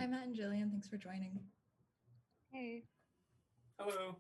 Hi, Matt and Jillian. Thanks for joining. Hey. Hello.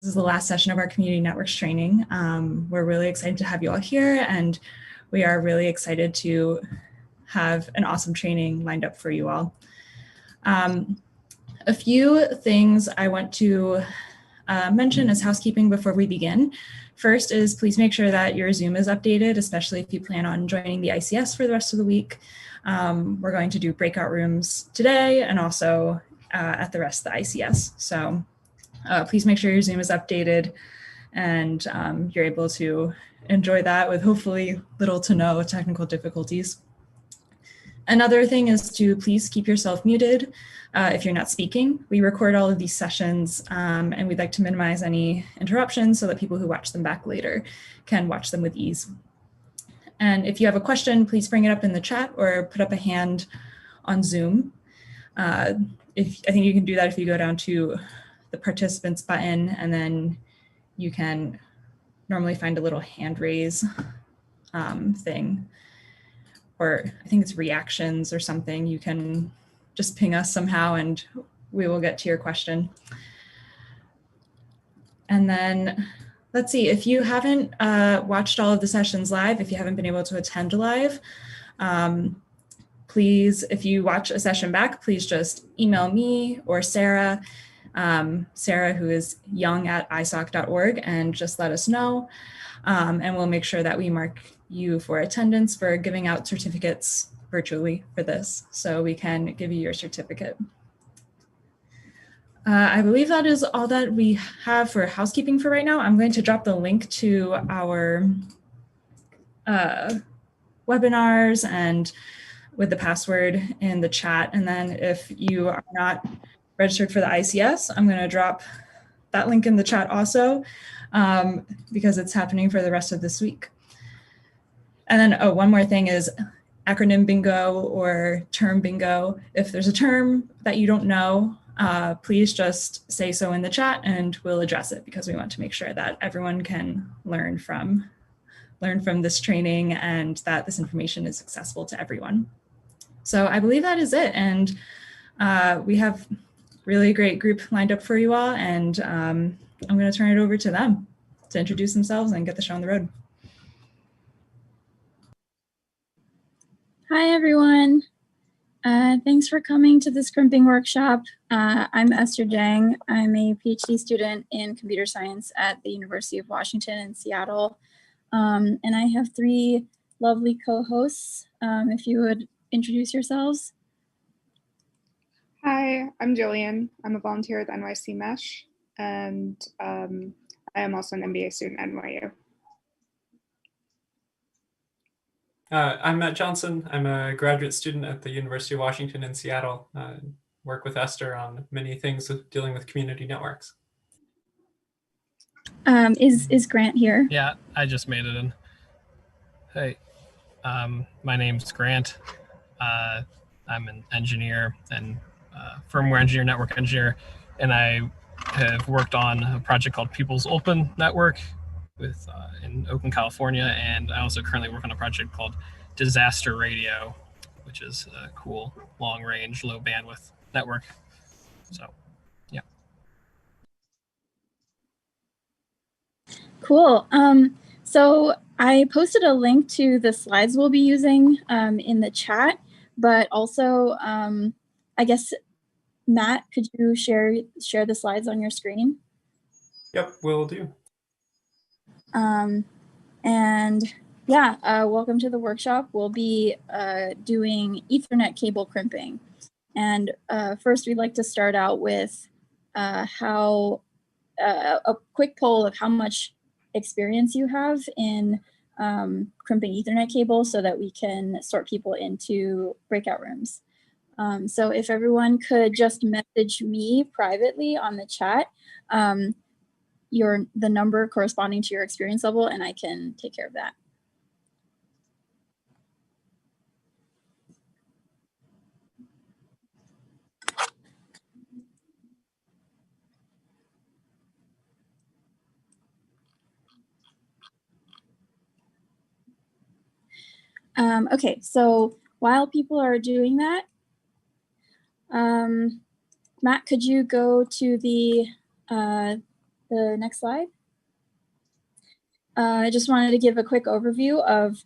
This is the last session of our community networks training. We're really excited to have you all here, and we are really excited to have an awesome training lined up for you all. A few things I want to mention as housekeeping before we begin. First is please make sure that your Zoom is updated, especially if you plan on joining the ICS for the rest of the week. We're going to do breakout rooms today and also at the rest of the ICS. So please make sure your Zoom is updated and you're able to enjoy that with hopefully little to no technical difficulties. Another thing is to please keep yourself muted if you're not speaking. We record all of these sessions and we'd like to minimize any interruptions so that people who watch them back later can watch them with ease. And if you have a question, please bring it up in the chat or put up a hand on Zoom. I think you can do that if you go down to the participants button, and then you can normally find a little hand raise thing, or I think it's reactions or something. You can just ping us somehow and we will get to your question. And then let's see, if you haven't watched all of the sessions live, if you haven't been able to attend live, please, if you watch a session back, please just email me or Sarah, Sarah, who is young@isoc.org, and just let us know. And we'll make sure that we mark you for attendance for giving out certificates virtually for this, so we can give you your certificate. I believe that is all that we have for housekeeping for right now. I'm going to drop the link to our webinars and with the password in the chat. And then if you are not registered for the ICS, I'm going to drop that link in the chat also because it's happening for the rest of this week. And then, one more thing is acronym bingo or term bingo. If there's a term that you don't know, please just say so in the chat and we'll address it, because we want to make sure that everyone can learn from this training and that this information is accessible to everyone. So I believe that is it. And we have really great group lined up for you all. And I'm going to turn it over to them to introduce themselves and get the show on the road. Hi, everyone. Thanks for coming to this crimping workshop. I'm Esther Jang. I'm a PhD student in computer science at the University of Washington in Seattle. And I have three lovely co-hosts. If you would introduce yourselves. Hi, I'm Jillian. I'm a volunteer at NYC Mesh, and I am also an MBA student at NYU. I'm Matt Johnson. I'm a graduate student at the University of Washington in Seattle. Work with Esther on many things dealing with community networks. Is Grant here? Yeah, I just made it in. Hey, my name's Grant. I'm an engineer and firmware engineer, network engineer, and I have worked on a project called People's Open Network with in Oakland, California, and I also currently work on a project called Disaster Radio, which is a cool long-range, low-bandwidth network. So, yeah. Cool. So I posted a link to the slides we'll be using in the chat, but also, I guess, Matt, could you share the slides on your screen? Yep, will do. And yeah, welcome to the workshop. We'll be doing Ethernet cable crimping. And first, we'd like to start out with a quick poll of how much experience you have in crimping Ethernet cable so that we can sort people into breakout rooms. So if everyone could just message me privately on the chat, the number corresponding to your experience level, and I can take care of that. Okay, so while people are doing that, Matt, could you go to the The next slide. I just wanted to give a quick overview of,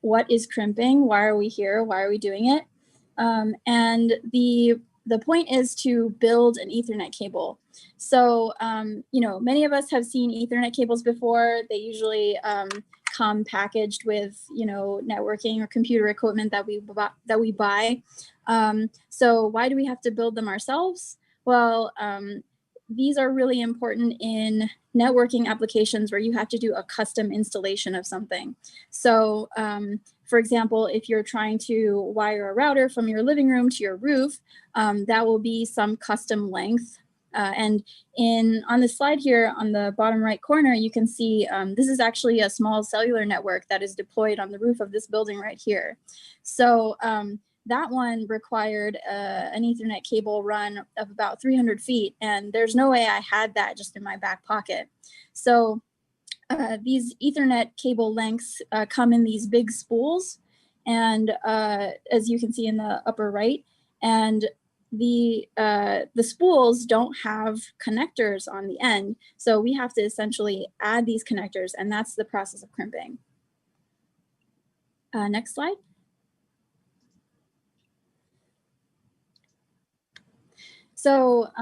what is crimping? Why are we here? Why are we doing it? And the point is to build an Ethernet cable. So, many of us have seen Ethernet cables before. They usually come packaged with, networking or computer equipment that we buy. So why do we have to build them ourselves? Well, these are really important in networking applications where you have to do a custom installation of something. So, for example, if you're trying to wire a router from your living room to your roof, that will be some custom length. And on the slide here on the bottom right corner, you can see this is actually a small cellular network that is deployed on the roof of this building right here. So that one required an Ethernet cable run of about 300 feet, and there's no way I had that just in my back pocket. So these Ethernet cable lengths come in these big spools, and as you can see in the upper right, and the spools don't have connectors on the end, so we have to essentially add these connectors, and that's the process of crimping. Next slide. So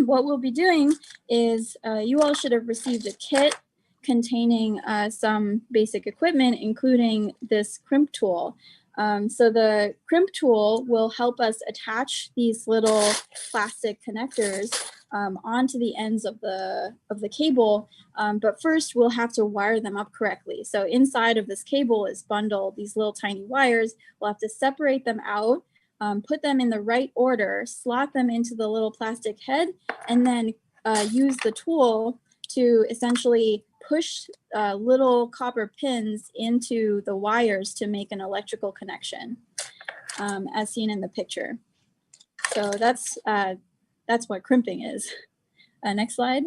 what we'll be doing is you all should have received a kit containing some basic equipment, including this crimp tool. So the crimp tool will help us attach these little plastic connectors onto the ends of the cable. But first we'll have to wire them up correctly. So inside of this cable is bundled these little tiny wires. We'll have to separate them out, put them in the right order, slot them into the little plastic head, and then use the tool to essentially push little copper pins into the wires to make an electrical connection, as seen in the picture. So that's what crimping is. Next slide.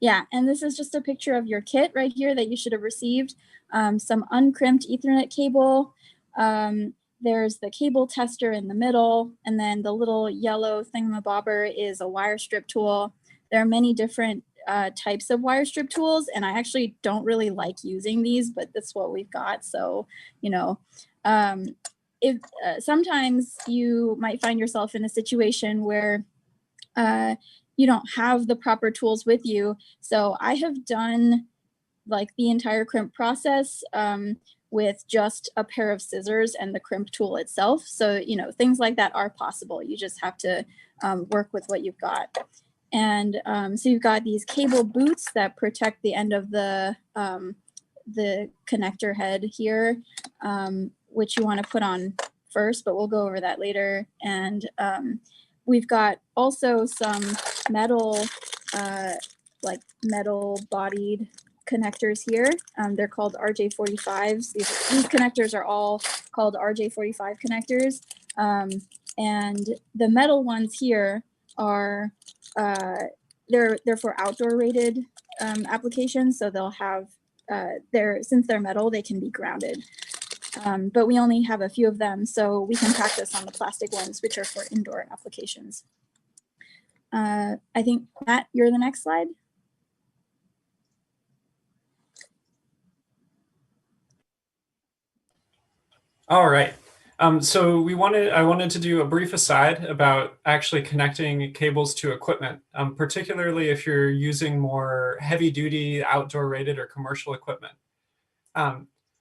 Yeah, and this is just a picture of your kit right here that you should have received. Some uncrimped Ethernet cable. There's the cable tester in the middle, and then the little yellow thingamabobber is a wire strip tool. There are many different types of wire strip tools, and I actually don't really like using these, but that's what we've got. So, if sometimes you might find yourself in a situation where you don't have the proper tools with you. So I have done like the entire crimp process with just a pair of scissors and the crimp tool itself. So, things like that are possible. You just have to work with what you've got. And so you've got these cable boots that protect the end of the connector head here, which you want to put on first, but we'll go over that later. And we've got also some metal, like metal bodied connectors here. They're called RJ45s. These connectors are all called RJ45 connectors. And the metal ones here are, they're for outdoor rated applications. So they'll have, since they're metal, they can be grounded. But we only have a few of them, so we can practice on the plastic ones, which are for indoor applications. I think, Matt, you're the next slide. All right. So I wanted to do a brief aside about actually connecting cables to equipment, particularly if you're using more heavy duty outdoor rated or commercial equipment.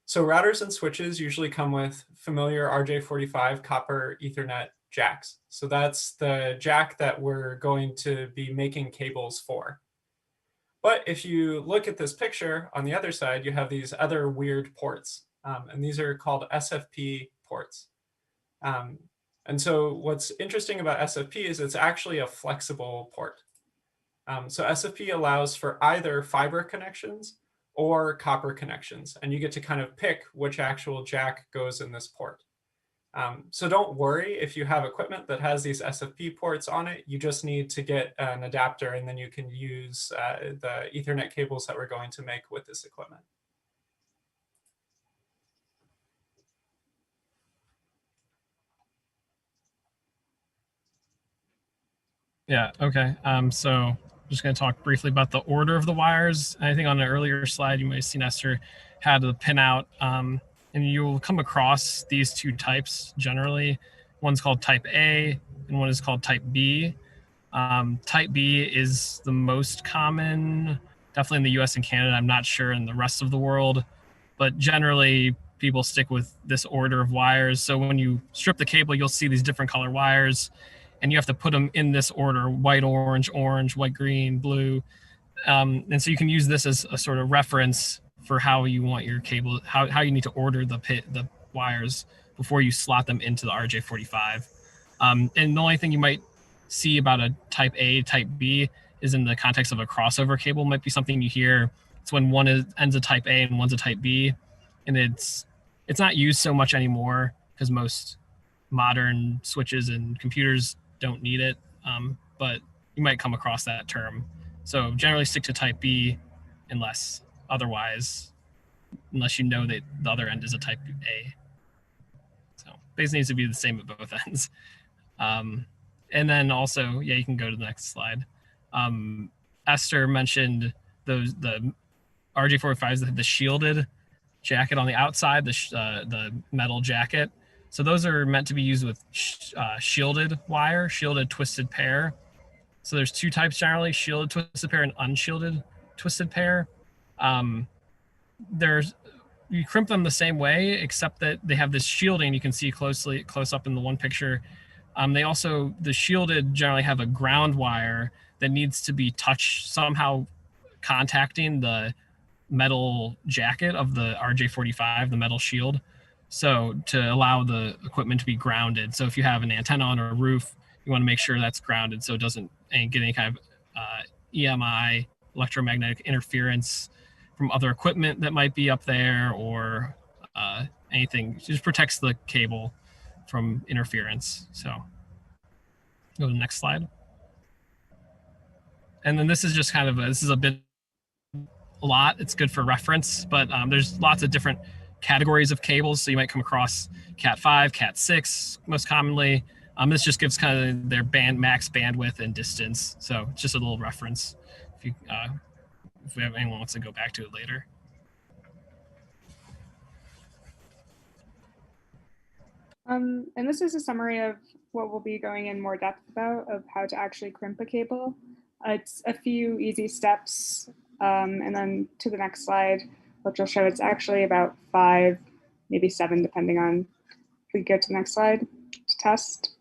So routers and switches usually come with familiar RJ45 copper Ethernet jacks. So that's the jack that we're going to be making cables for. But if you look at this picture, on the other side, you have these other weird ports. And these are called SFP ports. And so what's interesting about SFP is it's actually a flexible port. So SFP allows for either fiber connections or copper connections, and you get to kind of pick which actual jack goes in this port. So don't worry if you have equipment that has these SFP ports on it. You just need to get an adapter, and then you can use the Ethernet cables that we're going to make with this equipment. Yeah, okay. So I'm just going to talk briefly about the order of the wires. I think on an earlier slide, you might have seen Esther had the pinout, and you'll come across these two types generally. One's called type A and one is called type B. Type B is the most common, definitely in the US and Canada. I'm not sure in the rest of the world, but generally people stick with this order of wires. So when you strip the cable, you'll see these different color wires and you have to put them in this order: white, orange, orange, white, green, blue. And so you can use this as a sort of reference for how you want your cable, how you need to order the wires before you slot them into the RJ45. And the only thing you might see about a type A, type B is in the context of a crossover cable might be something you hear. It's when one ends a type A and one's a type B, and it's not used so much anymore because most modern switches and computers don't need it. But you might come across that term. So generally stick to type B unless you know that the other end is a type A. So basically needs to be the same at both ends. And then also, yeah, you can go to the next slide. Esther mentioned the RJ45s that have the shielded jacket on the outside, the metal jacket. So those are meant to be used with shielded wire, shielded twisted pair. So there's two types generally: shielded twisted pair and unshielded twisted pair. You crimp them the same way, except that they have this shielding. You can see close up in the one picture. The shielded generally have a ground wire that needs to be touched somehow, contacting the metal jacket of the RJ45, the metal shield. So to allow the equipment to be grounded. So if you have an antenna on a roof, you want to make sure that's grounded so it doesn't get any kind of EMI, electromagnetic interference from other equipment that might be up there, or anything. It just protects the cable from interference. So go to the next slide. And then this is just kind of a lot. It's good for reference, but there's lots of different categories of cables. So you might come across Cat5, Cat6 most commonly. This just gives kind of their max bandwidth and distance. So it's just a little reference if anyone wants to go back to it later. And this is a summary of what we'll be going in more depth about, of how to actually crimp a cable. It's a few easy steps, and then to the next slide, which will show it's actually about 5, maybe 7, depending on if we go to the next slide to test.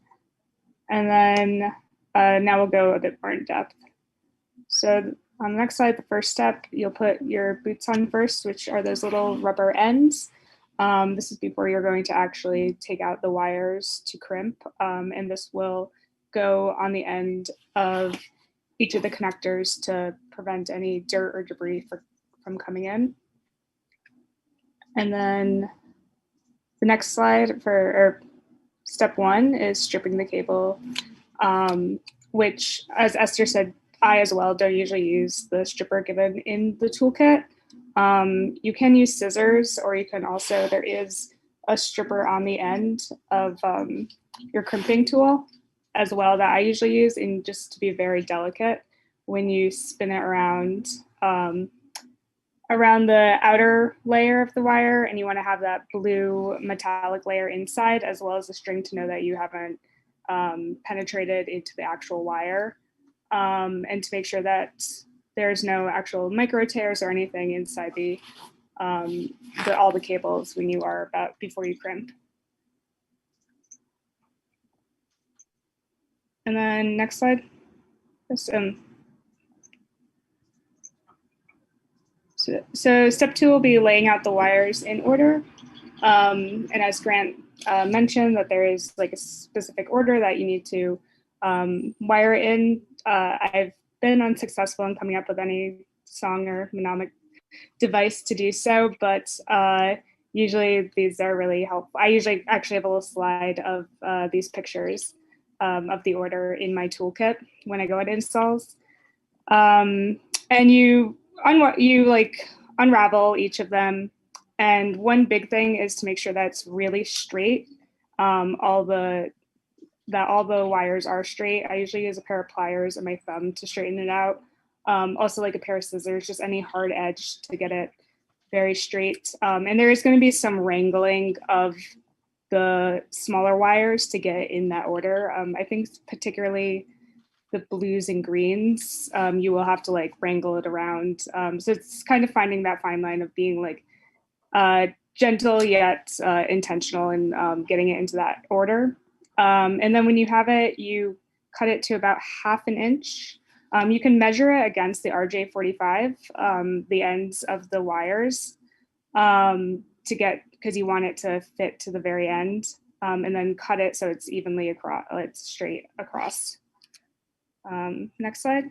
And then now we'll go a bit more in depth. So on the next slide, the first step, you'll put your boots on first, which are those little rubber ends. This is before you're going to actually take out the wires to crimp, and this will go on the end of each of the connectors to prevent any dirt or debris from coming in. And then the next slide for step 1 is stripping the cable, which, as Esther said, I as well don't usually use the stripper given in the toolkit. You can use scissors, or you can also, there is a stripper on the end of your crimping tool as well that I usually use, and just to be very delicate when you spin it around the outer layer of the wire, and you want to have that blue metallic layer inside, as well as the string, to know that you haven't penetrated into the actual wire, and to make sure that there's no actual micro tears or anything inside all the cables when you are before you crimp. And then next slide. So step 2 will be laying out the wires in order. And as Grant mentioned, that there is like a specific order that you need to wire in. I've been unsuccessful in coming up with any song or mnemonic device to do so, but usually these are really helpful. I usually actually have a little slide of these pictures of the order in my toolkit when I go at installs. And you unravel each of them. And one big thing is to make sure that it's really straight. All the that all the wires are straight. I usually use a pair of pliers and my thumb to straighten it out. Also like a pair of scissors, just any hard edge to get it very straight. And there is going to be some wrangling of the smaller wires to get in that order. I think particularly the blues and greens, you will have to like wrangle it around. So it's kind of finding that fine line of being like gentle yet intentional in getting it into that order. And then when you have it, you cut it to about 1/2 inch. You can measure it against the RJ45, the ends of the wires, to get, because you want it to fit to the very end, and then cut it so it's evenly across, it's straight across. Next slide.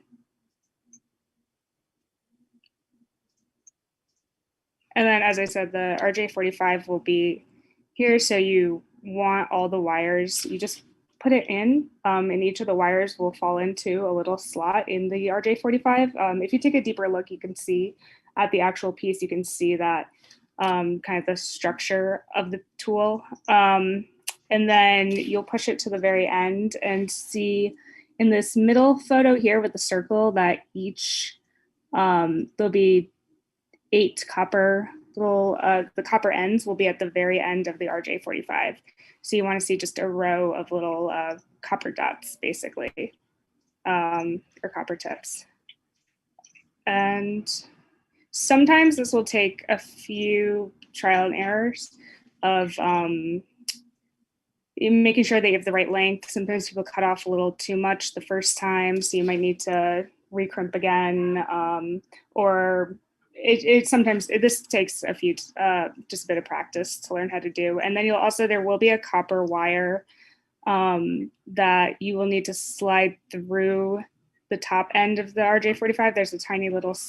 And then, as I said, the RJ45 will be here. So you want all the wires, you just put it in, and each of the wires will fall into a little slot in the RJ45. If you take a deeper look, you can see at the actual piece, you can see that kind of the structure of the tool. And then you'll push it to the very end and see in this middle photo here with the circle that each, there'll be 8 copper little, the copper ends will be at the very end of the RJ45. So you want to see just a row of little copper dots, basically, or copper tips. And sometimes this will take a few trial and errors of making sure that you have the right length. Sometimes people cut off a little too much the first time, so you might need to recrimp again, or sometimes this takes a few, just a bit of practice to learn how to do. And then there will be a copper wire that you will need to slide through the top end of the RJ45. There's a tiny little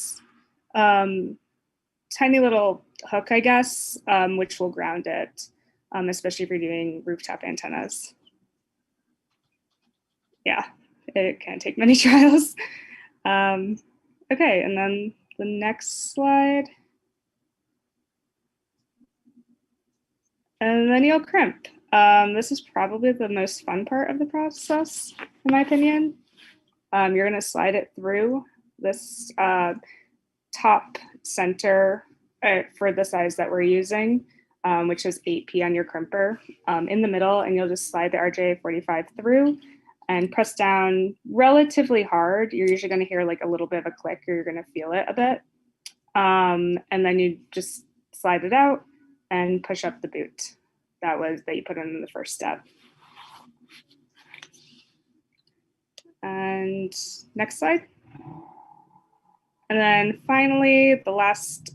hook, I guess, which will ground it, especially if you're doing rooftop antennas. Yeah, it can take many trials. Okay, and then the next slide. And then you'll crimp. This is probably the most fun part of the process, in my opinion. You're gonna slide it through this top center for the size that we're using, which is 8P on your crimper, in the middle, and you'll just slide the RJ45 through and press down relatively hard. You're usually going to hear like a little bit of a click, or you're going to feel it a bit. And then you just slide it out and push up the boot that you put in the first step. And next slide. And then finally, the last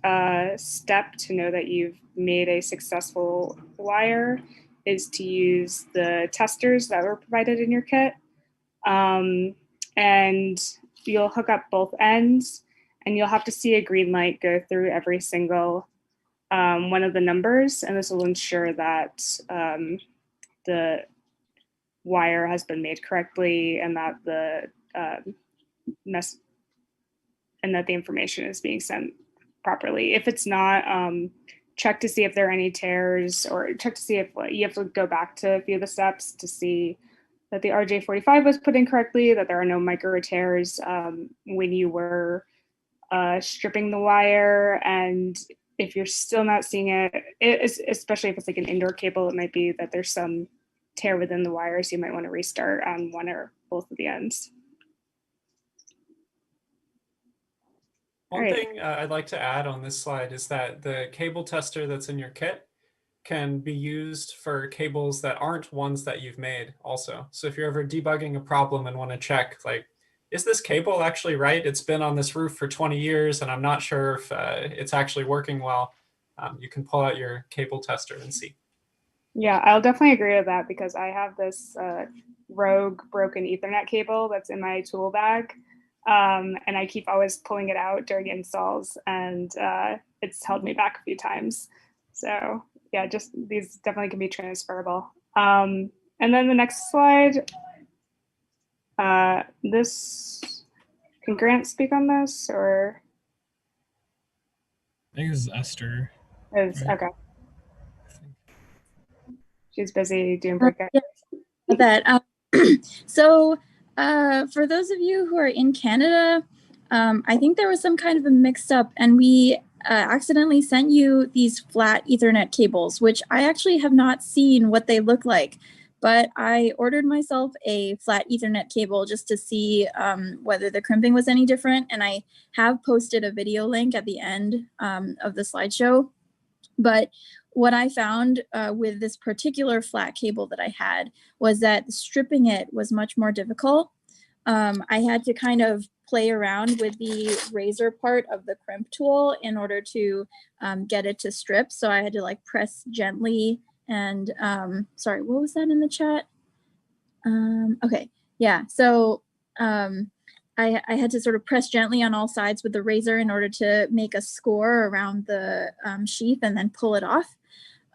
step to know that you've made a successful wire is to use the testers that were provided in your kit. And you'll hook up both ends, and you'll have to see a green light go through every single one of the numbers. And this will ensure that the wire has been made correctly, and that the information is being sent properly. If it's not, check to see if there are any tears, or check to see if you have to go back to a few of the steps to see that the RJ45 was put in correctly, that there are no micro tears when you were stripping the wire. And if you're still not seeing it, especially if it's like an indoor cable, it might be that there's some tear within the wire, so you might want to restart on one or both of the ends. One thing I'd like to add on this slide is that the cable tester that's in your kit can be used for cables that aren't ones that you've made also. So if you're ever debugging a problem and want to check, like, is this cable actually right? It's been on this roof for 20 years and I'm not sure if it's actually working well. You can pull out your cable tester and see. Yeah, I'll definitely agree with that, because I have this rogue broken Ethernet cable that's in my tool bag. And I keep always pulling it out during installs, and it's held me back a few times. So yeah, just these definitely can be transferable. And then the next slide, can Grant speak on this, or? I think this is Esther. Right? Okay. She's busy doing breakout. Yeah, that So for those of you who are in Canada, I think there was some kind of a mix up and we accidentally sent you these flat Ethernet cables, which I actually have not seen what they look like, but I ordered myself a flat Ethernet cable just to see whether the crimping was any different. And I have posted a video link at the end of the slideshow. But what I found with this particular flat cable that I had was that stripping it was much more difficult. I had to kind of play around with the razor part of the crimp tool in order to get it to strip. So I had to like press gently and sorry, what was that in the chat? Okay, yeah, so I had to sort of press gently on all sides with the razor in order to make a score around the sheath and then pull it off.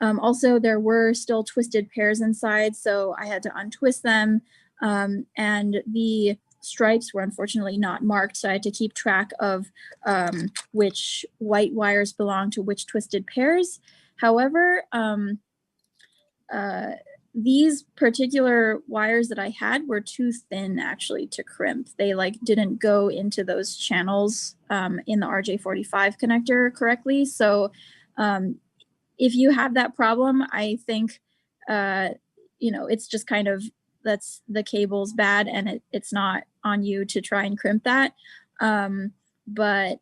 Also, there were still twisted pairs inside, so I had to untwist them. And the stripes were unfortunately not marked, so I had to keep track of which white wires belong to which twisted pairs. However, these particular wires that I had were too thin actually to crimp. They like didn't go into those channels in the RJ45 connector correctly. So if you have that problem, I think, you know, it's just kind of, that's the cable's bad and it's not on you to try and crimp that. But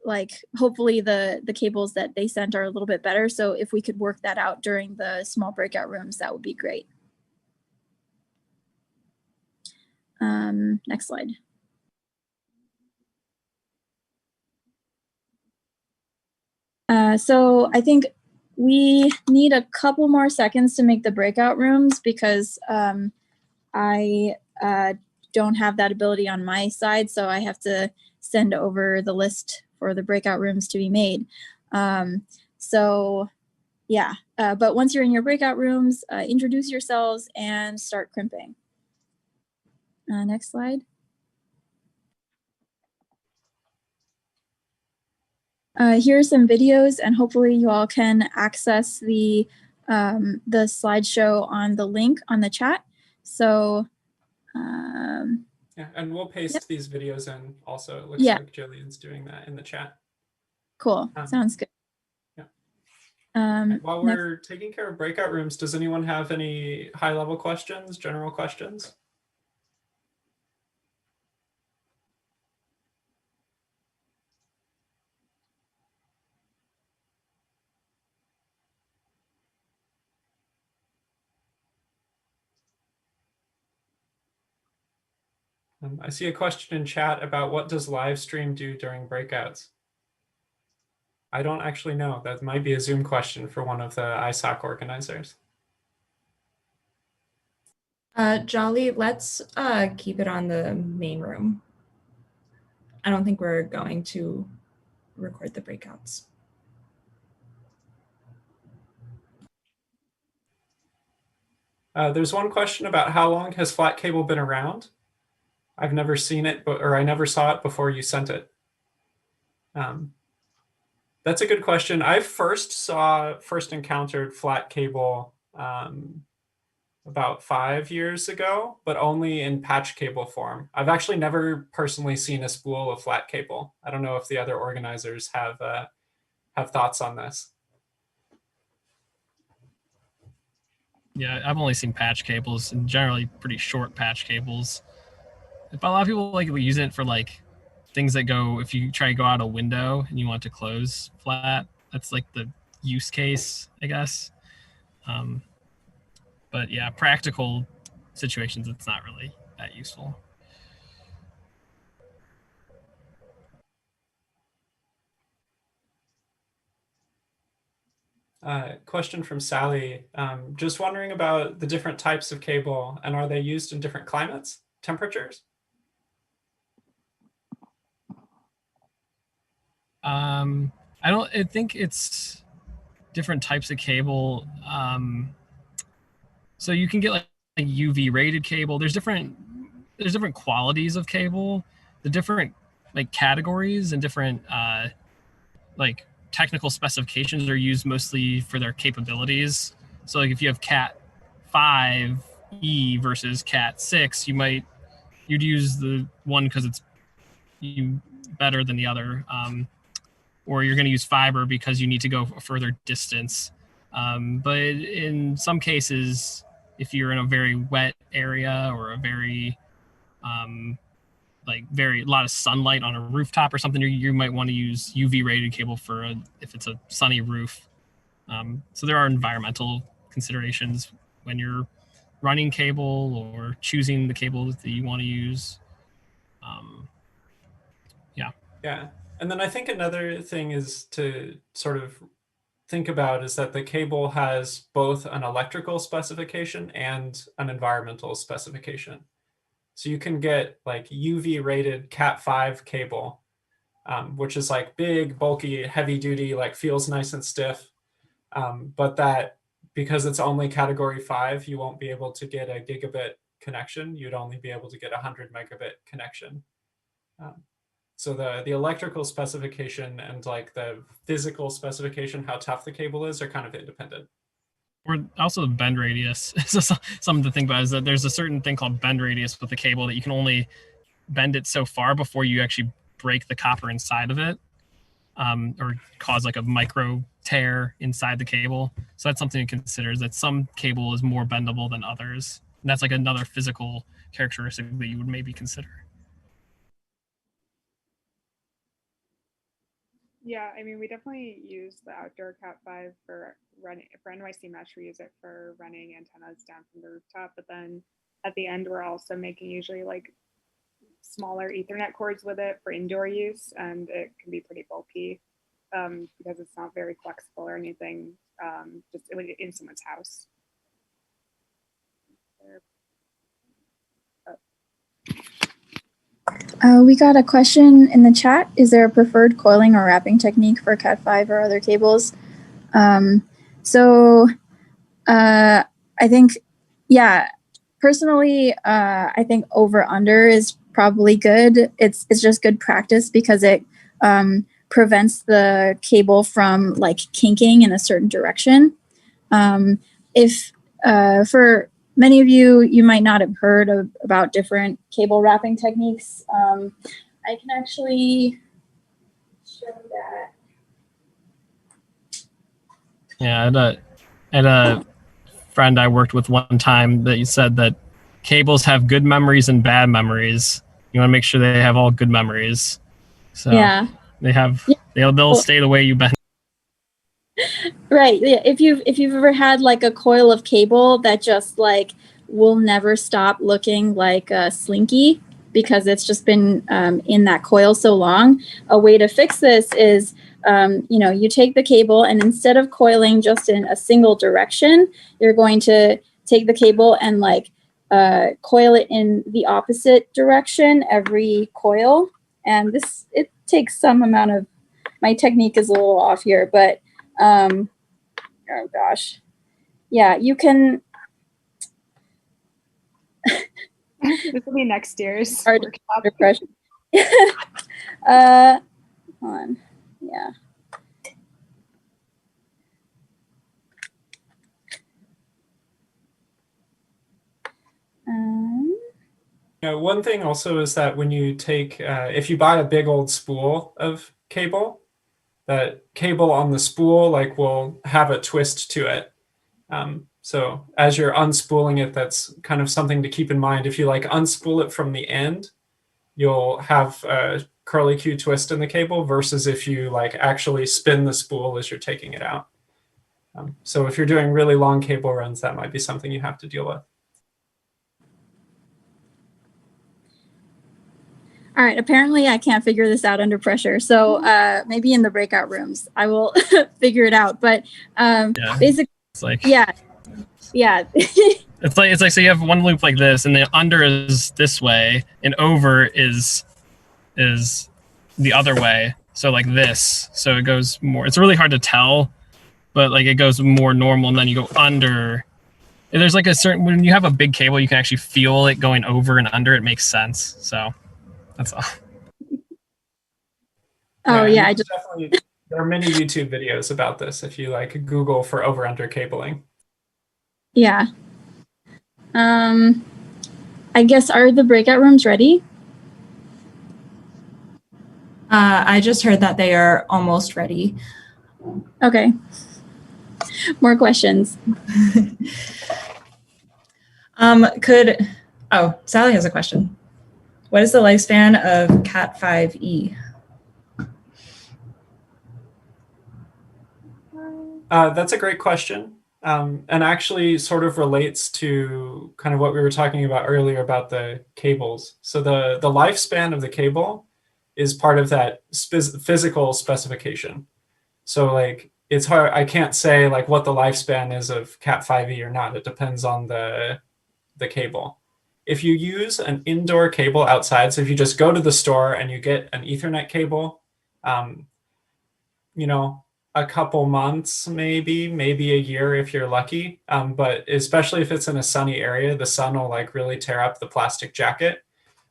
like hopefully the cables that they sent are a little bit better. So if we could work that out during the small breakout rooms, that would be great. Next slide. So I think we need a couple more seconds to make the breakout rooms because I don't have that ability on my side. So I have to send over the list for the breakout rooms to be made. So yeah, but once you're in your breakout rooms, introduce yourselves and start crimping. Next slide. Here are some videos and hopefully you all can access the slideshow on the link on the chat. So yeah, and we'll paste yep. these videos in also. It looks yeah. like Jillian's doing that in the chat. Cool, sounds good. Yeah. While we're taking care of breakout rooms, does anyone have any high-level questions, general questions? I see a question in chat about what does live stream do during breakouts? I don't actually know. That might be a Zoom question for one of the ISOC organizers. Jolly, let's keep it on the main room. I don't think we're going to record the breakouts. There's one question about how long has flat cable been around? I've never seen it, or I never saw it before you sent it. That's a good question. I first encountered flat cable about 5 years ago, but only in patch cable form. I've actually never personally seen a spool of flat cable. I don't know if the other organizers have thoughts on this. Yeah, I've only seen patch cables and generally pretty short patch cables. But a lot of people like use it for like things that go, if you try to go out a window and you want to close flat, that's like the use case, I guess. But yeah, practical situations, it's not really that useful. Question from Sally. Just wondering about the different types of cable and are they used in different climates, temperatures? I think it's different types of cable. So you can get like a UV rated cable. There's different qualities of cable. The different like categories and different like technical specifications are used mostly for their capabilities. So like if you have Cat 5 E versus Cat 6, you'd use the one because it's better than the other, or you're going to use fiber because you need to go a further distance. But in some cases, if you're in a very wet area or a very a lot of sunlight on a rooftop or something, you might want to use UV rated cable if it's a sunny roof. So there are environmental considerations when you're running cable or choosing the cable that you want to use. Yeah. And then I think another thing is to sort of think about is that the cable has both an electrical specification and an environmental specification. So you can get like UV rated Cat5 cable, which is like big, bulky, heavy duty, like feels nice and stiff. But that, because it's only category 5, you won't be able to get a gigabit connection. You'd only be able to get a 100 megabit connection. So the electrical specification and like the physical specification, how tough the cable is, are kind of independent. Or also the bend radius. So something to think about is that there's a certain thing called bend radius with the cable that you can only bend it so far before you actually break the copper inside of it, or cause like a micro tear inside the cable. So that's something to consider, is that some cable is more bendable than others. And that's like another physical characteristic that you would maybe consider. Yeah, I mean, we definitely use the outdoor Cat5 for running. For NYC Mesh, we use it for running antennas down from the rooftop. But then at the end, we're also making usually like smaller Ethernet cords with it for indoor use, and it can be pretty bulky because it's not very flexible or anything. Just in someone's house. We got a question in the chat. Is there a preferred coiling or wrapping technique for Cat5 or other cables? I think, yeah, personally, I think over under is probably good. It's just good practice because it prevents the cable from like kinking in a certain direction. For many of you, you might not have heard about different cable wrapping techniques. I can actually show that. Yeah, I had a friend I worked with one time that you said that cables have good memories and bad memories. You want to make sure they have all good memories. So yeah, they'll stay the way you bend. Right. Yeah. If you've ever had like a coil of cable that just like will never stop looking like a slinky because it's just been in that coil so long, a way to fix this is you take the cable and instead of coiling just in a single direction, you're going to take the cable and like coil it in the opposite direction every coil. And it takes some amount of, my technique is a little off here, but oh gosh. Yeah, you can. This will be next year's Hard workshop. depression. Hold on. Yeah. One thing also is that when you take, if you buy a big old spool of cable, that cable on the spool like will have a twist to it. So as you're unspooling it, that's kind of something to keep in mind. If you like unspool it from the end, you'll have a curly Q twist in the cable versus if you like actually spin the spool as you're taking it out. So if you're doing really long cable runs, that might be something you have to deal with. All right, apparently I can't figure this out under pressure. So maybe in the breakout rooms, I will figure it out. But basically, it's like, yeah. it's like, so you have one loop like this and the under is this way and over is the other way. So like this, so it goes more, it's really hard to tell, but like it goes more normal and then you go under. And there's like a certain, when you have a big cable, you can actually feel it going over and under. It makes sense. So that's all. Oh yeah, there are many YouTube videos about this if you like Google for over under cabling. Yeah. I guess, are the breakout rooms ready? I just heard that they are almost ready. Okay. More questions. Oh, Sally has a question. What is the lifespan of Cat 5e? That's a great question. And actually sort of relates to kind of what we were talking about earlier about the cables. So the lifespan of the cable is part of that physical specification. So like it's hard, I can't say like what the lifespan is of Cat 5e or not. It depends on the cable. If you use an indoor cable outside, so if you just go to the store and you get an Ethernet cable, you know, a couple months, maybe a year if you're lucky. But especially if it's in a sunny area, the sun will like really tear up the plastic jacket.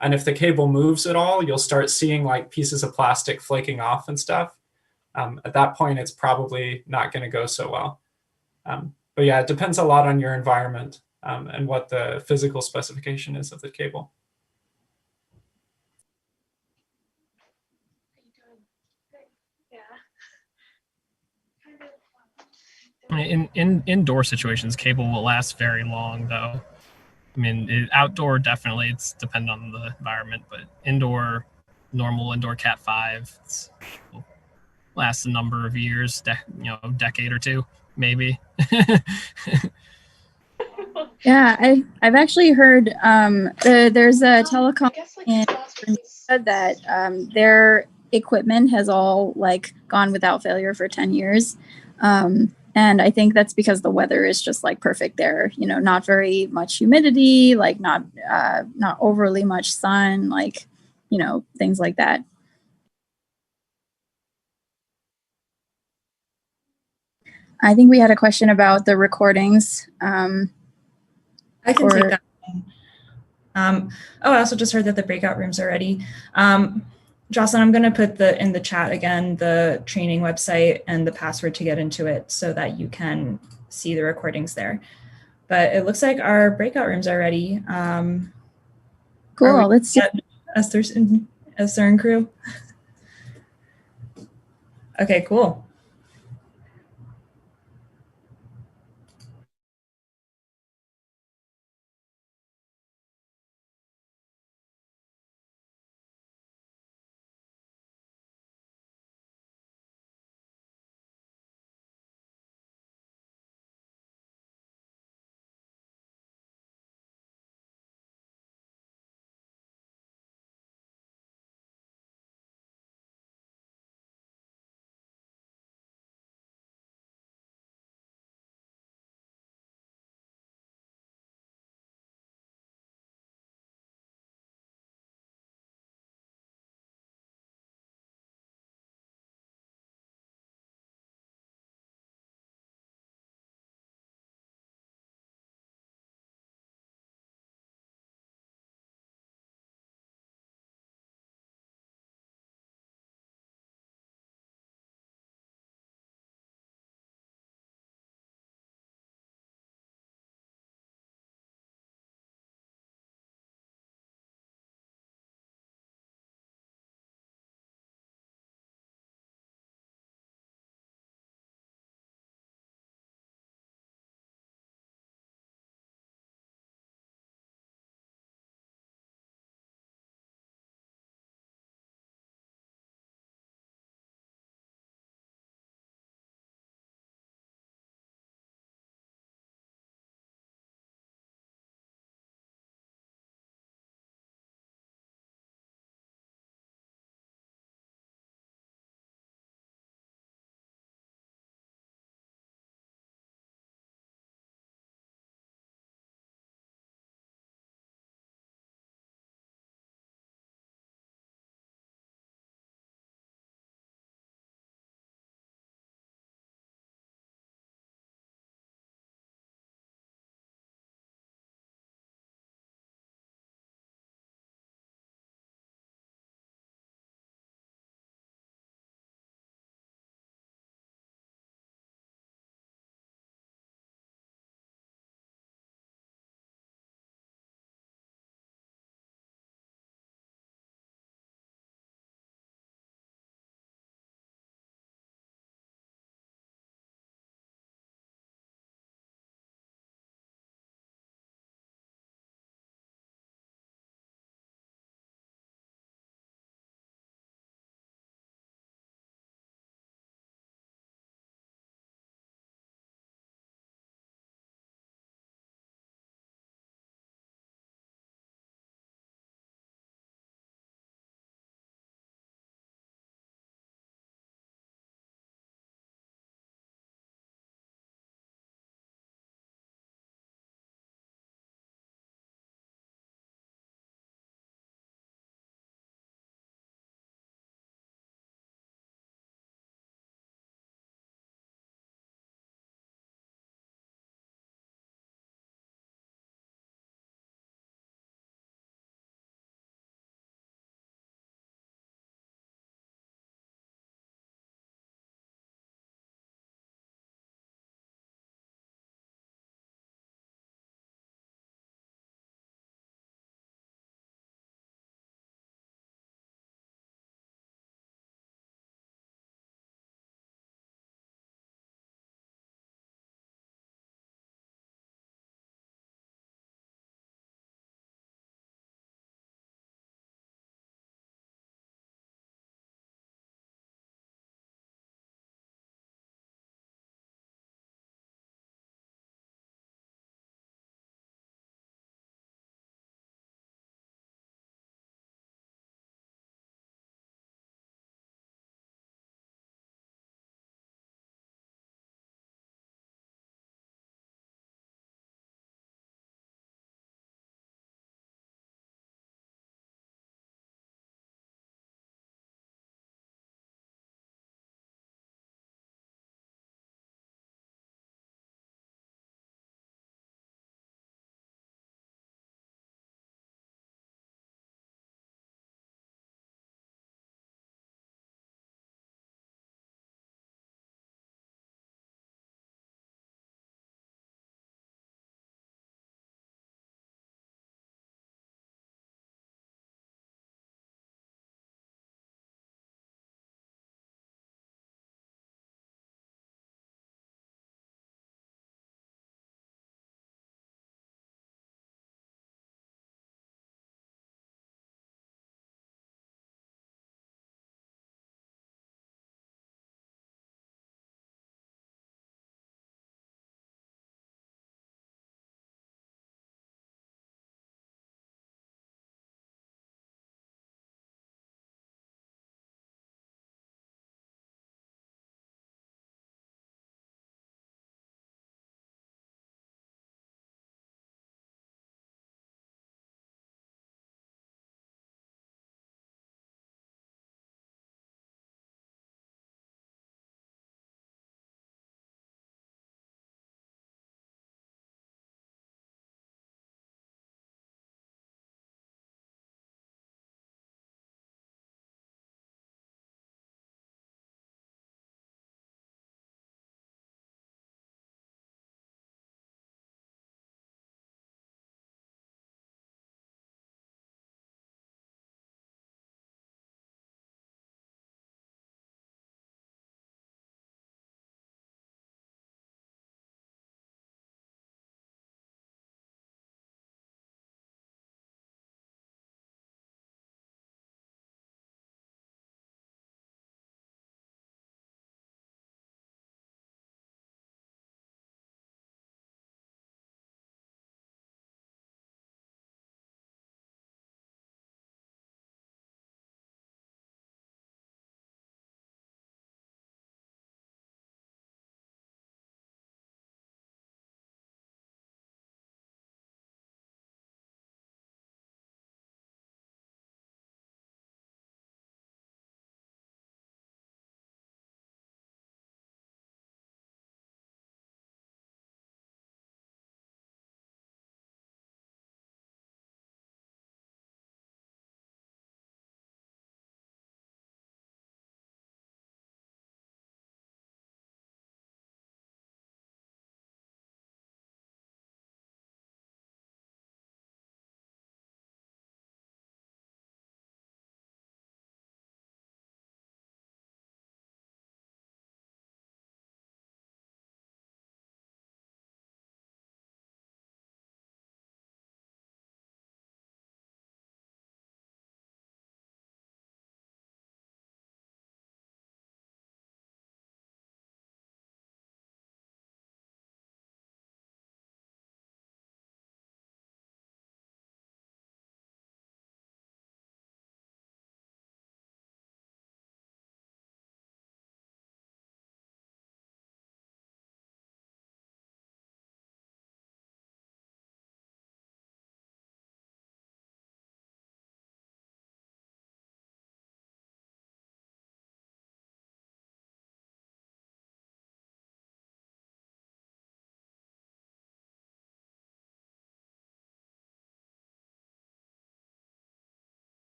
And if the cable moves at all, you'll start seeing like pieces of plastic flaking off and stuff. At that point, it's probably not going to go so well. But yeah, it depends a lot on your environment and what the physical specification is of the cable. In indoor situations, cable will last very long, though. I mean, outdoor definitely it's dependent on the environment, but normal indoor Cat 5 will last a number of years, a decade or two, maybe. Yeah, I've actually heard there's a telecom in Bermuda that their equipment has all like gone without failure for 10 years. And I think that's because the weather is just like perfect there, not very much humidity, like not overly much sun, like, things like that. I think we had a question about the recordings. I can take that. Oh, I also just heard that the breakout rooms are ready. Jocelyn, I'm going to put in the chat again, the training website and the password to get into it so that you can see the recordings there. But it looks like our breakout rooms are ready. Cool. Let's see. Esther and crew. Okay, cool.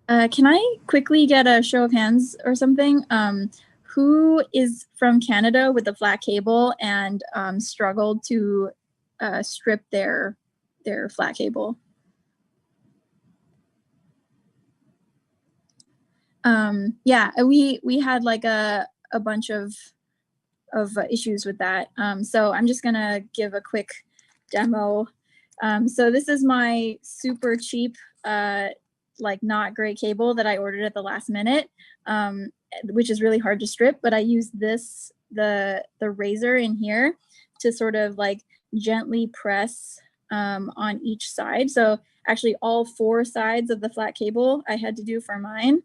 Can I quickly get a show of hands or something? Who is from Canada with a flat cable and struggled to strip their flat cable? Yeah, we had like a bunch of issues with that. So I'm just gonna give a quick demo. So this is my super cheap, like not great cable that I ordered at the last minute, which is really hard to strip, but I used the razor in here to sort of like gently press on each side. So actually all 4 sides of the flat cable I had to do for mine.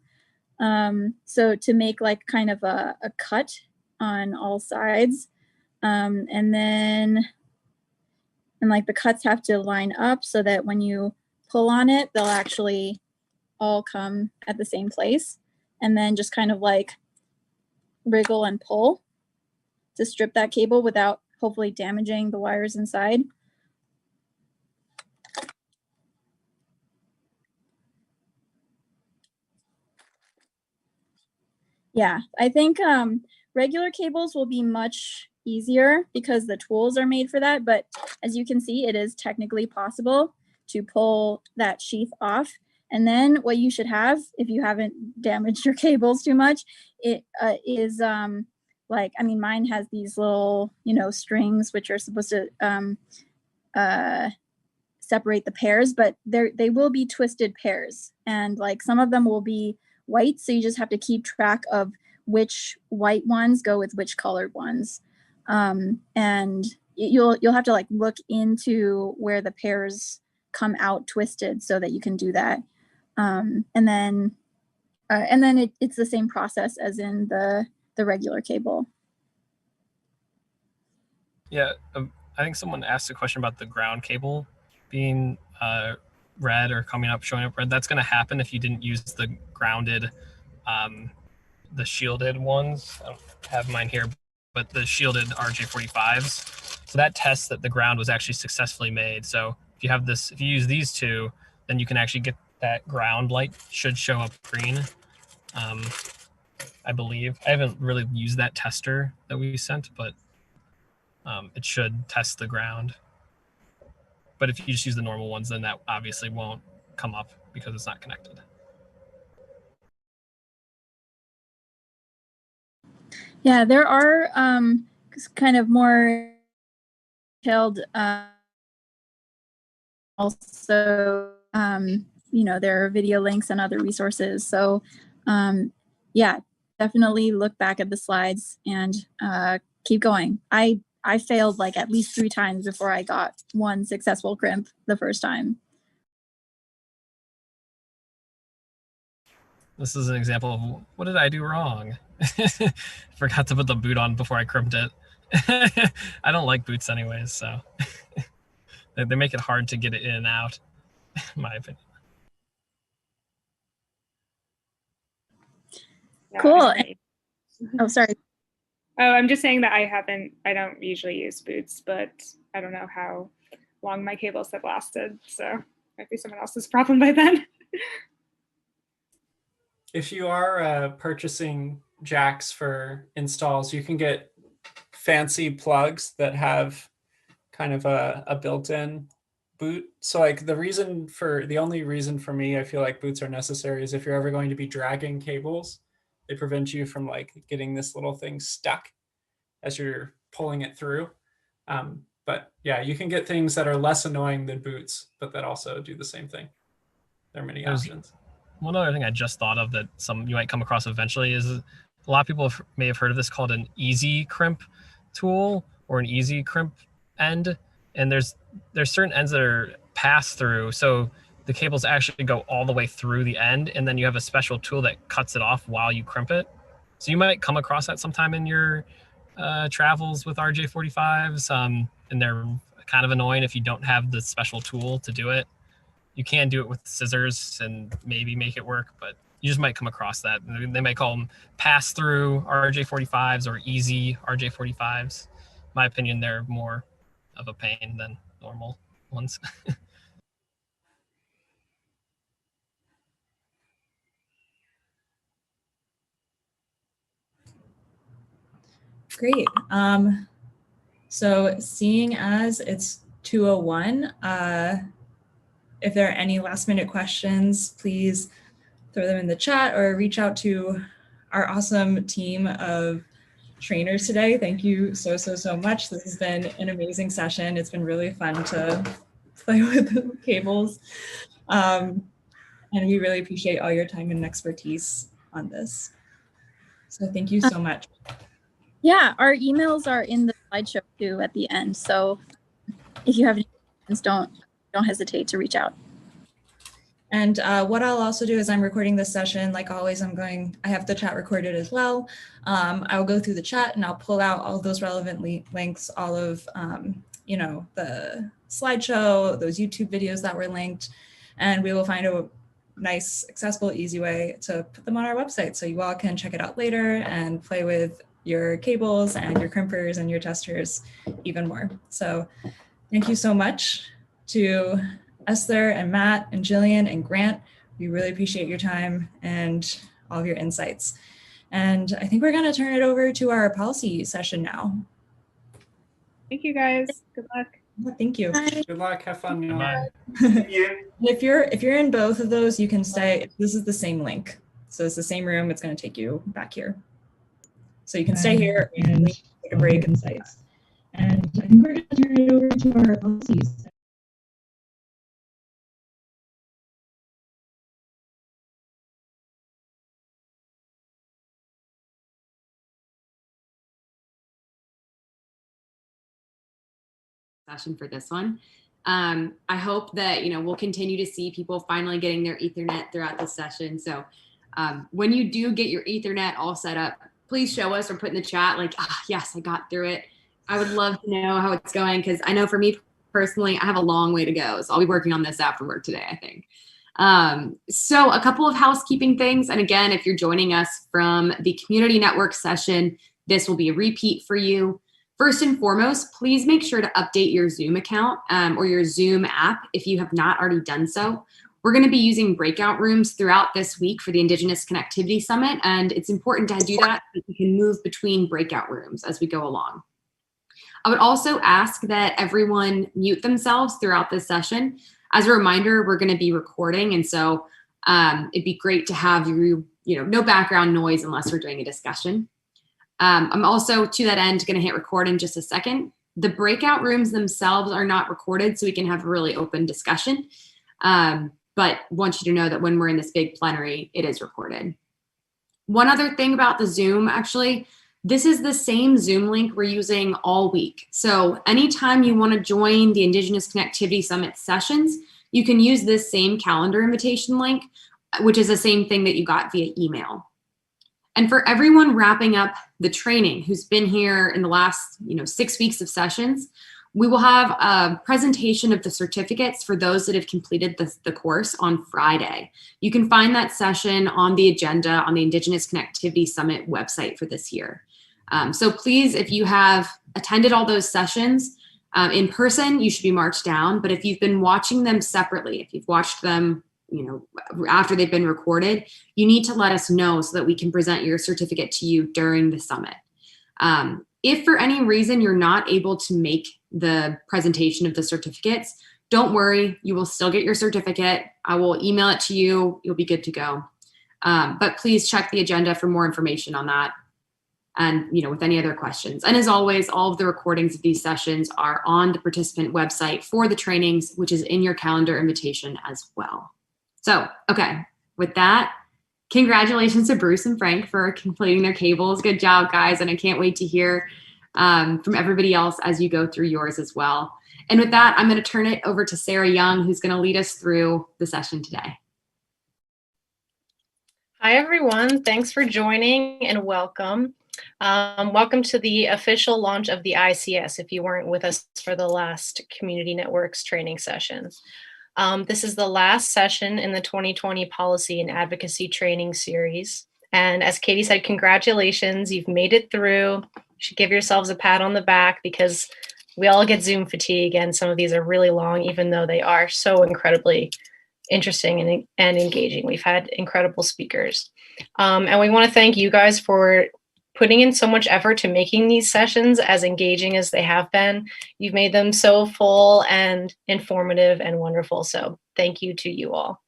So to make like kind of a cut on all sides. And like the cuts have to line up so that when you pull on it, they'll actually all come at the same place. And then just kind of like wriggle and pull to strip that cable without hopefully damaging the wires inside. Yeah, I think regular cables will be much easier because the tools are made for that. But as you can see, it is technically possible to pull that sheath off. And then what you should have, if you haven't damaged your cables too much, it is like, I mean, mine has these little, strings which are supposed to separate the pairs, but they will be twisted pairs. And like some of them will be white, so you just have to keep track of which white ones go with which colored ones. And you'll have to like look into where the pairs come out twisted so that you can do that. And then it's the same process as in the regular cable. Yeah, I think someone asked a question about the ground cable being red or coming up, showing up red. That's going to happen if you didn't use the grounded, the shielded ones. I don't have mine here, but the shielded RJ45s. So that tests that the ground was actually successfully made. So if you have this, if you use these two, then you can actually get that ground light should show up green. I believe I haven't really used that tester that we sent, but it should test the ground. But if you just use the normal ones, then that obviously won't come up because it's not connected. Yeah, there are kind of more detailed also, there are video links and other resources. So yeah, definitely look back at the slides and keep going. I failed like at least 3 times before I got one successful crimp the first time. This is an example of what did I do wrong? Forgot to put the boot on before I crimped it. I don't like boots anyways, so they make it hard to get it in and out, in my opinion. Yeah, cool. Oh, sorry. Oh, I'm just saying that I don't usually use boots, but I don't know how long my cables have lasted. So might be someone else's problem by then. If you are purchasing jacks for installs, you can get fancy plugs that have kind of a built-in boot. So like the only reason for me, I feel like boots are necessary is if you're ever going to be dragging cables, they prevent you from like getting this little thing stuck as you're pulling it through. But yeah, you can get things that are less annoying than boots, but that also do the same thing. There are many options. One other thing I just thought of that you might come across eventually is a lot of people may have heard of this called an easy crimp tool or an easy crimp end. And there's certain ends that are pass through. So the cables actually go all the way through the end. And then you have a special tool that cuts it off while you crimp it. So you might come across that sometime in your travels with RJ45s. And they're kind of annoying if you don't have the special tool to do it. You can do it with scissors and maybe make it work, but you just might come across that. They might call them pass-through RJ45s or easy RJ45s. In my opinion, they're more of a pain than normal ones. Great. So seeing as it's 2:01, if there are any last minute questions, please throw them in the chat or reach out to our awesome team of trainers today. Thank you so much. This has been an amazing session. It's been really fun to play with the cables. And we really appreciate all your time and expertise on this. So thank you so much. Yeah, our emails are in the slideshow too at the end. So if you have any questions, don't hesitate to reach out. And what I'll also do is I'm recording this session. Like always, I have the chat recorded as well. I will go through the chat and I'll pull out all those relevant links, all of, you know, the slideshow, those YouTube videos that were linked, and we will find a nice, accessible, easy way to put them on our website. So you all can check it out later and play with your cables and your crimpers and your testers even more. So thank you so much to Esther and Matt and Jillian and Grant. We really appreciate your time and all of your insights. And I think we're going to turn it over to our policy session now. Thank you guys. Good luck. Thank you. Good luck. Have fun. Bye. If you're in both of those, you can stay. This is the same link. So it's the same room. It's going to take you back here. So you can stay here and take a break and sites. And I think we're going to turn it over to our policies. Session for this one. I hope that, we'll continue to see people finally getting their Ethernet throughout this session. So when you do get your Ethernet all set up, please show us or put in the chat like, yes, I got through it. I would love to know how it's going, because I know for me personally, I have a long way to go. So I'll be working on this after work today, I think. So a couple of housekeeping things. And again, if you're joining us from the community network session, this will be a repeat for you. First and foremost, please make sure to update your Zoom account or your Zoom app if you have not already done so. We're going to be using breakout rooms throughout this week for the Indigenous Connectivity Summit, and it's important to do that so we can move between breakout rooms as we go along. I would also ask that everyone mute themselves throughout this session. As a reminder, we're going to be recording, and so it'd be great to have no background noise unless we're doing a discussion. I'm also, to that end, going to hit record in just a second. The breakout rooms themselves are not recorded, so we can have a really open discussion. But want you to know that when we're in this big plenary, it is recorded. One other thing about the Zoom, actually, this is the same Zoom link we're using all week. So anytime you want to join the Indigenous Connectivity Summit sessions, you can use this same calendar invitation link, which is the same thing that you got via email. And for everyone wrapping up the training who's been here in the last 6 weeks of sessions, we will have a presentation of the certificates for those that have completed the course on Friday. You can find that session on the agenda on the Indigenous Connectivity Summit website for this year. So please, if you have attended all those sessions in person, you should be marked down. But if you've been watching them separately, if you've watched them after they've been recorded, you need to let us know so that we can present your certificate to you during the summit. If for any reason you're not able to make the presentation of the certificates, don't worry, you will still get your certificate. I will email it to you. You'll be good to go. But please check the agenda for more information on that and with any other questions. And as always, all of the recordings of these sessions are on the participant website for the trainings, which is in your calendar invitation as well. So, okay, with that, congratulations to Bruce and Frank for completing their cables. Good job, guys. And I can't wait to hear from everybody else as you go through yours as well. And with that, I'm going to turn it over to Sarah Young, who's going to lead us through the session today. Hi, everyone. Thanks for joining and welcome. Welcome to the official launch of the ICS, if you weren't with us for the last Community Networks training session. This is the last session in the 2020 Policy and Advocacy Training Series. And as Katie said, congratulations, you've made it through. You should give yourselves a pat on the back because we all get Zoom fatigue and some of these are really long, even though they are so incredibly interesting and engaging. We've had incredible speakers. And we want to thank you guys for putting in so much effort to making these sessions as engaging as they have been. You've made them so full and informative and wonderful. So thank you to you all.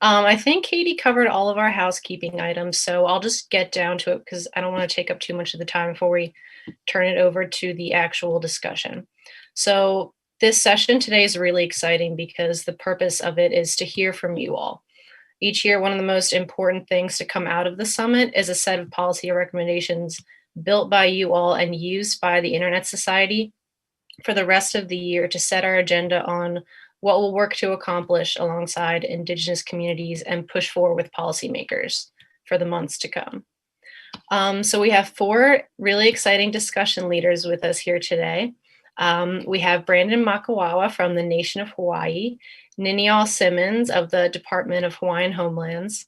I think Katie covered all of our housekeeping items, so I'll just get down to it because I don't want to take up too much of the time before we turn it over to the actual discussion. So this session today is really exciting because the purpose of it is to hear from you all. Each year, one of the most important things to come out of the summit is a set of policy recommendations built by you all and used by the Internet Society for the rest of the year to set our agenda on what we'll work to accomplish alongside Indigenous communities and push forward with policymakers for the months to come. So we have 4 really exciting discussion leaders with us here today. We have Brandon Makawawa from the Nation of Hawaii, Ninial Simmons of the Department of Hawaiian Homelands.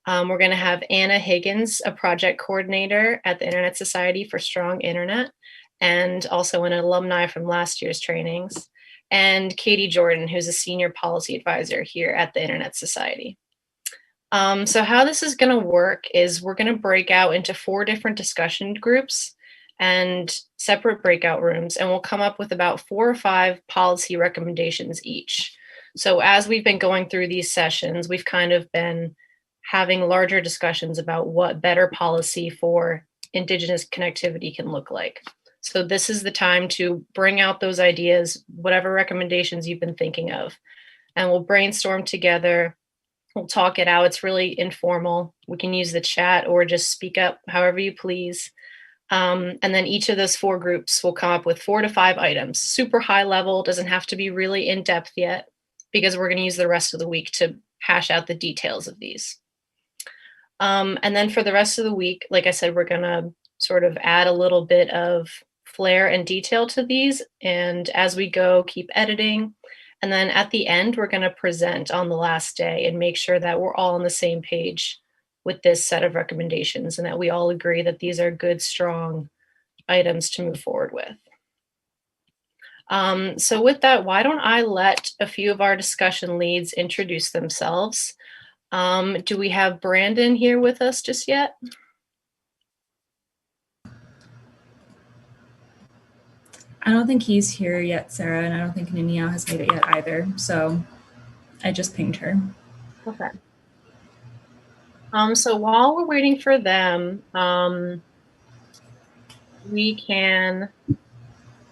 We're going to have Anna Higgins, a project coordinator at the Internet Society for Strong Internet, and also an alumni from last year's trainings, and Katie Jordan, who's a senior policy advisor here at the Internet Society. So how this is going to work is we're going to break out into 4 different discussion groups and separate breakout rooms, and we'll come up with about 4 or 5 policy recommendations each. So as we've been going through these sessions, we've kind of been having larger discussions about what better policy for Indigenous connectivity can look like. So this is the time to bring out those ideas, whatever recommendations you've been thinking of, and we'll brainstorm together. We'll talk it out. It's really informal. We can use the chat or just speak up however you please. And then each of those 4 groups will come up with 4 to 5 items, super high level, doesn't have to be really in depth yet, because we're going to use the rest of the week to hash out the details of these. And then for the rest of the week, like I said, we're going to sort of add a little bit of flair and detail to these. And as we go, keep editing. And then at the end, we're going to present on the last day and make sure that we're all on the same page with this set of recommendations and that we all agree that these are good, strong items to move forward with. So with that, why don't I let a few of our discussion leads introduce themselves? Do we have Brandon here with us just yet? I don't think he's here yet, Sarah, and I don't think Niniao has made it yet either. So I just pinged her. Okay. So while we're waiting for them, we can,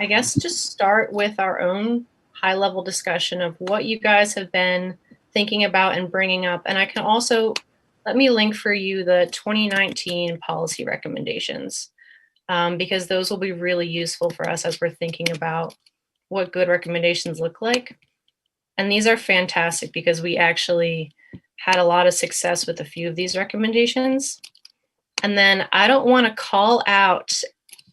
I guess, just start with our own high-level discussion of what you guys have been thinking about and bringing up. And I can also, let me link for you the 2019 policy recommendations, because those will be really useful for us as we're thinking about what good recommendations look like. And these are fantastic because we actually had a lot of success with a few of these recommendations. And then I don't want to call out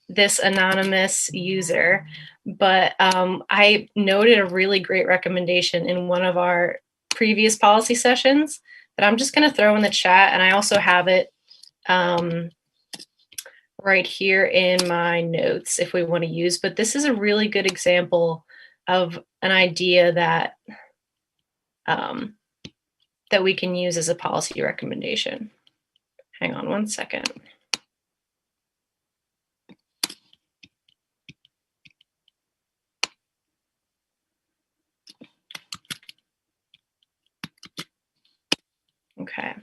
this anonymous user, but I noted a really great recommendation in one of our previous policy sessions that I'm just going to throw in the chat. And I also have it right here in my notes if we want to use, but this is a really good example of an idea that that we can use as a policy recommendation. Hang on one second. Okay.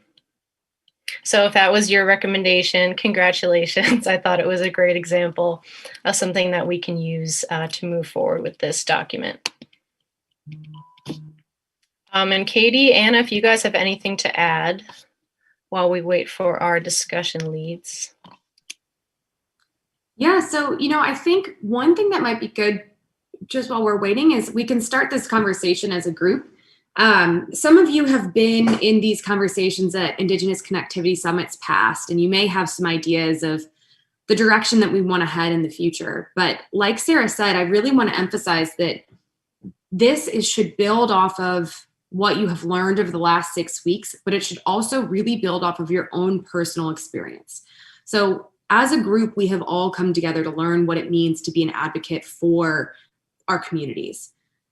So if that was your recommendation, congratulations. I thought it was a great example of something that we can use to move forward with this document. And Katie, Anna, if you guys have anything to add while we wait for our discussion leads. Yeah, so, I think one thing that might be good just while we're waiting is we can start this conversation as a group. Some of you have been in these conversations at Indigenous Connectivity Summits past, and you may have some ideas of the direction that we want to head in the future. But like Sarah said, I really want to emphasize that this should build off of what you have learned over the last 6 weeks, but it should also really build off of your own personal experience. So as a group, we have all come together to learn what it means to be an advocate for our communities.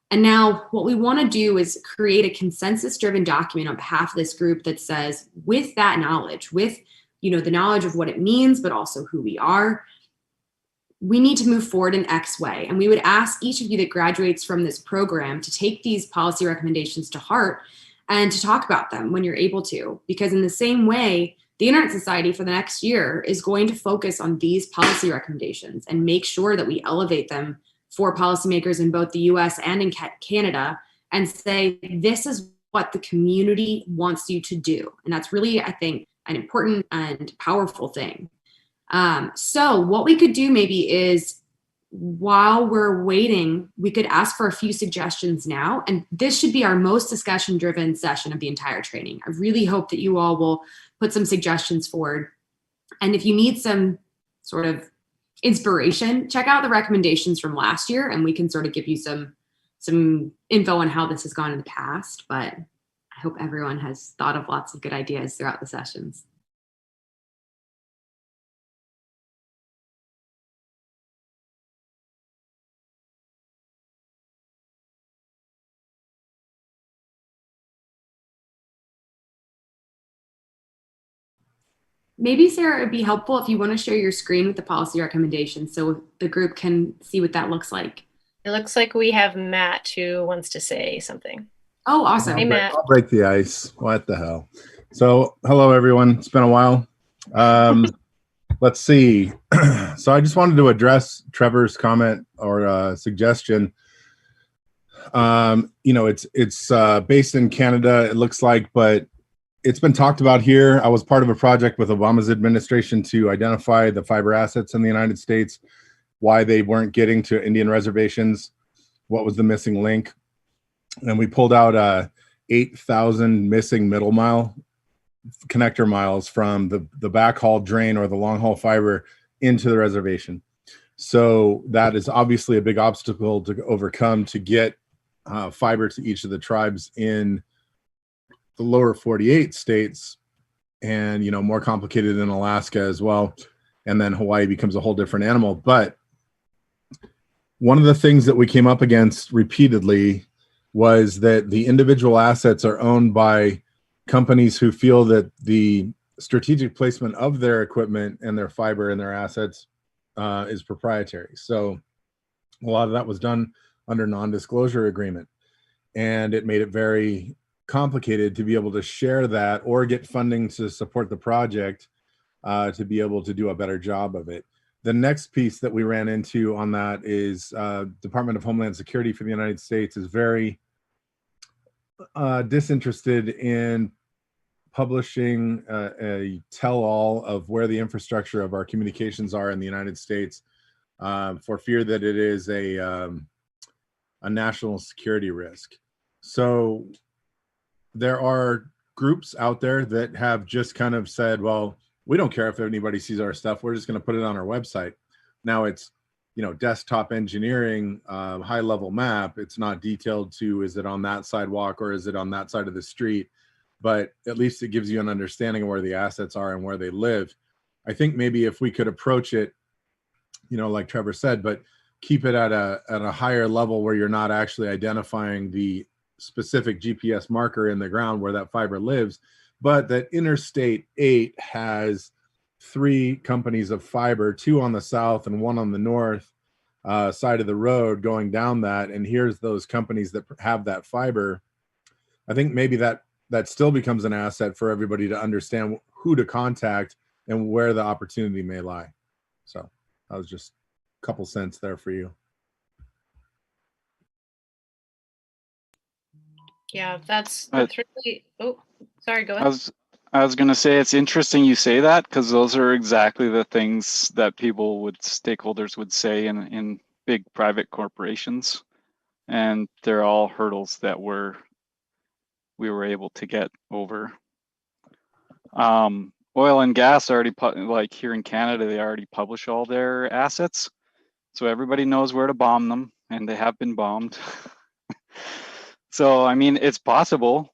And now what we want to do is create a consensus-driven document on behalf of this group that says, with that knowledge, with the knowledge of what it means, but also who we are. We need to move forward in X way. And we would ask each of you that graduates from this program to take these policy recommendations to heart and to talk about them when you're able to, because in the same way, the Internet Society for the next year is going to focus on these policy recommendations and make sure that we elevate them for policymakers in both the US and in Canada and say, this is what the community wants you to do. And that's really, I think, an important and powerful thing. So what we could do maybe is, while we're waiting, we could ask for a few suggestions now. And this should be our most discussion-driven session of the entire training. I really hope that you all will put some suggestions forward. And if you need some sort of inspiration, check out the recommendations from last year, and we can sort of give you some info on how this has gone in the past. But I hope everyone has thought of lots of good ideas throughout the sessions. Maybe, Sarah, it'd be helpful if you want to share your screen with the policy recommendations so the group can see what that looks like. It looks like we have Matt who wants to say something. Oh, awesome. Hey, Matt. I'll break the ice. What the hell? So, hello, everyone. It's been a while. Let's see. So I just wanted to address Trevor's comment or suggestion. It's based in Canada, it looks like, but it's been talked about here. I was part of a project with Obama's administration to identify the fiber assets in the United States, why they weren't getting to Indian reservations, what was the missing link. And we pulled out 8,000 missing middle mile connector miles from the backhaul drain or the long haul fiber into the reservation. So that is obviously a big obstacle to overcome to get fiber to each of the tribes in the lower 48 states, and more complicated in Alaska as well. And then Hawaii becomes a whole different animal. But one of the things that we came up against repeatedly was that the individual assets are owned by companies who feel that the strategic placement of their equipment and their fiber and their assets is proprietary. So a lot of that was done under non-disclosure agreement, and it made it very complicated to be able to share that or get funding to support the project to be able to do a better job of it. The next piece that we ran into on that is Department of Homeland Security for the United States is very disinterested in publishing a tell-all of where the infrastructure of our communications are in the United States for fear that it is a national security risk. So there are groups out there that have just kind of said, well, we don't care if anybody sees our stuff. We're just going to put it on our website. Now it's, desktop engineering, high level map. It's not detailed to, is it on that sidewalk or is it on that side of the street? But at least it gives you an understanding of where the assets are and where they live. I think maybe if we could approach it, like Trevor said, but keep it at a higher level where you're not actually identifying the specific GPS marker in the ground where that fiber lives, but that Interstate 8 has 3 companies of fiber, 2 on the south and 1 on the north side of the road going down that, and here's those companies that have that fiber. I think maybe that still becomes an asset for everybody to understand who to contact and where the opportunity may lie. So that was just a couple cents there for you. Yeah, that's really, oh, sorry, go ahead. I was going to say, it's interesting you say that, because those are exactly the things that stakeholders would say in big private corporations. And they're all hurdles that we were able to get over. Oil and gas already, like here in Canada, they already publish all their assets. So everybody knows where to bomb them, and they have been bombed. So, I mean, it's possible.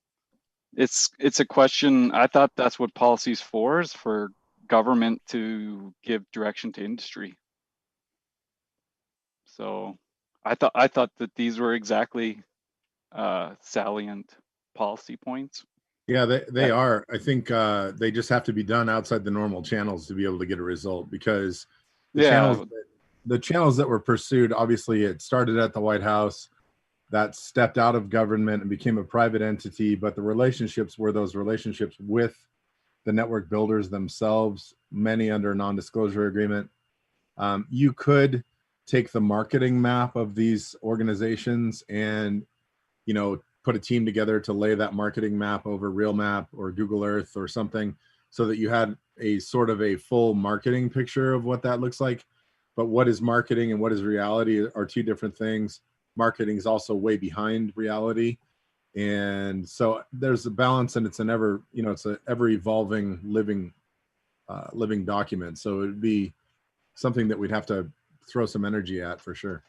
It's a question. I thought that's what policy's for, is for government to give direction to industry. So I thought that these were exactly salient policy points. Yeah, they are. I think they just have to be done outside the normal channels to be able to get a result, because the channels that were pursued, obviously it started at the White House, that stepped out of government and became a private entity, but the relationships were those relationships with the network builders themselves, many under a non-disclosure agreement. You could take the marketing map of these organizations and, you know, put a team together to lay that marketing map over Real Map or Google Earth or something, so that you had a sort of a full marketing picture of what that looks like. But what is marketing and what is reality are two different things. Marketing is also way behind reality. And so there's a balance, and it's an ever, you know, it's an ever evolving living document. So it'd be something that we'd have to throw some energy at for sure.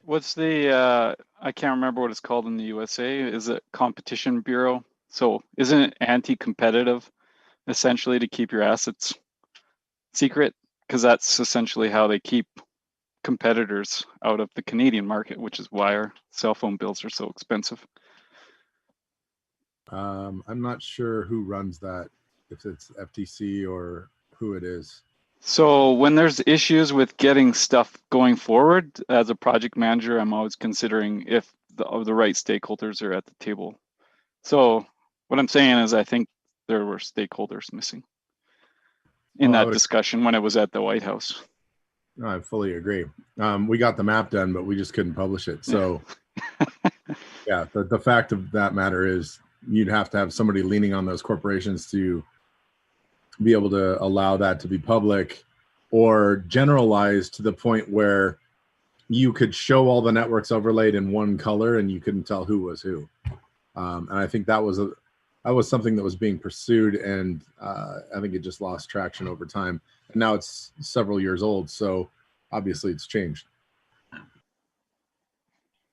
What's the, I can't remember what it's called in the USA. Is it Competition Bureau? So isn't it anti-competitive essentially to keep your assets secret? Because that's essentially how they keep competitors out of the Canadian market, which is why our cell phone bills are so expensive. I'm not sure who runs that, if it's FTC or who it is. So when there's issues with getting stuff going forward, as a project manager, I'm always considering if the right stakeholders are at the table. So what I'm saying is I think there were stakeholders missing in that discussion when it was at the White House. No, I fully agree. We got the map done, but we just couldn't publish it. So yeah, the fact of that matter is you'd have to have somebody leaning on those corporations to be able to allow that to be public, or generalized to the point where you could show all the networks overlaid in one color and you couldn't tell who was who. And I think that was something that was being pursued, and I think it just lost traction over time. And now it's several years old, so obviously it's changed.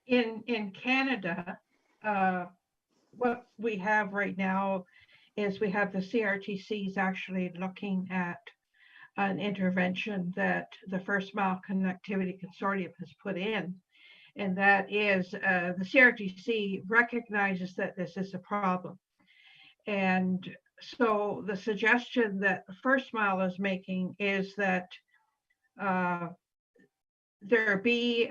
In Canada, what we have right now is we have the CRTCs actually looking at an intervention that the First Mile Connectivity Consortium has put in. And that is the CRTC recognizes that this is a problem. And so the suggestion that First Mile is making is that there be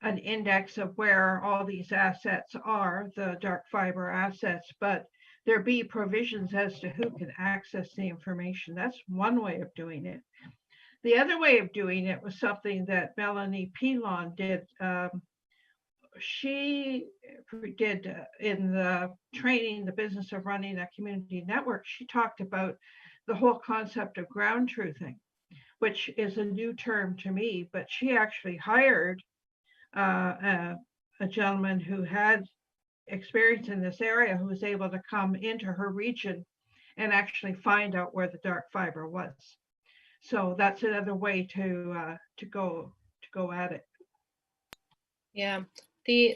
an index of where all these assets are, the dark fiber assets, but there be provisions as to who can access the information. That's one way of doing it. The other way of doing it was something that Melanie Pilon did. She did in the training, The Business of Running a Community Network. She talked about the whole concept of ground truthing, which is a new term to me, but she actually hired a gentleman who had experience in this area, who was able to come into her region and actually find out where the dark fiber was. So that's another way to go at it. Yeah.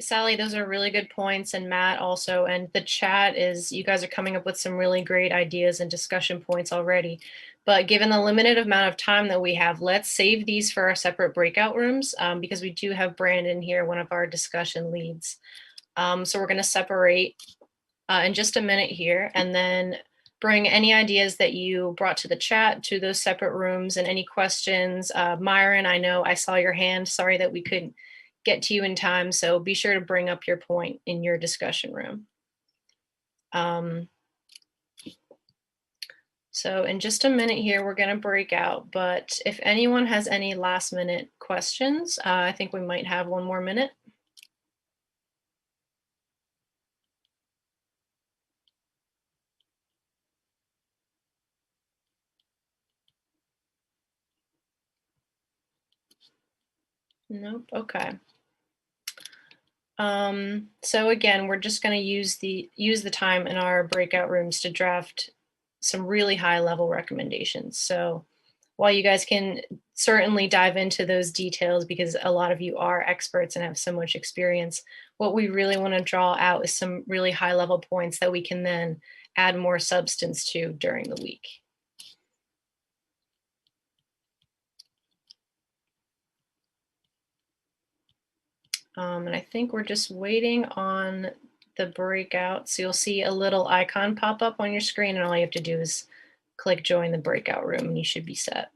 Sally, those are really good points, and Matt also, and the chat is, you guys are coming up with some really great ideas and discussion points already. But given the limited amount of time that we have, let's save these for our separate breakout rooms, because we do have Brandon here, one of our discussion leads. So we're going to separate in just a minute here, and then bring any ideas that you brought to the chat to those separate rooms, and any questions. Myron, I know I saw your hand. Sorry that we couldn't get to you in time, so be sure to bring up your point in your discussion room. So in just a minute here, we're going to break out, but if anyone has any last minute questions, I think we might have one more minute. Nope. Okay. So again, we're just going to use the time in our breakout rooms to draft some really high level recommendations. So while you guys can certainly dive into those details, because a lot of you are experts and have so much experience, what we really want to draw out is some really high level points that we can then add more substance to during the week. And I think we're just waiting on the breakout. So you'll see a little icon pop up on your screen, and all you have to do is click join the breakout room and you should be set.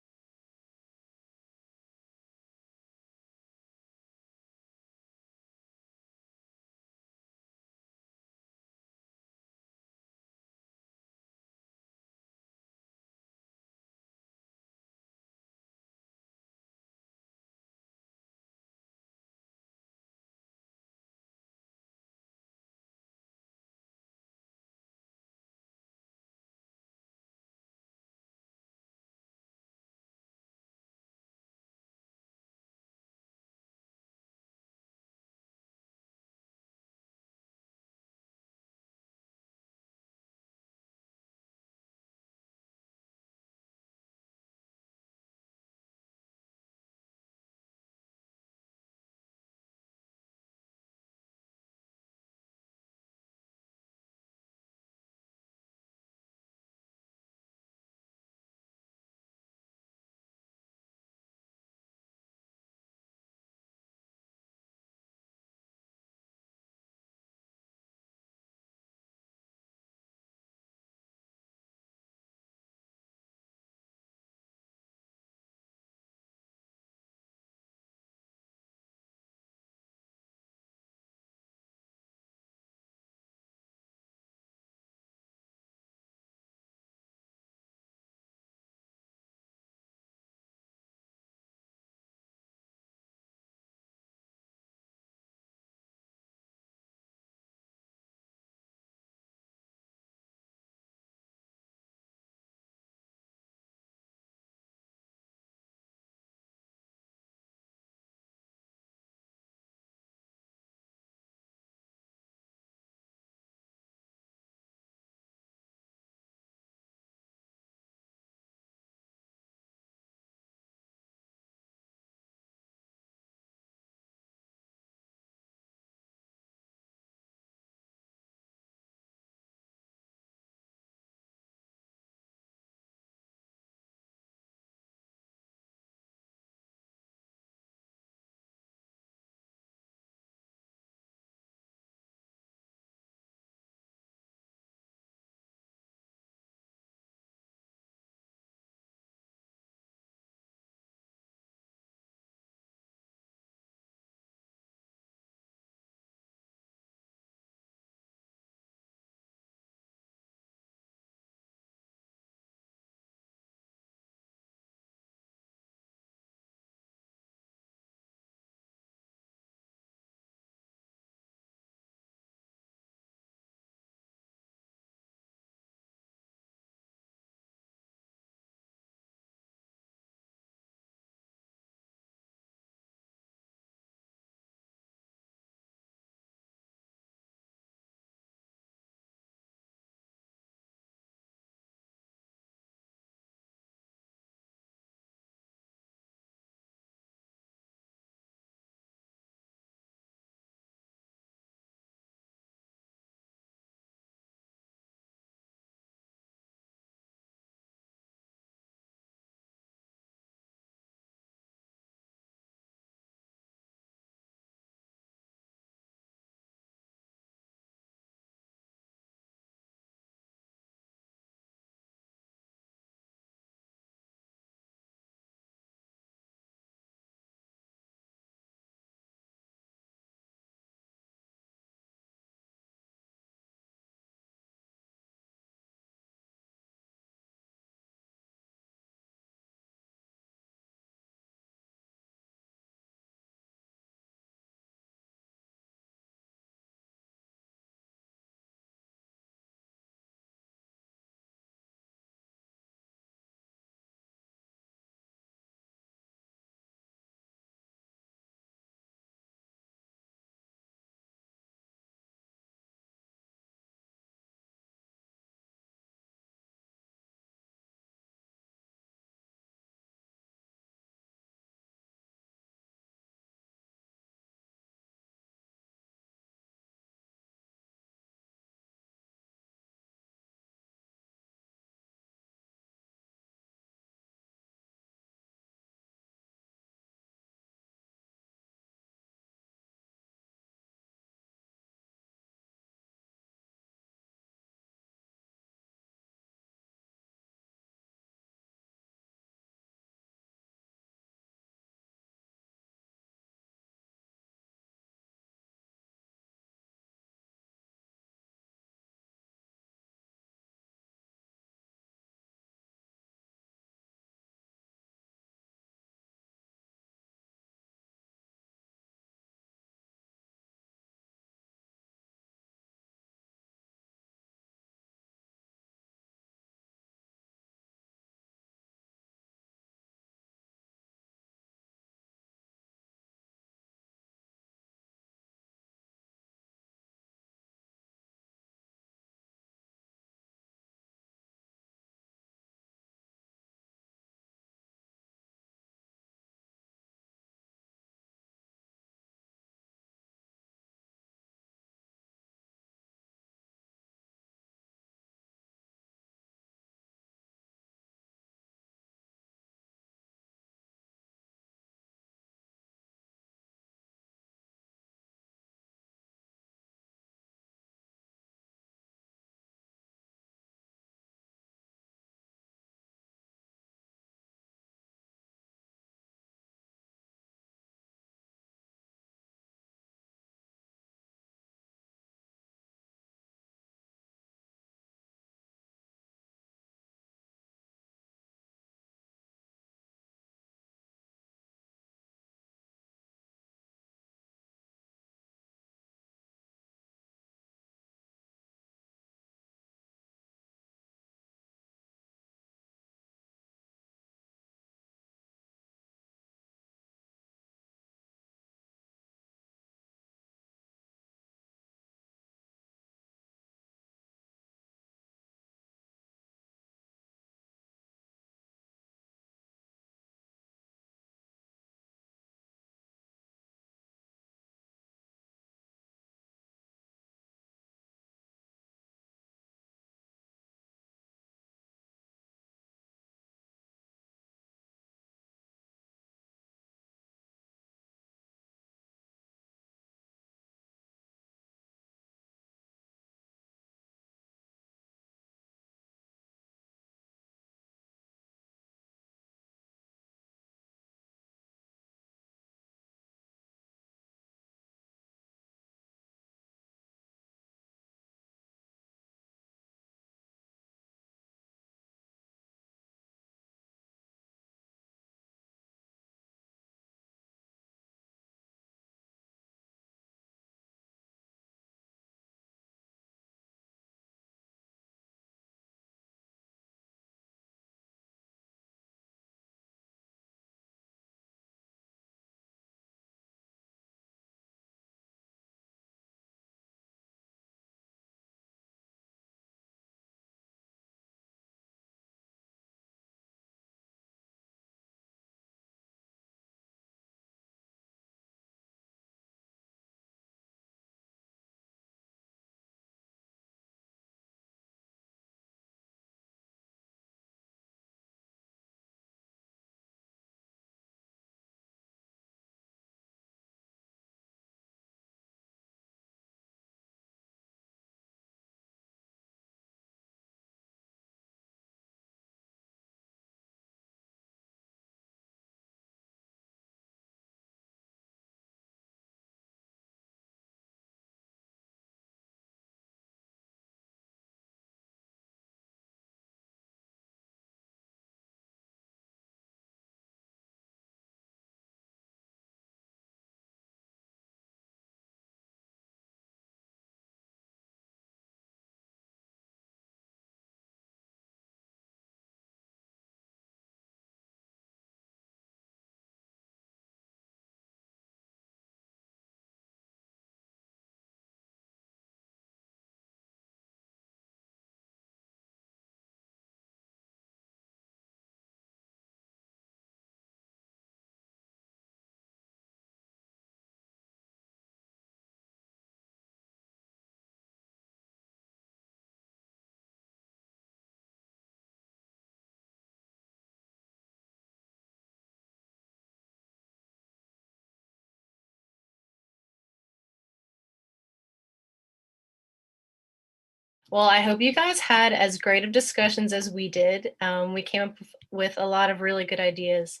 Well, I hope you guys had as great of discussions as we did. We came up with a lot of really good ideas.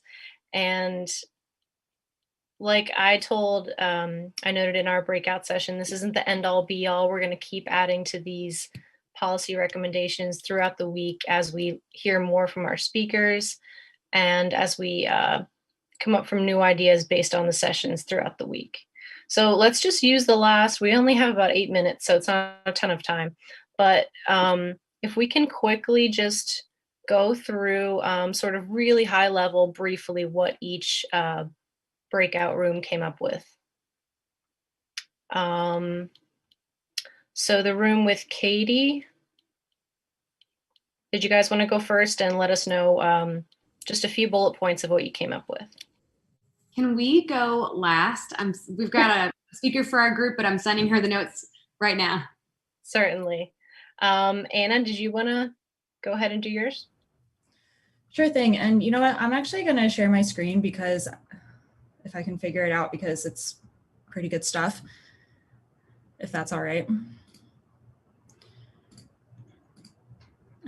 And like I told, I noted in our breakout session, this isn't the end all be all. We're going to keep adding to these policy recommendations throughout the week as we hear more from our speakers and as we come up from new ideas based on the sessions throughout the week. So let's just use the last, we only have about 8 minutes, so it's not a ton of time. But if we can quickly just go through sort of really high level, briefly, what each breakout room came up with. So the room with Katie, did you guys want to go first and let us know just a few bullet points of what you came up with? Can we go last? We've got a speaker for our group, but I'm sending her the notes right now. Certainly. Anna, did you want to go ahead and do yours? Sure thing. And you know what? I'm actually going to share my screen because if I can figure it out, because it's pretty good stuff, if that's all right. And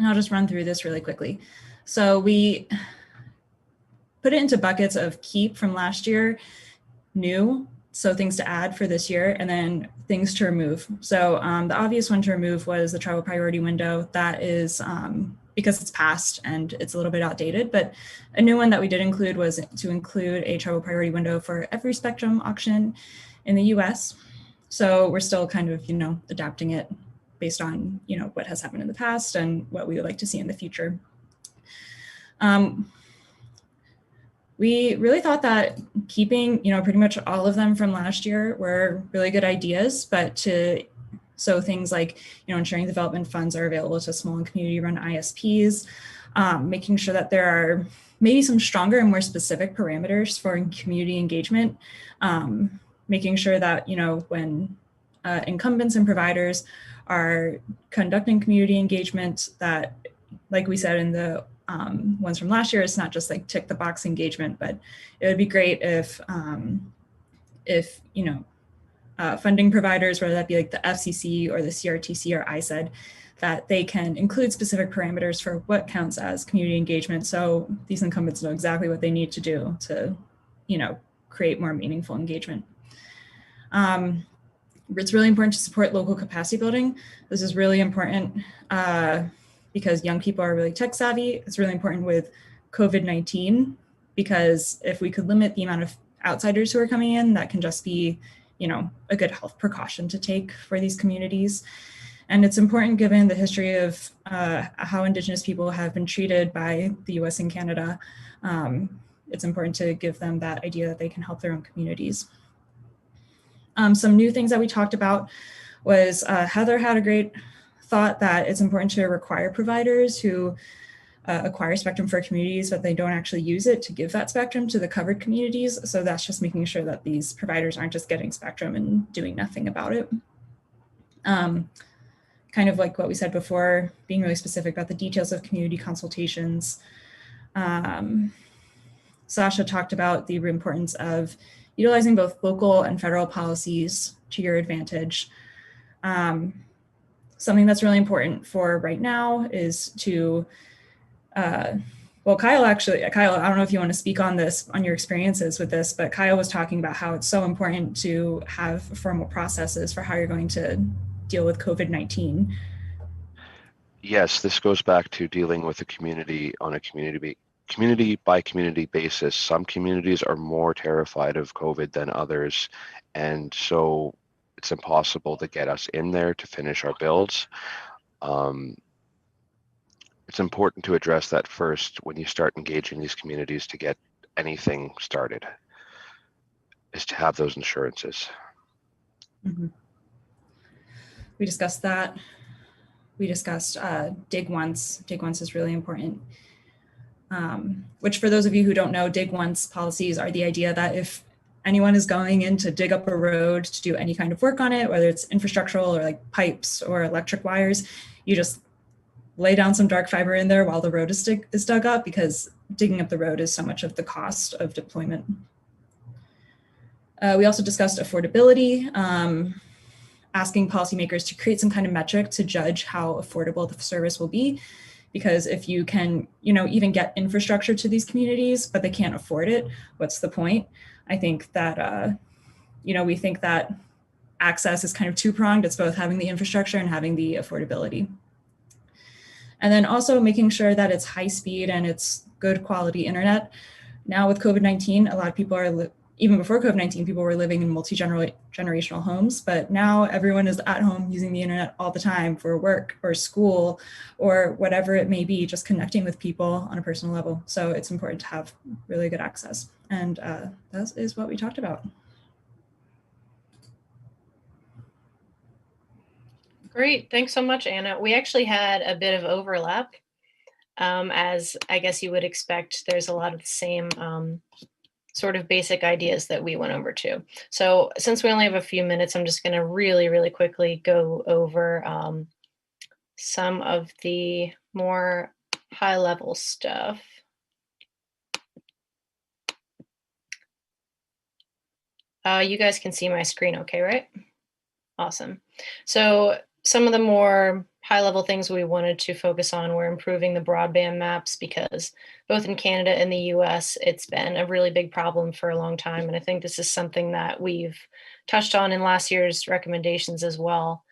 I'll just run through this really quickly. So we put it into buckets of keep from last year, new, so things to add for this year, and then things to remove. So the obvious one to remove was the travel priority window. That is because it's past and it's a little bit outdated, but a new one that we did include was to include a travel priority window for every spectrum auction in the US. So we're still kind of, adapting it based on, what has happened in the past and what we would like to see in the future. We really thought that keeping, pretty much all of them from last year were really good ideas, but so things like, ensuring development funds are available to small and community-run ISPs, making sure that there are maybe some stronger and more specific parameters for community engagement, making sure that, when incumbents and providers are conducting community engagement, that, like we said in the ones from last year, it's not just like tick the box engagement, but it would be great if funding providers, whether that be like the FCC or the CRTC or ISED, that they can include specific parameters for what counts as community engagement. So these incumbents know exactly what they need to do to, create more meaningful engagement. It's really important to support local capacity building. This is really important because young people are really tech savvy. It's really important with COVID-19 because if we could limit the amount of outsiders who are coming in, that can just be, a good health precaution to take for these communities. And it's important given the history of how Indigenous people have been treated by the US and Canada. It's important to give them that idea that they can help their own communities. Some new things that we talked about was Heather had a great thought that it's important to require providers who acquire spectrum for communities, but they don't actually use it to give that spectrum to the covered communities. So that's just making sure that these providers aren't just getting spectrum and doing nothing about it. Kind of like what we said before, being really specific about the details of community consultations. Sasha talked about the importance of utilizing both local and federal policies to your advantage. Something that's really important for right now is to, Kyle, I don't know if you want to speak on this, on your experiences with this, but Kyle was talking about how it's so important to have formal processes for how you're going to deal with COVID-19. Yes, this goes back to dealing with the community on a community by community basis. Some communities are more terrified of COVID than others, and so it's impossible to get us in there to finish our builds. It's important to address that first when you start engaging these communities to get anything started, is to have those insurances. Mm-hmm. We discussed that. We discussed dig once. Dig once is really important. Which for those of you who don't know, dig once policies are the idea that if anyone is going in to dig up a road to do any kind of work on it, whether it's infrastructural or like pipes or electric wires, you just lay down some dark fiber in there while the road is dug up, because digging up the road is so much of the cost of deployment. We also discussed affordability. asking policymakers to create some kind of metric to judge how affordable the service will be. Because if you can, even get infrastructure to these communities, but they can't afford it, what's the point? I think that, we think that access is kind of two-pronged. It's both having the infrastructure and having the affordability. And then also making sure that it's high speed and it's good quality internet. Now with COVID-19, a lot of people are, even before COVID-19, people were living in multi-generational homes, but now everyone is at home using the internet all the time for work or school or whatever it may be, just connecting with people on a personal level. So it's important to have really good access. And that is what we talked about. Great, thanks so much, Anna. We actually had a bit of overlap. As I guess you would expect, there's a lot of the same sort of basic ideas that we went over too. So since we only have a few minutes, I'm just going to really quickly go over some of the more high level stuff. You guys can see my screen okay, right? Awesome. So some of the more high level things we wanted to focus on were improving the broadband maps, because both in Canada and the US, it's been a really big problem for a long time. And I think this is something that we've touched on in last year's recommendations as well.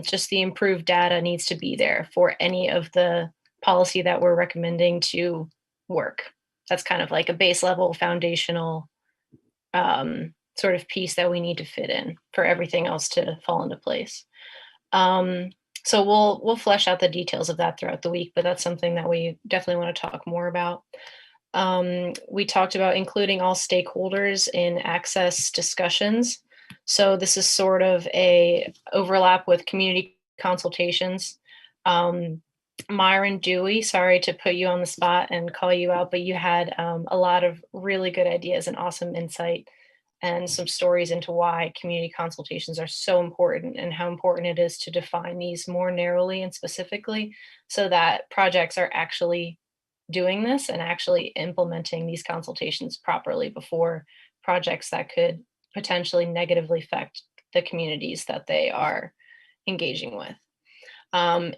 Just the improved data needs to be there for any of the policy that we're recommending to work. That's kind of like a base level foundational sort of piece that we need to fit in for everything else to fall into place. So we'll flesh out the details of that throughout the week, but that's something that we definitely want to talk more about. We talked about including all stakeholders in access discussions. So this is sort of a overlap with community consultations. Myron Dewey, sorry to put you on the spot and call you out, but you had a lot of really good ideas and awesome insight and some stories into why community consultations are so important and how important it is to define these more narrowly and specifically so that projects are actually doing this and actually implementing these consultations properly before projects that could potentially negatively affect the communities that they are engaging with.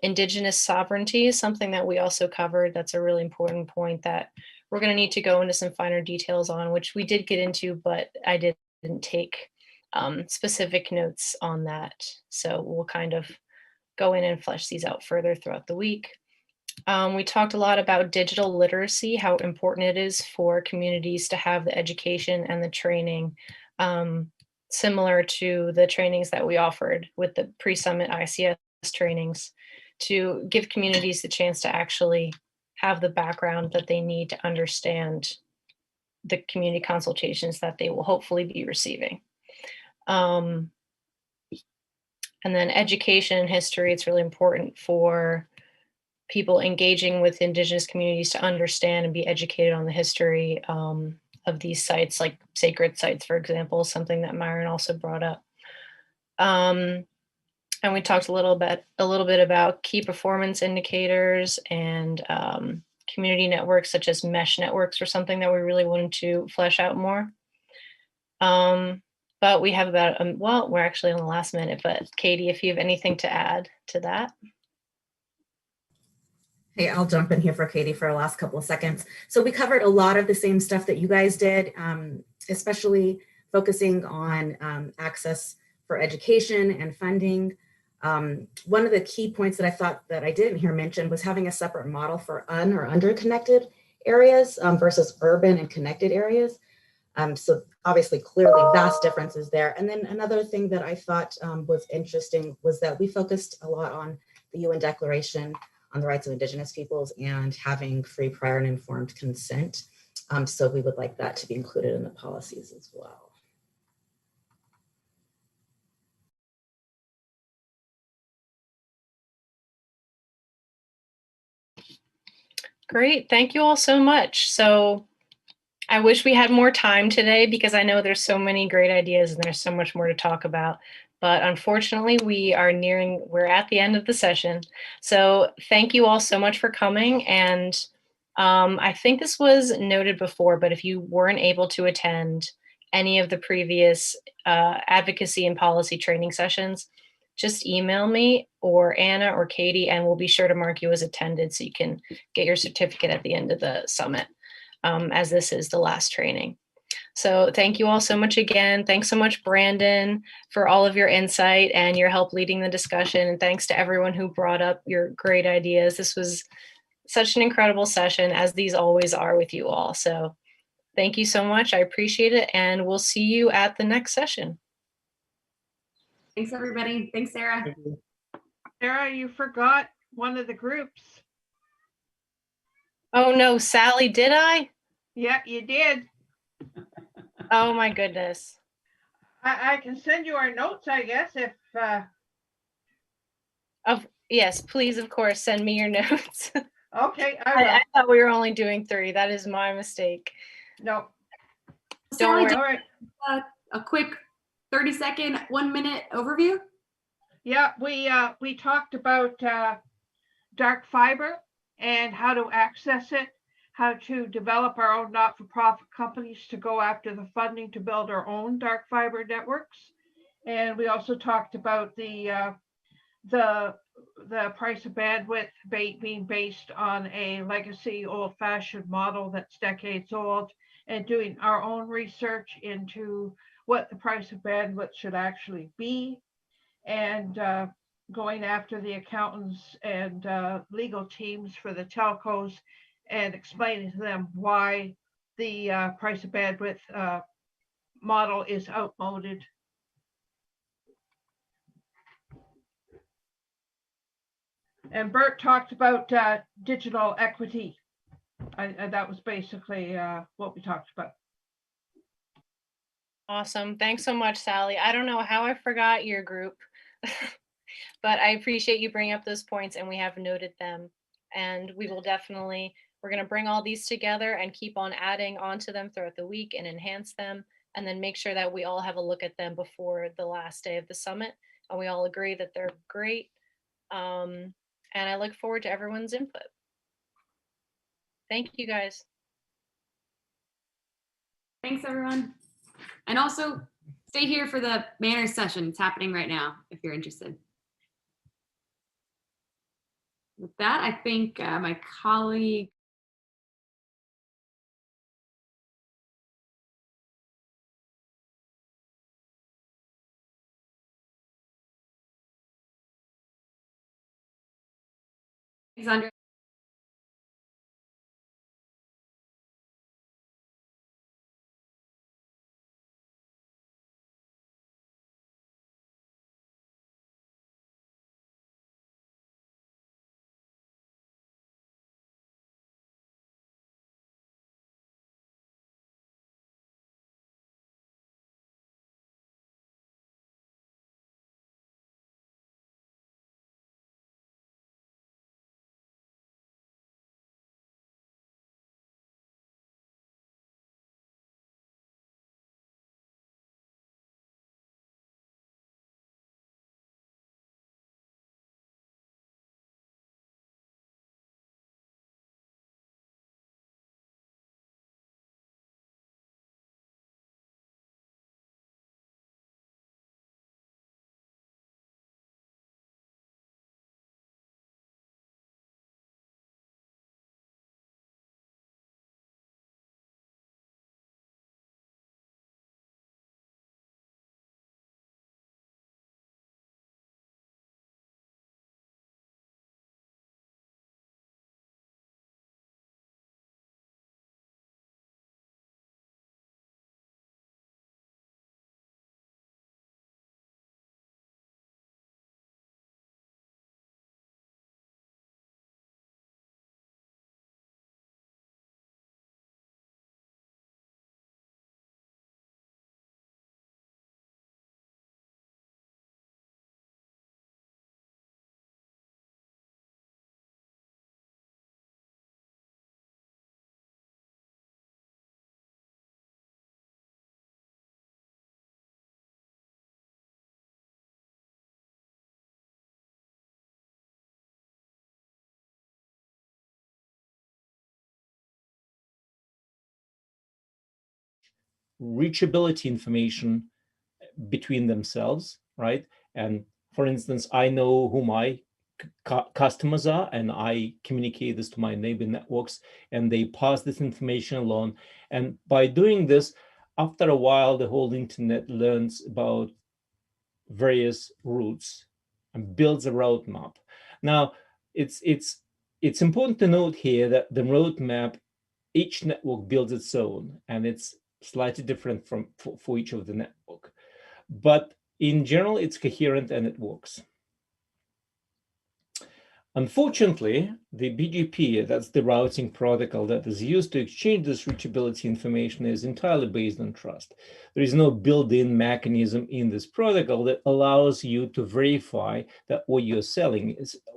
Indigenous sovereignty is something that we also covered. That's a really important point that we're going to need to go into some finer details on, which we did get into, but I didn't take specific notes on that. So we'll kind of go in and flesh these out further throughout the week. We talked a lot about digital literacy, how important it is for communities to have the education and the training similar to the trainings that we offered with the pre-summit ICS trainings, to give communities the chance to actually have the background that they need to understand the community consultations that they will hopefully be receiving. And then education and history, it's really important for people engaging with Indigenous communities to understand and be educated on the history of these sites, like sacred sites, for example, something that Myron also brought up. And we talked a little bit about key performance indicators and community networks such as mesh networks, or something that we really wanted to flesh out more. But we have about, well, we're actually on the last minute, but Katie, if you have anything to add to that. Hey, I'll jump in here for Katie for the last couple of seconds. So we covered a lot of the same stuff that you guys did, especially focusing on access for education and funding. One of the key points that I thought that I didn't hear mentioned was having a separate model for or underconnected areas versus urban and connected areas. So obviously, clearly vast differences there. And then another thing that I thought was interesting was that we focused a lot on the UN Declaration on the Rights of Indigenous Peoples and having free, prior, and informed consent. So we would like that to be included in the policies as well. Great, thank you all so much. So I wish we had more time today because I know there's so many great ideas and there's so much more to talk about. But unfortunately, we're at the end of the session. So thank you all so much for coming. And I think this was noted before, but if you weren't able to attend any of the previous advocacy and policy training sessions, just email me or Anna or Katie, and we'll be sure to mark you as attended so you can get your certificate at the end of the summit, as this is the last training. So thank you all so much again. Thanks so much, Brandon, for all of your insight and your help leading the discussion. And thanks to everyone who brought up your great ideas. This was such an incredible session, as these always are with you all. So thank you so much. I appreciate it. And we'll see you at the next session. Thanks, everybody. Thanks, Sarah. Thank you. Sarah, you forgot one of the groups. Oh no, Sally, did I? Yeah, you did. Oh my goodness. I can send you our notes, I guess, if Yes, please, of course, send me your notes. okay. I thought we were only doing 3. That is my mistake. No. Sally, All right. A quick 30-second, 1-minute overview. Yeah, we talked about dark fiber and how to access it, how to develop our own not-for-profit companies to go after the funding to build our own dark fiber networks. And we also talked about the price of bandwidth being based on a legacy old-fashioned model that's decades old, and doing our own research into what the price of bandwidth should actually be, and going after the accountants and legal teams for the telcos and explaining to them why the price of bandwidth model is outmoded. And Bert talked about digital equity. And that was basically what we talked about. Awesome. Thanks so much, Sally. I don't know how I forgot your group, but I appreciate you bringing up those points, and we have noted them. And we will definitely, we're going to bring all these together and keep on adding onto them throughout the week and enhance them, and then make sure that we all have a look at them before the last day of the summit. And we all agree that they're great. And I look forward to everyone's input. Thank you, guys. Thanks, everyone. And also stay here for the manners session. It's happening right now, if you're interested. With that, I think my colleague Alexandra. reachability information between themselves, right? And For instance, I know who my customers are, and I communicate this to my neighbor networks, and they pass this information along. And by doing this, after a while, the whole internet learns about various routes and builds a roadmap. Now, it's important to note here that the roadmap, each network builds its own, and it's slightly different for each of the network. But in general, it's coherent and it works. Unfortunately, the BGP, that's the routing protocol that is used to exchange this reachability information, is entirely based on trust. There is no built-in mechanism in this protocol that allows you to verify that what you're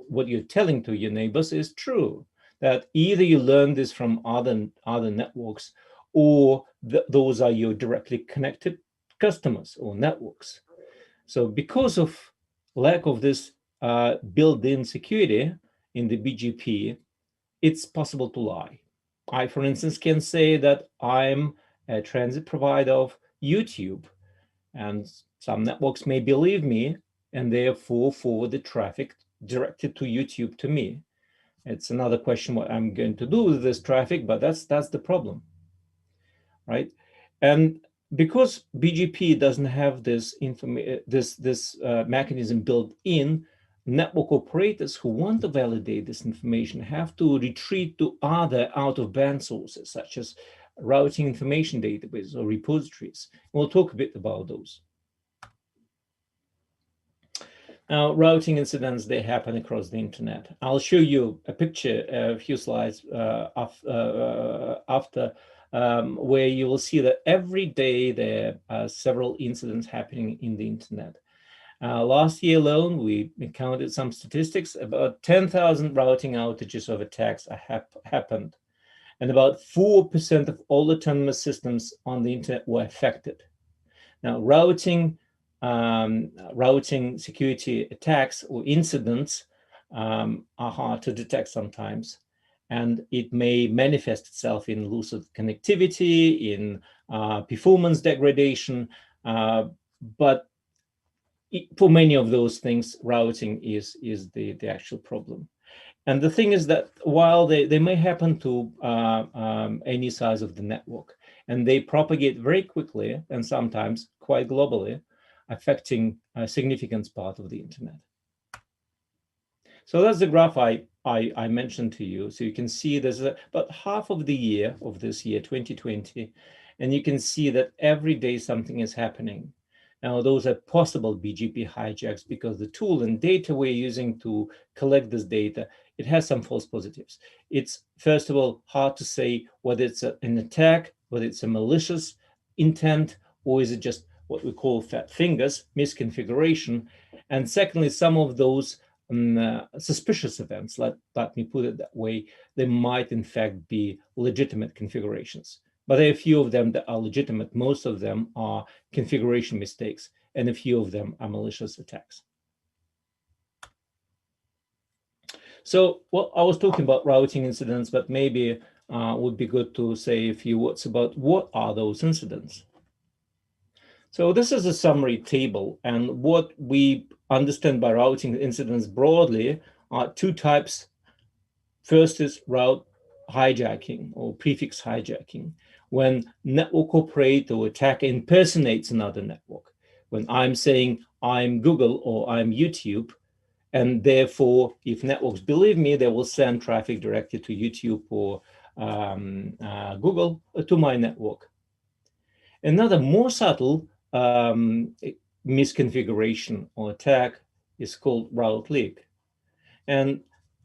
what you're telling to your neighbors is true. That either you learn this from other networks, or those are your directly connected customers or networks. So because of lack of this built-in security in the BGP, it's possible to lie. I, for instance, can say that I'm a transit provider of YouTube, and some networks may believe me and therefore forward the traffic directed to YouTube to me. It's another question what I'm going to do with this traffic, but that's the problem, right? And because BGP doesn't have this mechanism built in, network operators who want to validate this information have to retreat to other out-of-band sources, such as routing information databases or repositories. We'll talk a bit about those. Now, routing incidents, they happen across the internet. I'll show you a picture, a few slides after, where you will see that every day there are several incidents happening in the internet. Last year alone, we counted some statistics. About 10,000 routing outages of attacks happened, and about 4% of all autonomous systems on the internet were affected. Now, routing security attacks or incidents are hard to detect sometimes, and it may manifest itself in loss of connectivity, in performance degradation, but for many of those things, routing is the actual problem. And the thing is that while they may happen to any size of the network, and they propagate very quickly and sometimes quite globally, affecting a significant part of the internet. So that's the graph I mentioned to you. So you can see there's about half of the year of this year, 2020, and you can see that every day something is happening. Now, those are possible BGP hijacks because the tool and data we're using to collect this data, it has some false positives. It's, first of all, hard to say whether it's an attack, whether it's a malicious intent, or is it just what we call fat fingers, misconfiguration. And secondly, some of those suspicious events, let me put it that way, they might in fact be legitimate configurations. But there are a few of them that are legitimate. Most of them are configuration mistakes, and a few of them are malicious attacks. So, well, I was talking about routing incidents, but maybe would be good to say a few words about what are those incidents. So this is a summary table, and what we understand by routing incidents broadly are two types. First is route hijacking or prefix hijacking, when network operator or attacker impersonates another network. When I'm saying I'm Google or I'm YouTube, and therefore, if networks believe me, they will send traffic directly to YouTube or Google to my network. Another more subtle misconfiguration or attack is called route leak. And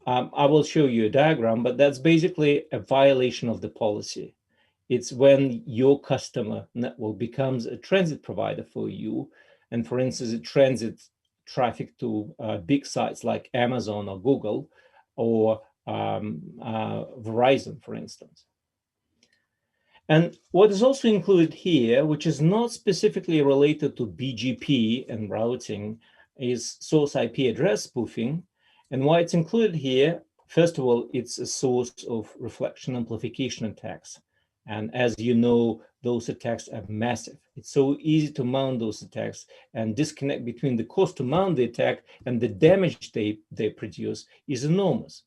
I will show you a diagram, but that's basically a violation of the policy. It's when your customer network becomes a transit provider for you. And for instance, it transits traffic to big sites like Amazon or Google or Verizon, for instance. And what is also included here, which is not specifically related to BGP and routing, is source IP address spoofing. And why it's included here, first of all, it's a source of reflection amplification attacks. And as you know, those attacks are massive. It's so easy to mount those attacks, and disconnect between the cost to mount the attack and the damage they produce is enormous.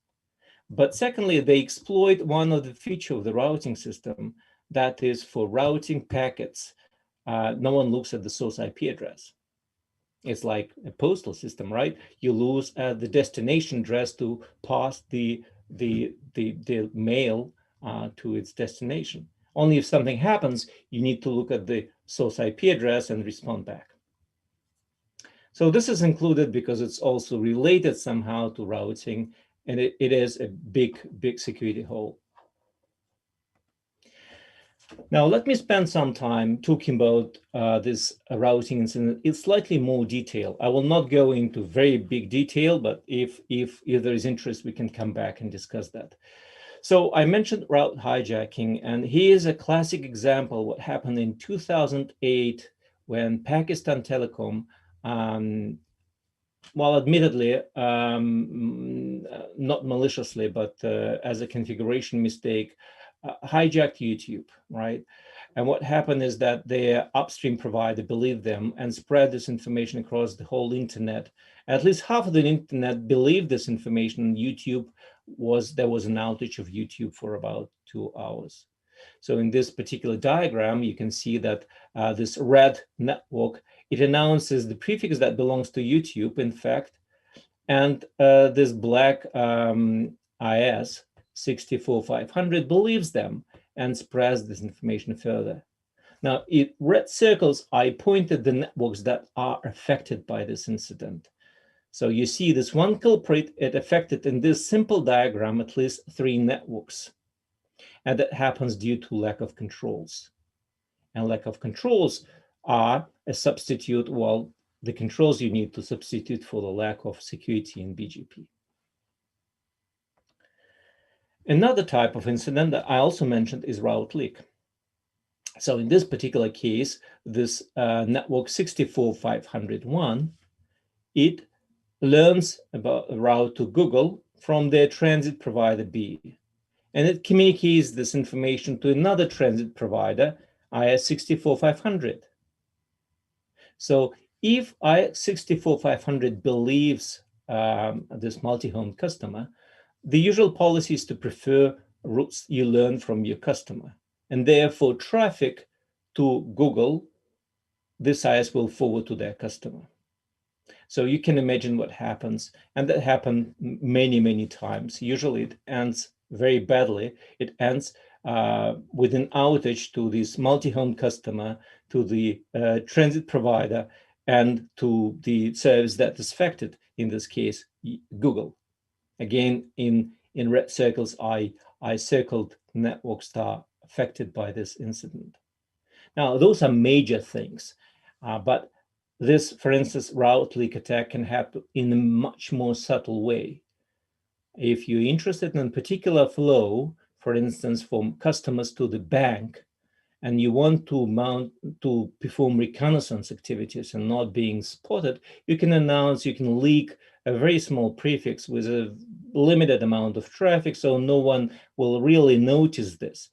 But secondly, they exploit one of the features of the routing system, that is for routing packets. No one looks at the source IP address. It's like a postal system, right? You lose the destination address to pass the mail to its destination. Only if something happens, you need to look at the source IP address and respond back. So this is included because it's also related somehow to routing, and it is a big security hole. Now, let me spend some time talking about this routing incident in slightly more detail. I will not go into very big detail, but if there is interest, we can come back and discuss that. So I mentioned route hijacking, and here's a classic example of what happened in 2008 when Pakistan Telecom, well, admittedly, not maliciously, but as a configuration mistake, hijacked YouTube, right? And what happened is that their upstream provider believed them and spread this information across the whole internet. At least half of the internet believed this information. There was an outage of YouTube for about 2 hours. So in this particular diagram, you can see that this red network, it announces the prefix that belongs to YouTube, in fact, and this black IS 64500 believes them and spreads this information further. Now, in red circles, I pointed the networks that are affected by this incident. So you see this one culprit, it affected in this simple diagram at least 3 networks. And that happens due to lack of controls. And lack of controls are a substitute, well, the controls you need to substitute for the lack of security in BGP. Another type of incident that I also mentioned is route leak. So in this particular case, this network 64501, it learns about a route to Google from their transit provider B. And it communicates this information to another transit provider, IS 64500. So if IS 64500 believes this multi-home customer, the usual policy is to prefer routes you learn from your customer. And therefore, traffic to Google, this IS will forward to their customer. So you can imagine what happens. And that happened many, many times. Usually it ends very badly. It ends with an outage to this multi-home customer, to the transit provider, and to the service that is affected, in this case, Google. Again, in red circles, I circled networks that are affected by this incident. Now, those are major things, but this, for instance, route leak attack can happen in a much more subtle way. If you're interested in a particular flow, for instance, from customers to the bank, and you want to perform reconnaissance activities and not being spotted, you can leak a very small prefix with a limited amount of traffic, so no one will really notice this.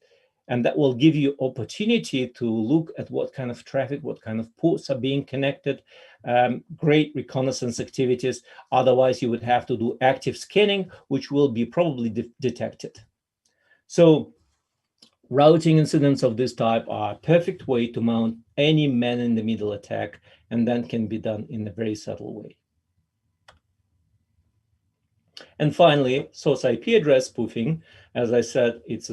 And that will give you opportunity to look at what kind of traffic, what kind of ports are being connected, great reconnaissance activities. Otherwise, you would have to do active scanning, which will be probably detected. So routing incidents of this type are a perfect way to mount any man-in-the-middle attack, and then can be done in a very subtle way. And finally, source IP address spoofing. As I said, it's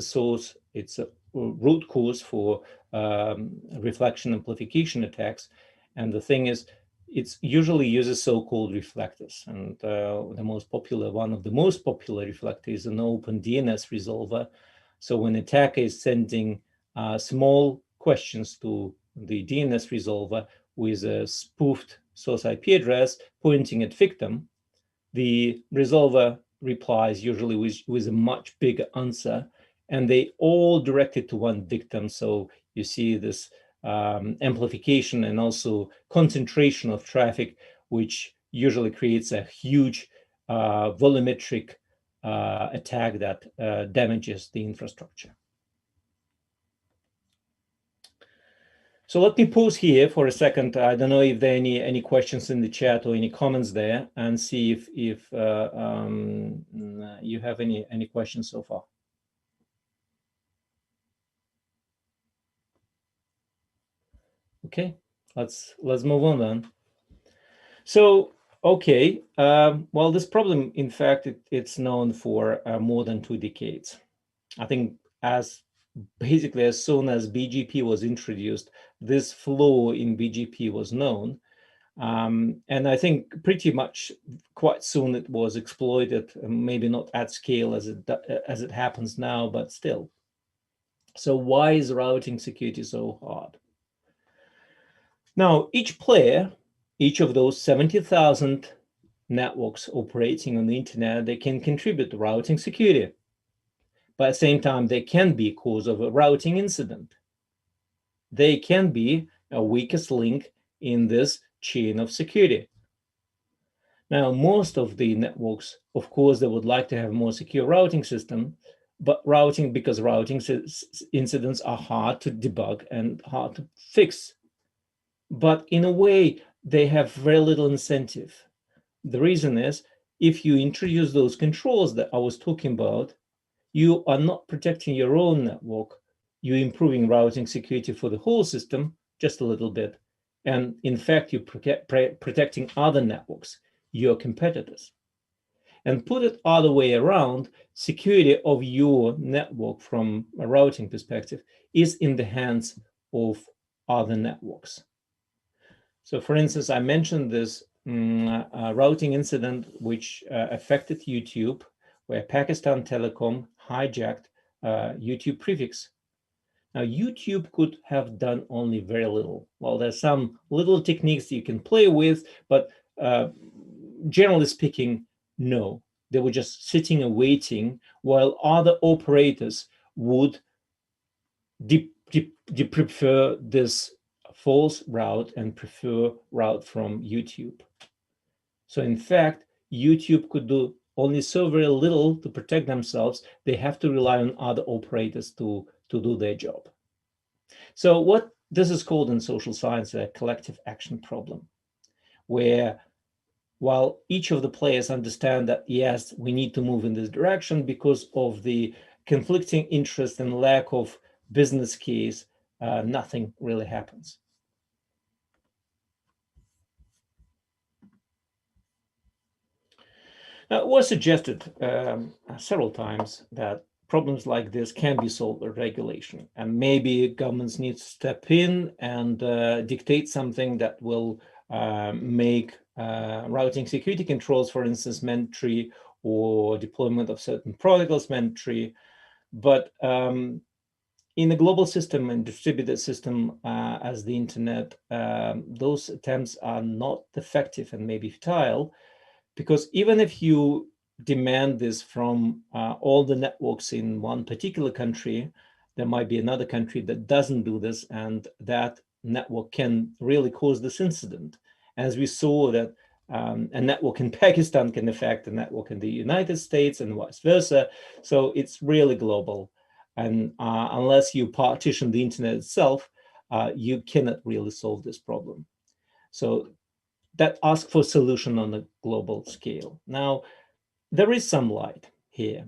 a root cause for reflection amplification attacks. And the thing is, it usually uses so-called reflectors. And one of the most popular reflectors is an open DNS resolver. So when an attacker is sending small questions to the DNS resolver with a spoofed source IP address pointing at victim, the resolver replies usually with a much bigger answer, and they all directed to one victim. So you see this amplification and also concentration of traffic, which usually creates a huge volumetric attack that damages the infrastructure. So let me pause here for a second. I don't know if there are any questions in the chat or any comments there, and see if you have any questions so far. Okay, let's move on then. So, okay, well, this problem, in fact, it's known for more than 2 decades. I think basically as soon as BGP was introduced, this flaw in BGP was known. And I think pretty much quite soon it was exploited, maybe not at scale as it happens now, but still. So why is routing security so hard? Now, each player, each of those 70,000 networks operating on the internet, they can contribute to routing security. But at the same time, they can be cause of a routing incident. They can be a weakest link in this chain of security. Now, most of the networks, of course, they would like to have a more secure routing system, but because routing incidents are hard to debug and hard to fix. But in a way, they have very little incentive. The reason is, if you introduce those controls that I was talking about, you are not protecting your own network. You're improving routing security for the whole system just a little bit. And in fact, you're protecting other networks, your competitors. And put it other way around, security of your network from a routing perspective is in the hands of other networks. So for instance, I mentioned this routing incident which affected YouTube, where Pakistan Telecom hijacked YouTube prefix. Now, YouTube could have done only very little. Well, there's some little techniques you can play with, but generally speaking, no. They were just sitting and waiting while other operators would prefer this false route and prefer route from YouTube. So in fact, YouTube could do only so very little to protect themselves. They have to rely on other operators to do their job. So what this is called in social science a collective action problem, where while each of the players understand that, yes, we need to move in this direction because of the conflicting interest and lack of business case, nothing really happens. Now, it was suggested several times that problems like this can be solved with regulation, and maybe governments need to step in and dictate something that will make routing security controls, for instance, mandatory, or deployment of certain protocols mandatory. But in a global system and distributed system as the internet, those attempts are not effective and maybe futile, because even if you demand this from all the networks in one particular country, there might be another country that doesn't do this, and that network can really cause this incident. As we saw that a network in Pakistan can affect a network in the United States and vice versa. So it's really global. And unless you partition the internet itself, you cannot really solve this problem. So that asks for a solution on a global scale. Now, there is some light here.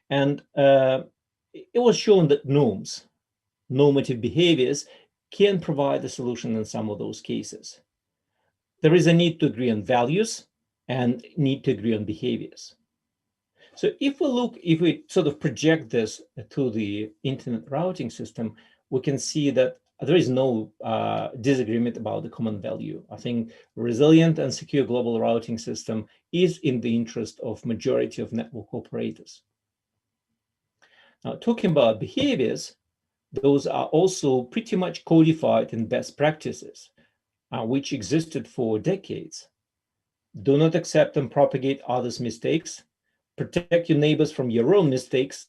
And it was shown that norms, normative behaviors, can provide a solution in some of those cases. There is a need to agree on values and need to agree on behaviors. So if we sort of project this to the internet routing system, we can see that there is no disagreement about the common value. I think resilient and secure global routing system is in the interest of majority of network operators. Now, talking about behaviors, those are also pretty much codified in best practices, which existed for decades. Do not accept and propagate others' mistakes. Protect your neighbors from your own mistakes,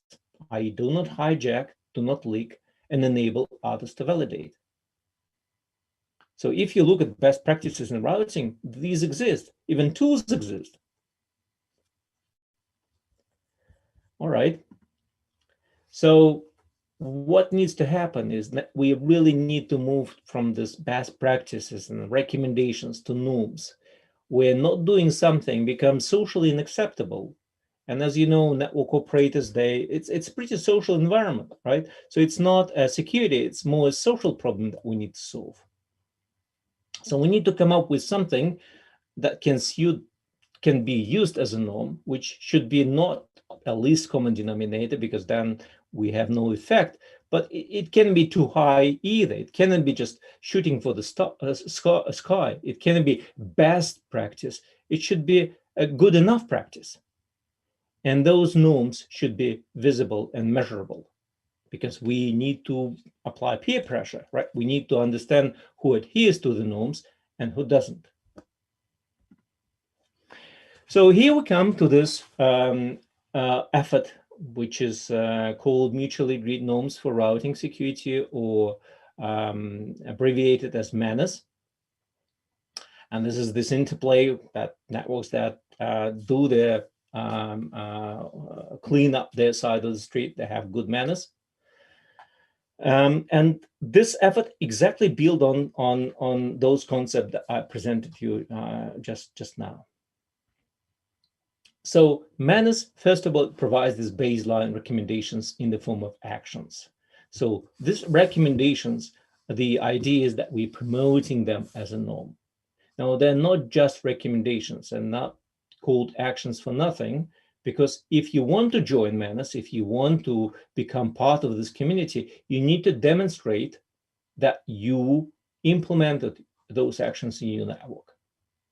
i.e. do not hijack, do not leak, and enable others to validate. So if you look at best practices in routing, these exist, even tools exist. All right. So what needs to happen is that we really need to move from this best practices and recommendations to norms, where not doing something becomes socially unacceptable. And as you know, network operators, it's a pretty social environment, right? So it's not a security, it's more a social problem that we need to solve. So we need to come up with something that can be used as a norm, which should be not a least common denominator, because then we have no effect, but it can't be too high either. It cannot be just shooting for the sky. It cannot be best practice. It should be a good enough practice. And those norms should be visible and measurable, because we need to apply peer pressure, right? We need to understand who adheres to the norms and who doesn't. So here we come to this effort, which is called Mutually Agreed Norms for Routing Security, or abbreviated as MANIS. And this is this interplay that networks that do their clean up their side of the street, they have good manners. And this effort exactly built on those concepts that I presented to you just now. So MANIS, first of all, provides these baseline recommendations in the form of actions. So these recommendations, the idea is that we're promoting them as a norm. Now, they're not just recommendations and not called actions for nothing, because if you want to join MANIS, if you want to become part of this community, you need to demonstrate that you implemented those actions in your network.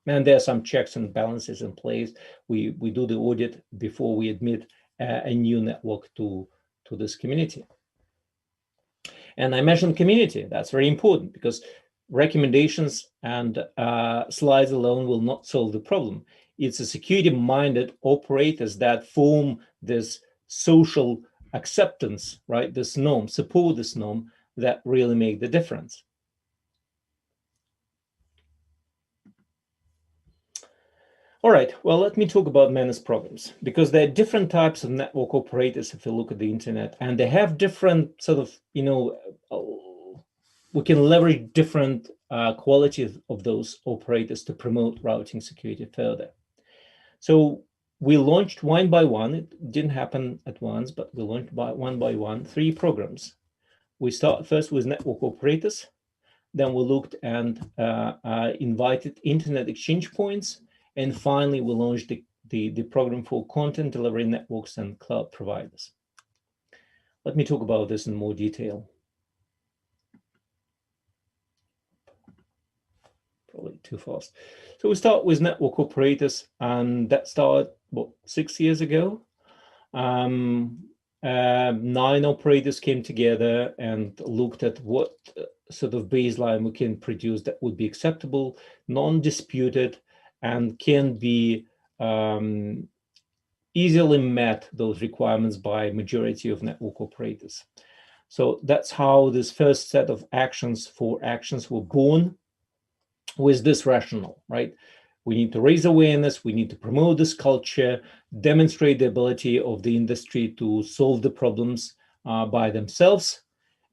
And there are some checks and balances in place. We do the audit before we admit a new network to this community. And I mentioned community. That's very important, because recommendations and slides alone will not solve the problem. It's a security-minded operators that form this social acceptance, right? This norm, support this norm, that really make the difference. All right, well, let me talk about MANIS programs, because there are different types of network operators if you look at the internet, and they have different sort of, we can leverage different qualities of those operators to promote routing security further. So we launched one by one. It didn't happen at once, but we launched one by one 3 programs. We start first with network operators. Then we looked and invited internet exchange points. And finally, we launched the program for content delivery networks and cloud providers. Let me talk about this in more detail. Probably too fast. So we start with network operators, and that started, what, 6 years ago? 9 operators came together and looked at what sort of baseline we can produce that would be acceptable, non-disputed, and can be easily met, those requirements, by majority of network operators. So that's how this first set of actions were born, with this rationale, right? We need to raise awareness, we need to promote this culture, demonstrate the ability of the industry to solve the problems by themselves,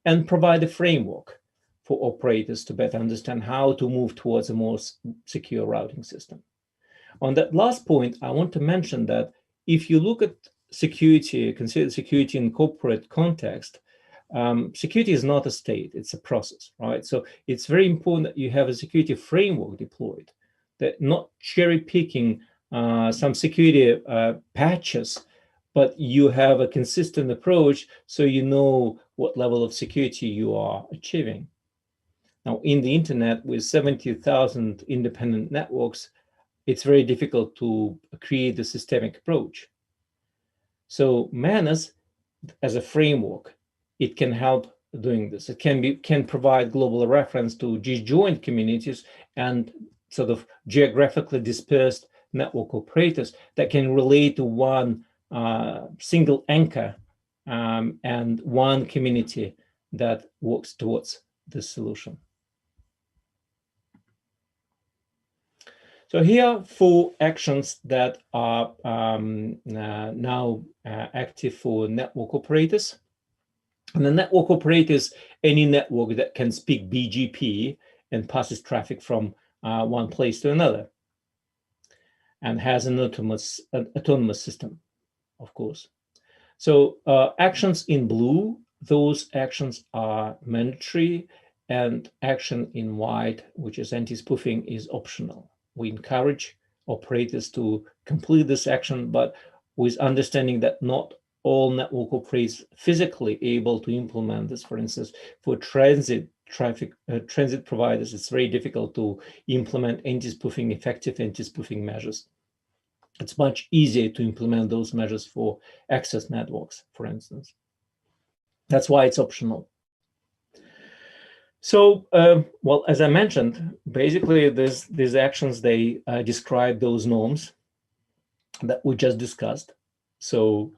and provide a framework for operators to better understand how to move towards a more secure routing system. On that last point, I want to mention that if you look at security, consider security in corporate context, security is not a state, it's a process, right? So it's very important that you have a security framework deployed, that not cherry picking some security patches, but you have a consistent approach so you know what level of security you are achieving. Now, in the internet, with 70,000 independent networks, it's very difficult to create a systemic approach. So MANIS, as a framework, it can help doing this. It can provide global reference to disjoint communities and sort of geographically dispersed network operators that can relate to one single anchor and one community that works towards this solution. So here are 4 actions that are now active for network operators. And the network operator is any network that can speak BGP and passes traffic from one place to another, and has an autonomous system, of course. So actions in blue, those actions are mandatory, and action in white, which is anti-spoofing, is optional. We encourage operators to complete this action, but with understanding that not all network operators physically able to implement this. For instance, for transit providers, it's very difficult to implement anti-spoofing, effective anti-spoofing measures. It's much easier to implement those measures for access networks, for instance. That's why it's optional. So, well, as I mentioned, basically these actions, they describe those norms that we just discussed. So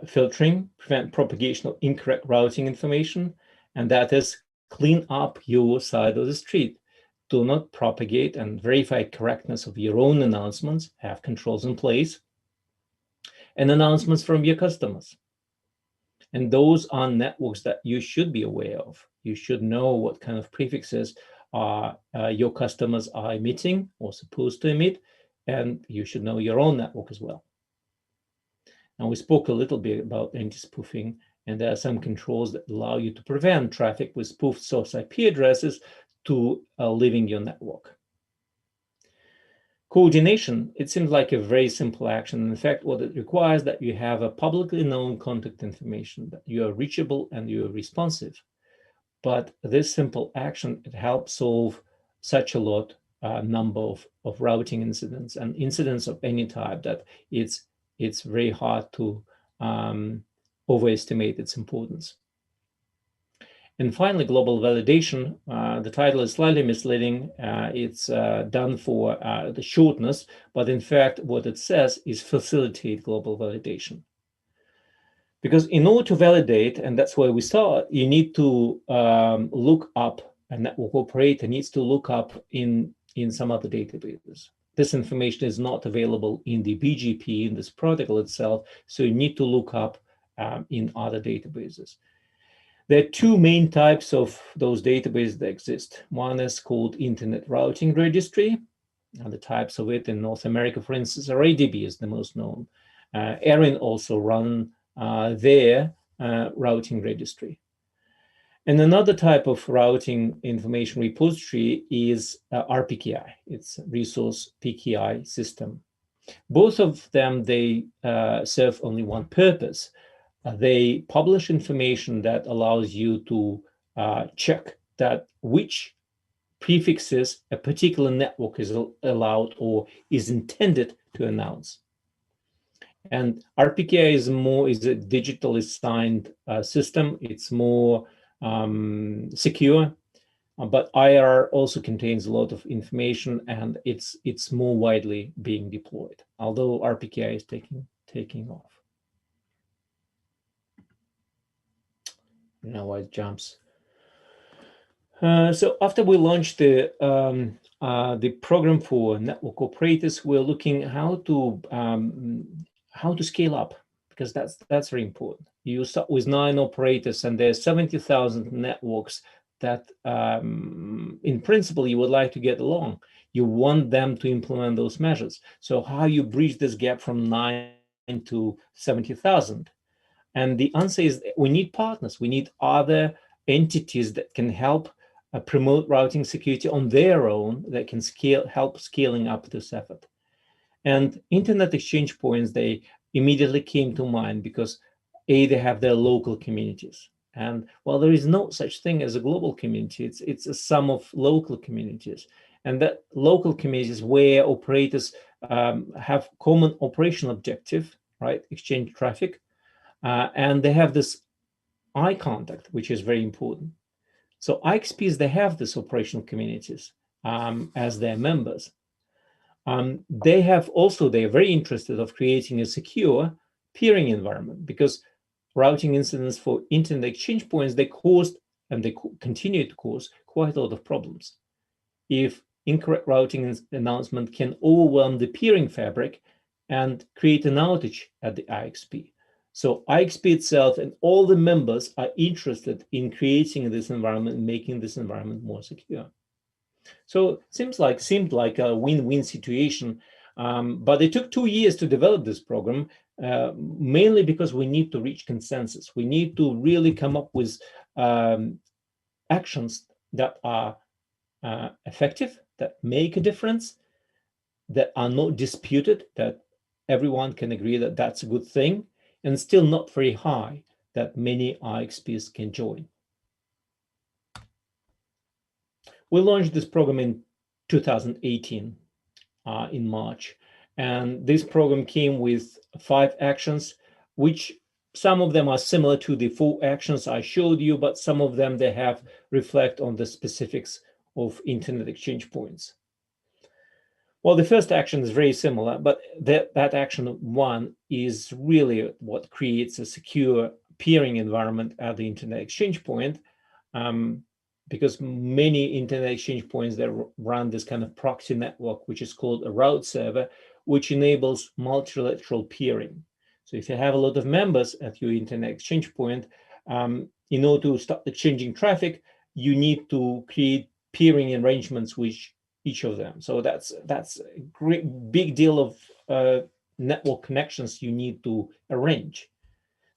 filtering, prevent propagation of incorrect routing information, and that is clean up your side of the street. Do not propagate and verify correctness of your own announcements, have controls in place, and announcements from your customers. And those are networks that you should be aware of. You should know what kind of prefixes your customers are emitting or supposed to emit, and you should know your own network as well. Now, we spoke a little bit about anti-spoofing, and there are some controls that allow you to prevent traffic with spoofed source IP addresses to leaving your network. Coordination, it seems like a very simple action. In fact, what it requires that you have a publicly known contact information, that you are reachable and you are responsive. But this simple action, it helps solve such a lot number of routing incidents and incidents of any type that it's very hard to overestimate its importance. And finally, global validation. The title is slightly misleading. It's done for the shortness, but in fact, what it says is facilitate global validation. Because in order to validate, and that's where we start, you need to look up, a network operator needs to look up in some other databases. This information is not available in the BGP, in this protocol itself, so you need to look up in other databases. There are two main types of those databases that exist. One is called Internet Routing Registry, and the types of it in North America, for instance, RADB is the most known. Erin also run their routing registry. And another type of routing information repository is RPKI. It's Resource PKI System. Both of them, they serve only one purpose. They publish information that allows you to check that which prefixes a particular network is allowed or is intended to announce. And RPKI is a digitally signed system. It's more secure, but IR also contains a lot of information, and it's more widely being deployed, although RPKI is taking off. Now it jumps. So after we launched the program for network operators, we're looking how to scale up, because that's very important. You start with 9 operators, and there's 70,000 networks that, in principle, you would like to get along. You want them to implement those measures. So how you bridge this gap from 9 to 70,000? And the answer is we need partners. We need other entities that can help promote routing security on their own, that can help scaling up this effort. And internet exchange points, they immediately came to mind because they have their local communities. And while there is no such thing as a global community, it's a sum of local communities. And that local communities where operators have common operational objective, right? Exchange traffic. And they have this eye contact, which is very important. So IXPs, they have these operational communities as their members. They're very interested of creating a secure peering environment, because routing incidents for internet exchange points, they caused, and they continue to cause, quite a lot of problems. If incorrect routing announcement can overwhelm the peering fabric and create an outage at the IXP. So IXP itself and all the members are interested in creating this environment and making this environment more secure. So it seemed like a win-win situation, but it took 2 years to develop this program, mainly because we need to reach consensus. We need to really come up with actions that are effective, that make a difference, that are not disputed, that everyone can agree that that's a good thing, and still not very high, that many IXPs can join. We launched this program in 2018, in March. And this program came with 5 actions, which some of them are similar to the 4 actions I showed you, but some of them they have reflect on the specifics of internet exchange points. Well, the first action is very similar, but that action 1 is really what creates a secure peering environment at the internet exchange point, because many internet exchange points that run this kind of proxy network, which is called a route server, which enables multilateral peering. So if you have a lot of members at your internet exchange point, in order to start exchanging traffic, you need to create peering arrangements with each of them. So that's a great big deal of network connections you need to arrange.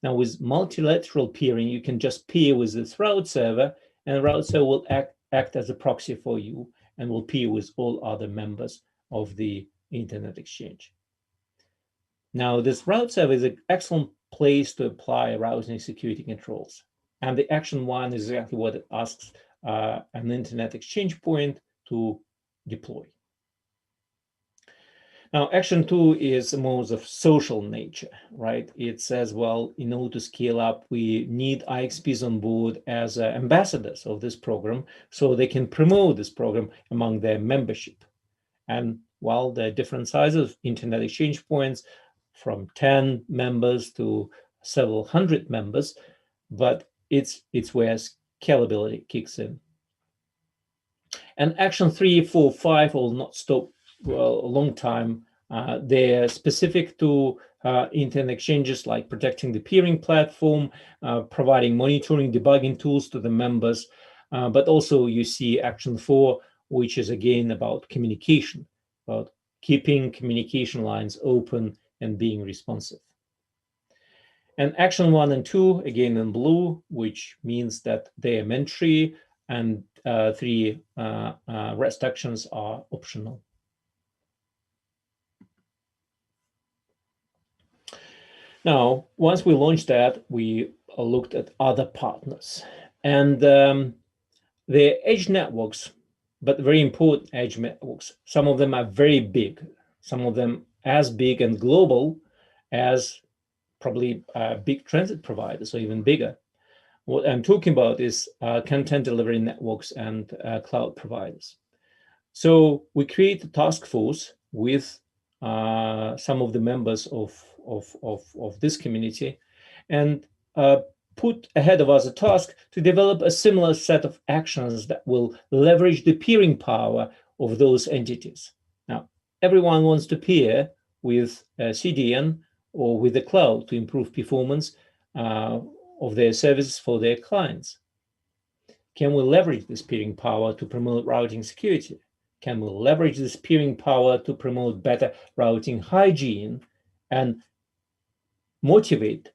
Now with multilateral peering, you can just peer with this route server, and the route server will act as a proxy for you and will peer with all other members of the internet exchange. Now this route server is an excellent place to apply routing security controls. And the action 1 is exactly what it asks an internet exchange point to deploy. Now, action 2 is more of social nature, right? It says, well, in order to scale up, we need IXPs on board as ambassadors of this program so they can promote this program among their membership. And while there are different sizes of internet exchange points, from 10 members to several hundred members, but it's where scalability kicks in. And action 3, 4, 5 will not stop a long time. They're specific to internet exchanges, like protecting the peering platform, providing monitoring, debugging tools to the members. But also you see action 4, which is again about communication, about keeping communication lines open and being responsive. And action 1 and 2, again in blue, which means that they are mandatory, and 3 REST actions are optional. Now, once we launched that, we looked at other partners, and they're edge networks, but very important edge networks. Some of them are very big, some of them as big and global as probably big transit providers, or even bigger. What I'm talking about is content delivery networks and cloud providers. So we create a task force with some of the members of this community, and put ahead of us a task to develop a similar set of actions that will leverage the peering power of those entities. Now, everyone wants to peer with CDN or with the cloud to improve performance of their services for their clients. Can we leverage this peering power to promote routing security? Can we leverage this peering power to promote better routing hygiene and motivate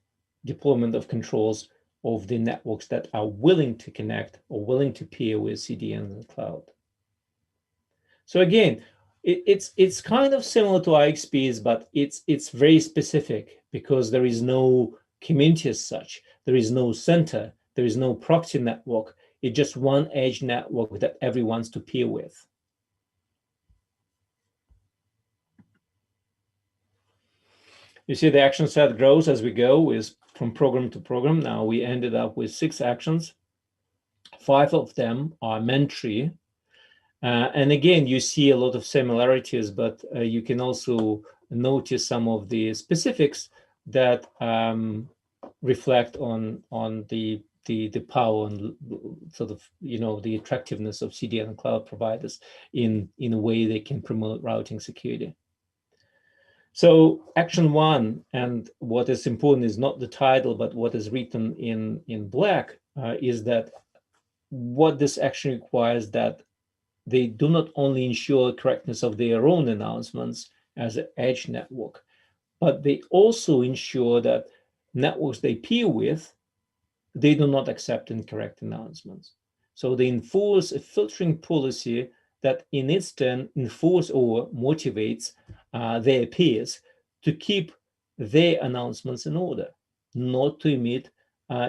deployment of controls of the networks that are willing to connect or willing to peer with CDN in the cloud? So again, it's kind of similar to IXPs, but it's very specific because there is no community as such. There is no center. There is no proxy network. It's just one edge network that everyone's to peer with. You see the action set grows as we go, is from program to program. Now we ended up with 6 actions. 5 of them are mandatory. And again, you see a lot of similarities, but you can also notice some of the specifics that reflect on the power and sort of, the attractiveness of CDN and cloud providers in a way they can promote routing security. So action 1, and what is important is not the title, but what is written in black, is that what this action requires, that they do not only ensure correctness of their own announcements as an edge network, but they also ensure that networks they peer with, they do not accept incorrect announcements. So they enforce a filtering policy that in its turn enforce or motivates their peers to keep their announcements in order, not to emit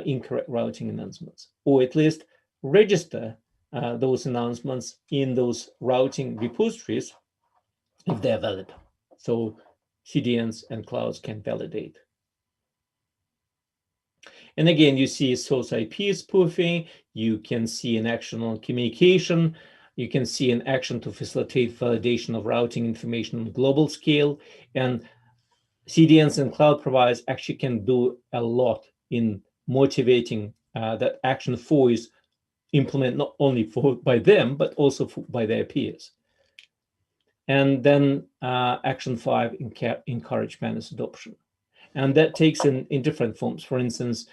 incorrect routing announcements, or at least register those announcements in those routing repositories if they're valid. So CDNs and clouds can validate. And again, you see source IP spoofing, you can see an action on communication, you can see an action to facilitate validation of routing information on global scale, and CDNs and cloud providers actually can do a lot in motivating that action for is implement not only by them, but also by their peers. And then action 5, encourage Manus adoption. And that takes in different forms. For instance,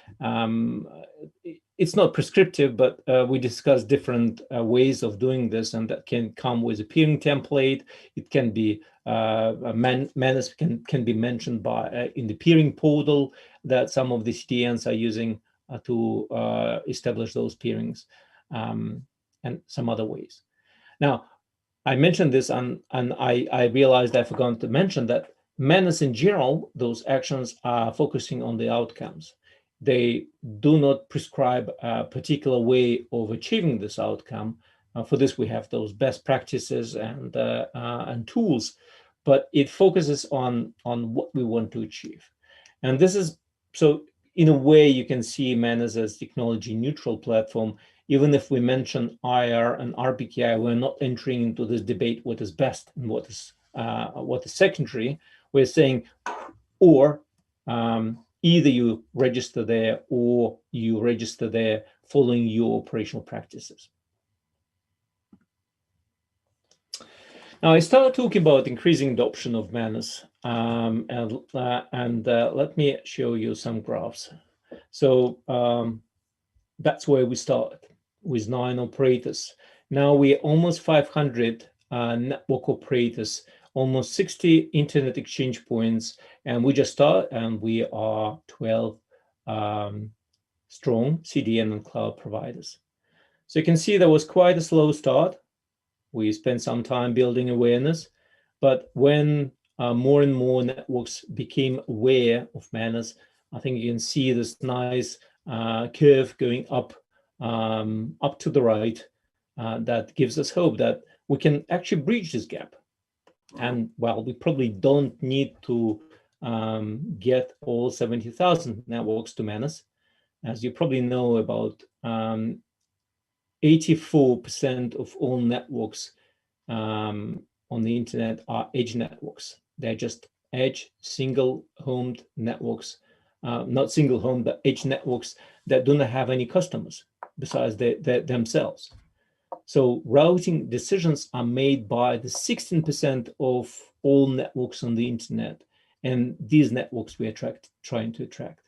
it's not prescriptive, but we discuss different ways of doing this, and that can come with a peering template. It can be Manus can be mentioned by in the peering portal that some of the CDNs are using to establish those peerings, and some other ways. Now, I mentioned this, and I realized I forgot to mention that Manus in general, those actions are focusing on the outcomes. They do not prescribe a particular way of achieving this outcome. For this, we have those best practices and tools, but it focuses on what we want to achieve. And this is, so in a way, you can see Manus as technology neutral platform. Even if we mention IR and RPKI, we're not entering into this debate what is best and what is secondary. We're saying, or either you register there or you register there following your operational practices. Now I started talking about increasing adoption of Manus, and let me show you some graphs. So that's where we started with 9 operators. Now we're almost 500 network operators, almost 60 internet exchange points, and we just started, and we are 12 strong CDN and cloud providers. So you can see there was quite a slow start. We spent some time building awareness, but when more and more networks became aware of Manus, I think you can see this nice curve going up to the right that gives us hope that we can actually bridge this gap. And well, we probably don't need to get all 70,000 networks to Manus. As you probably know, about 84% of all networks on the internet are edge networks. They're just edge single-homed networks, not single-home, but edge networks that do not have any customers besides themselves. So routing decisions are made by the 16% of all networks on the internet, and these networks we are trying to attract.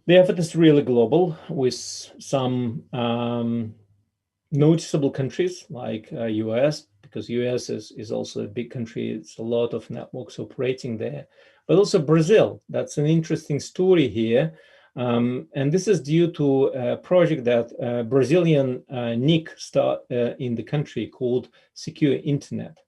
The effort is really global, with some noticeable countries like US, because US is also a big country. It's a lot of networks operating there, but also Brazil. That's an interesting story here. And this is due to a project that Brazilian NIC started in the country called Secure Internet.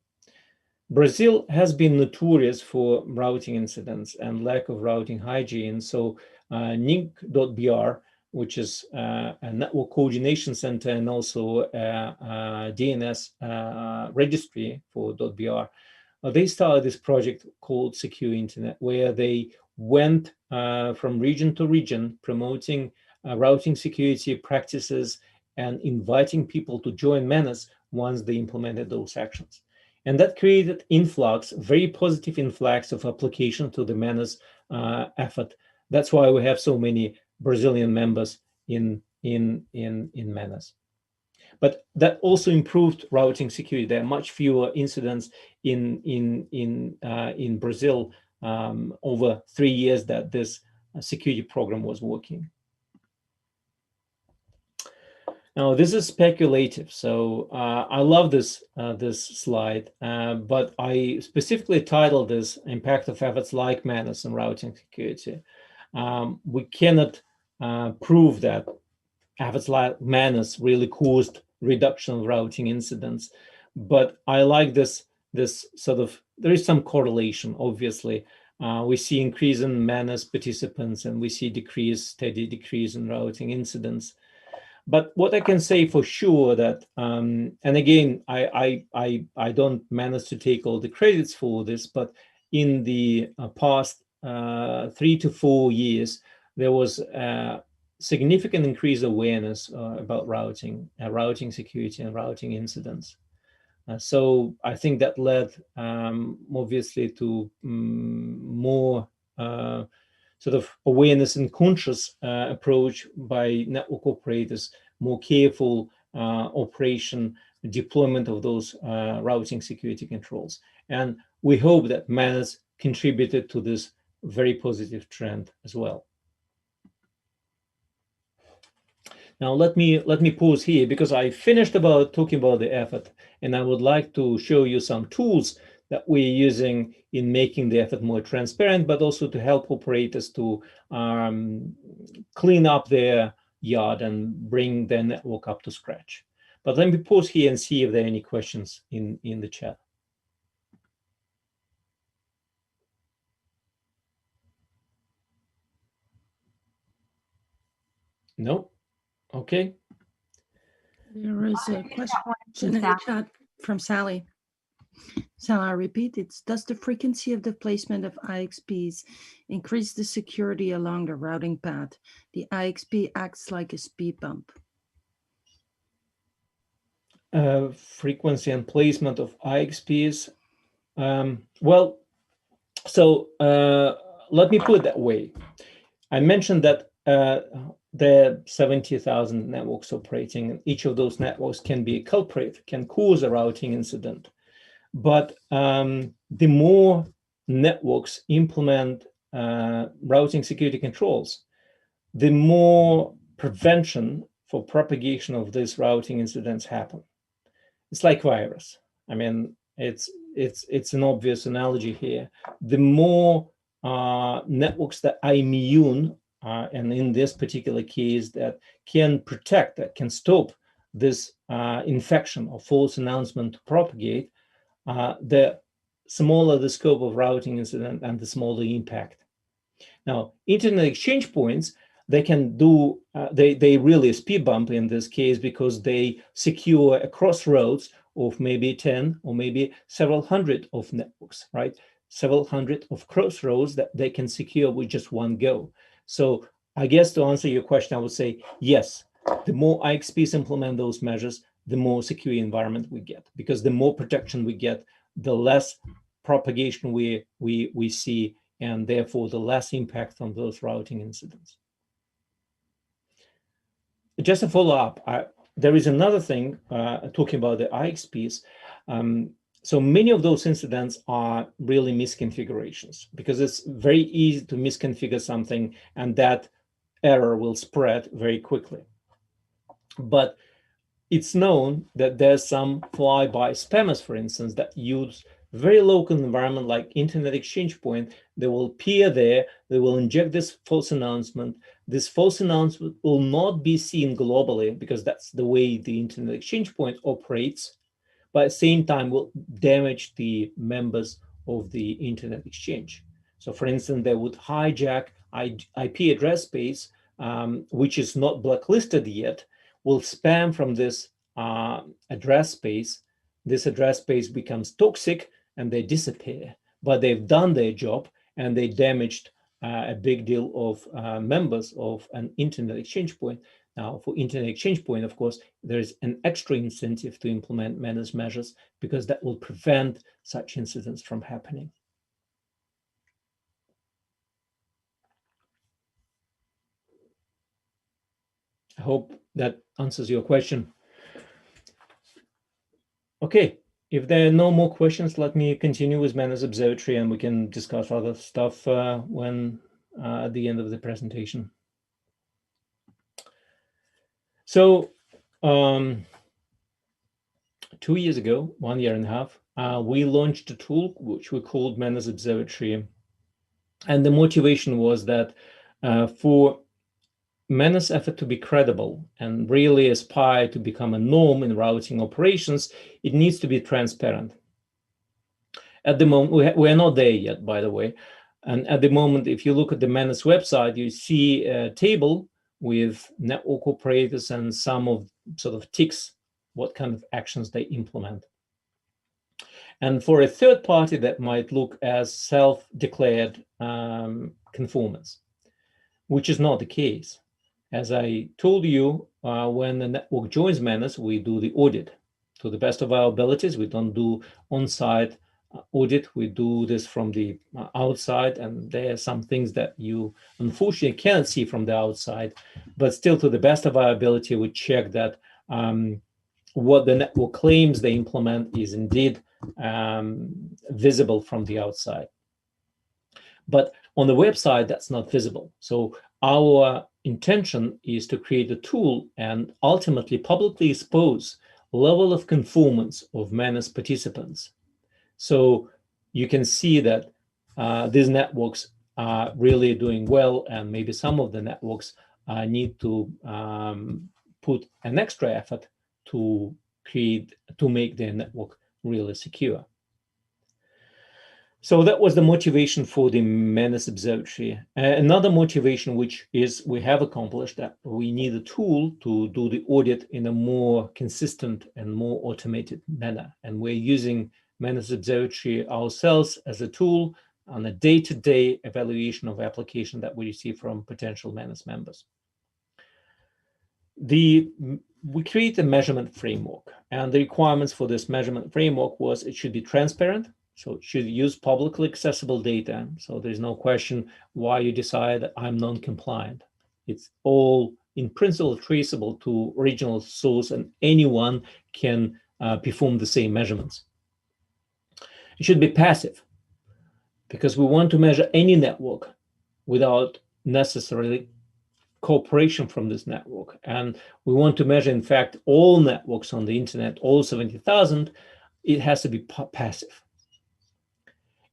Brazil has been notorious for routing incidents and lack of routing hygiene. So NIC.br, which is a network coordination center and also a DNS registry for .br, they started this project called Secure Internet, where they went from region to region promoting routing security practices and inviting people to join Manus once they implemented those actions. And that created influx, very positive influx of application to the Manus effort. That's why we have so many Brazilian members in Manus. But that also improved routing security. There are much fewer incidents in Brazil over 3 years that this security program was working. Now, this is speculative, so I love this slide, but I specifically titled this "Impact of Efforts like Manus on Routing Security." We cannot prove that efforts like Manus really caused reduction of routing incidents, but I like this sort of, there is some correlation, obviously. We see increase in Manus participants, and we see steady decrease in routing incidents. But what I can say for sure that, and again, I don't manage to take all the credits for this, but in the past 3 to 4 years, there was a significant increased awareness about routing security and routing incidents. So I think that led obviously to more sort of awareness and conscious approach by network operators, more careful operation, deployment of those routing security controls. And we hope that Manus contributed to this very positive trend as well. Now let me pause here because I finished talking about the effort, and I would like to show you some tools that we're using in making the effort more transparent, but also to help operators to clean up their yard and bring their network up to scratch. But let me pause here and see if there are any questions in the chat. No? Okay. There is a question in the chat from Sally. So I repeat, it's does the frequency of the placement of IXPs increase the security along the routing path? The IXP acts like a speed bump. Frequency and placement of IXPs. Well, so let me put it that way. I mentioned that there are 70,000 networks operating, and each of those networks can be a culprit, can cause a routing incident. But the more networks implement routing security controls, the more prevention for propagation of these routing incidents happen. It's like virus. I mean, it's an obvious analogy here. The more networks that are immune, and in this particular case, that can protect, that can stop this infection or false announcement to propagate, the smaller the scope of routing incident and the smaller the impact. Now, internet exchange points, they can do, they really speed bump in this case because they secure a crossroads of maybe 10 or maybe several hundred of networks, right? Several hundred of crossroads that they can secure with just one go. So I guess to answer your question, I would say, yes, the more IXPs implement those measures, the more secure environment we get, because the more protection we get, the less propagation we see, and therefore the less impact on those routing incidents. Just a follow-up, there is another thing talking about the IXPs. So many of those incidents are really misconfigurations, because it's very easy to misconfigure something and that error will spread very quickly. But it's known that there's some fly-by spammers, for instance, that use very local environment like internet exchange point. They will appear there, they will inject this false announcement. This false announcement will not be seen globally because that's the way the internet exchange point operates, but at the same time will damage the members of the internet exchange. So for instance, they would hijack IP address space, which is not blacklisted yet, will spam from this address space. This address space becomes toxic and they disappear, but they've done their job and they damaged a big deal of members of an internet exchange point. Now, for internet exchange point, of course, there's an extra incentive to implement managed measures because that will prevent such incidents from happening. I hope that answers your question. Okay, if there are no more questions, let me continue with Menace Observatory, and we can discuss other stuff when at the end of the presentation. So 2 years ago, 1.5 years, we launched a tool which we called Menace Observatory. And the motivation was that for Menace effort to be credible and really aspire to become a norm in routing operations, it needs to be transparent. At the moment, we are not there yet, by the way. And at the moment, if you look at the Menace website, you see a table with network operators and some of sort of ticks, what kind of actions they implement. And for a third party, that might look as self-declared conformance, which is not the case. As I told you, when the network joins Menace, we do the audit. To the best of our abilities, we don't do on-site audit. We do this from the outside, and there are some things that you unfortunately cannot see from the outside. But still, to the best of our ability, we check that what the network claims they implement is indeed visible from the outside. But on the website, that's not visible. So our intention is to create a tool and ultimately publicly expose level of conformance of Menace participants. So you can see that these networks are really doing well, and maybe some of the networks need to put an extra effort to make their network really secure. So that was the motivation for the Menace Observatory. Another motivation, which is we have accomplished, that we need a tool to do the audit in a more consistent and more automated manner. And we're using Menace Observatory ourselves as a tool on a day-to-day evaluation of application that we receive from potential Menace members. We create a measurement framework, and the requirements for this measurement framework was it should be transparent. So it should use publicly accessible data. So there's no question why you decide that I'm non-compliant. It's all in principle traceable to original source, and anyone can perform the same measurements. It should be passive, because we want to measure any network without necessarily cooperation from this network. And we want to measure, in fact, all networks on the internet, all 70,000. It has to be passive.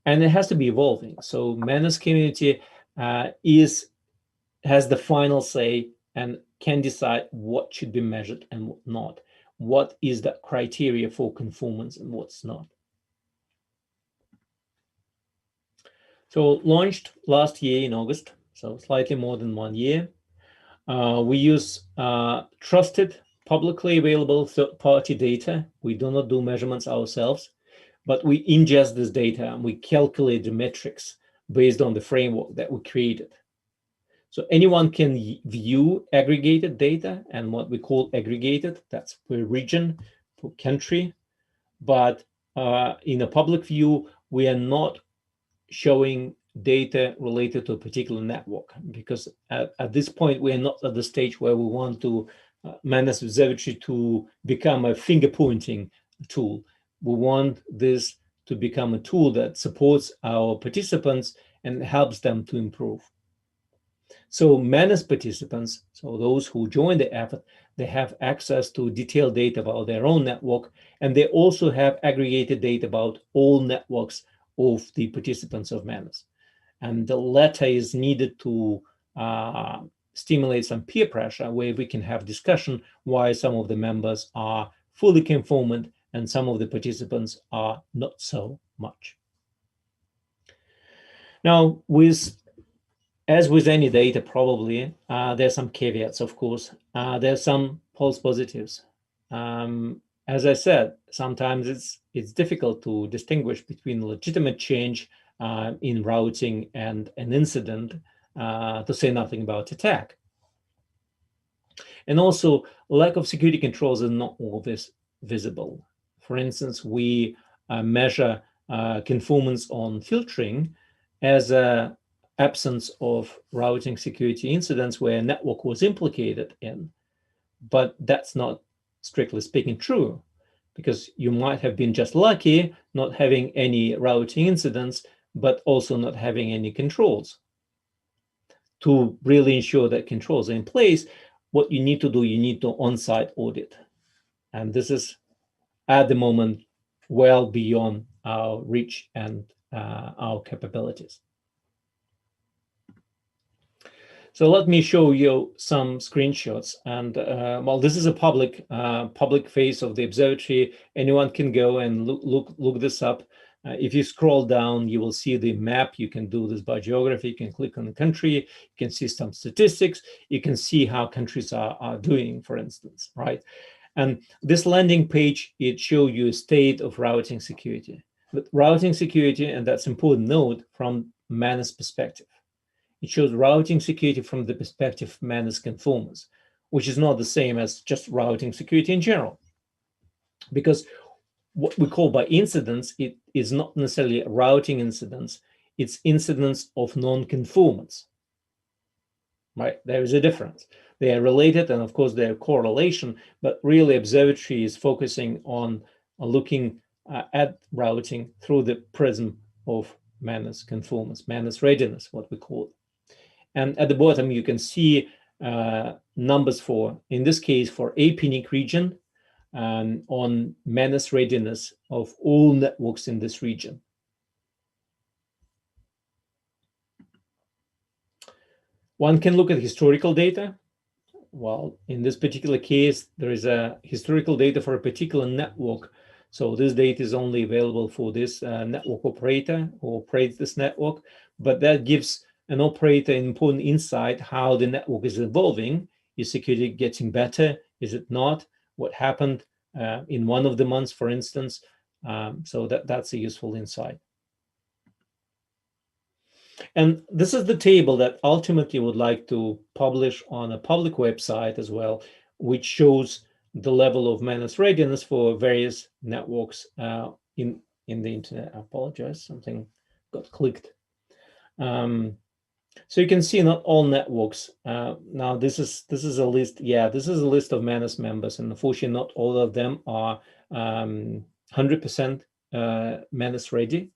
And it has to be evolving. So Menace community has the final say and can decide what should be measured and what not. What is the criteria for conformance and what's not. So launched last year in August, so slightly more than 1 year. We use trusted, publicly available third-party data. We do not do measurements ourselves, but we ingest this data and we calculate the metrics based on the framework that we created. So anyone can view aggregated data, and what we call aggregated, that's per region, per country. But in a public view, we are not showing data related to a particular network, because at this point, we are not at the stage where we want to Menace Observatory to become a finger-pointing tool. We want this to become a tool that supports our participants and helps them to improve. So Menace participants, so those who join the effort, they have access to detailed data about their own network, and they also have aggregated data about all networks of the participants of Menace. And the latter is needed to stimulate some peer pressure, where we can have discussion why some of the members are fully conformant and some of the participants are not so much. Now, as with any data, probably, there's some caveats, of course. There's some false positives. As I said, sometimes it's difficult to distinguish between legitimate change in routing and an incident, to say nothing about attack. And also, lack of security controls is not always visible. For instance, we measure conformance on filtering as an absence of routing security incidents where a network was implicated in. But that's not, strictly speaking, true, because you might have been just lucky not having any routing incidents, but also not having any controls. To really ensure that controls are in place, what you need to do, you need to on-site audit. And this is at the moment well beyond our reach and our capabilities. So let me show you some screenshots. And well, this is a public face of the observatory. Anyone can go and look this up. If you scroll down, you will see the map. You can do this by geography. You can click on the country. You can see some statistics. You can see how countries are doing, for instance, right? And this landing page, it shows you a state of routing security. But routing security, and that's important note, from Manus perspective. It shows routing security from the perspective of Manus conformers, which is not the same as just routing security in general. Because what we call by incidents, it is not necessarily routing incidents, it's incidents of non-conformance, right? There is a difference. They are related, and of course, there are correlation, but really observatory is focusing on looking at routing through the prism of Manus conformance, Manus readiness, what we call it. And at the bottom, you can see numbers for, in this case, for APNIC region, on Manus readiness of all networks in this region. One can look at historical data. Well, in this particular case, there is a historical data for a particular network. So this data is only available for this network operator who operates this network, but that gives an operator an important insight how the network is evolving. Is security getting better? Is it not? What happened in one of the months, for instance? So that's a useful insight. And this is the table that ultimately would like to publish on a public website as well, which shows the level of Manus readiness for various networks in the internet. I apologize, something got clicked. So you can see not all networks. Now this is a list. Yeah, this is a list of Manus members, and unfortunately, not all of them are 100% Manus ready.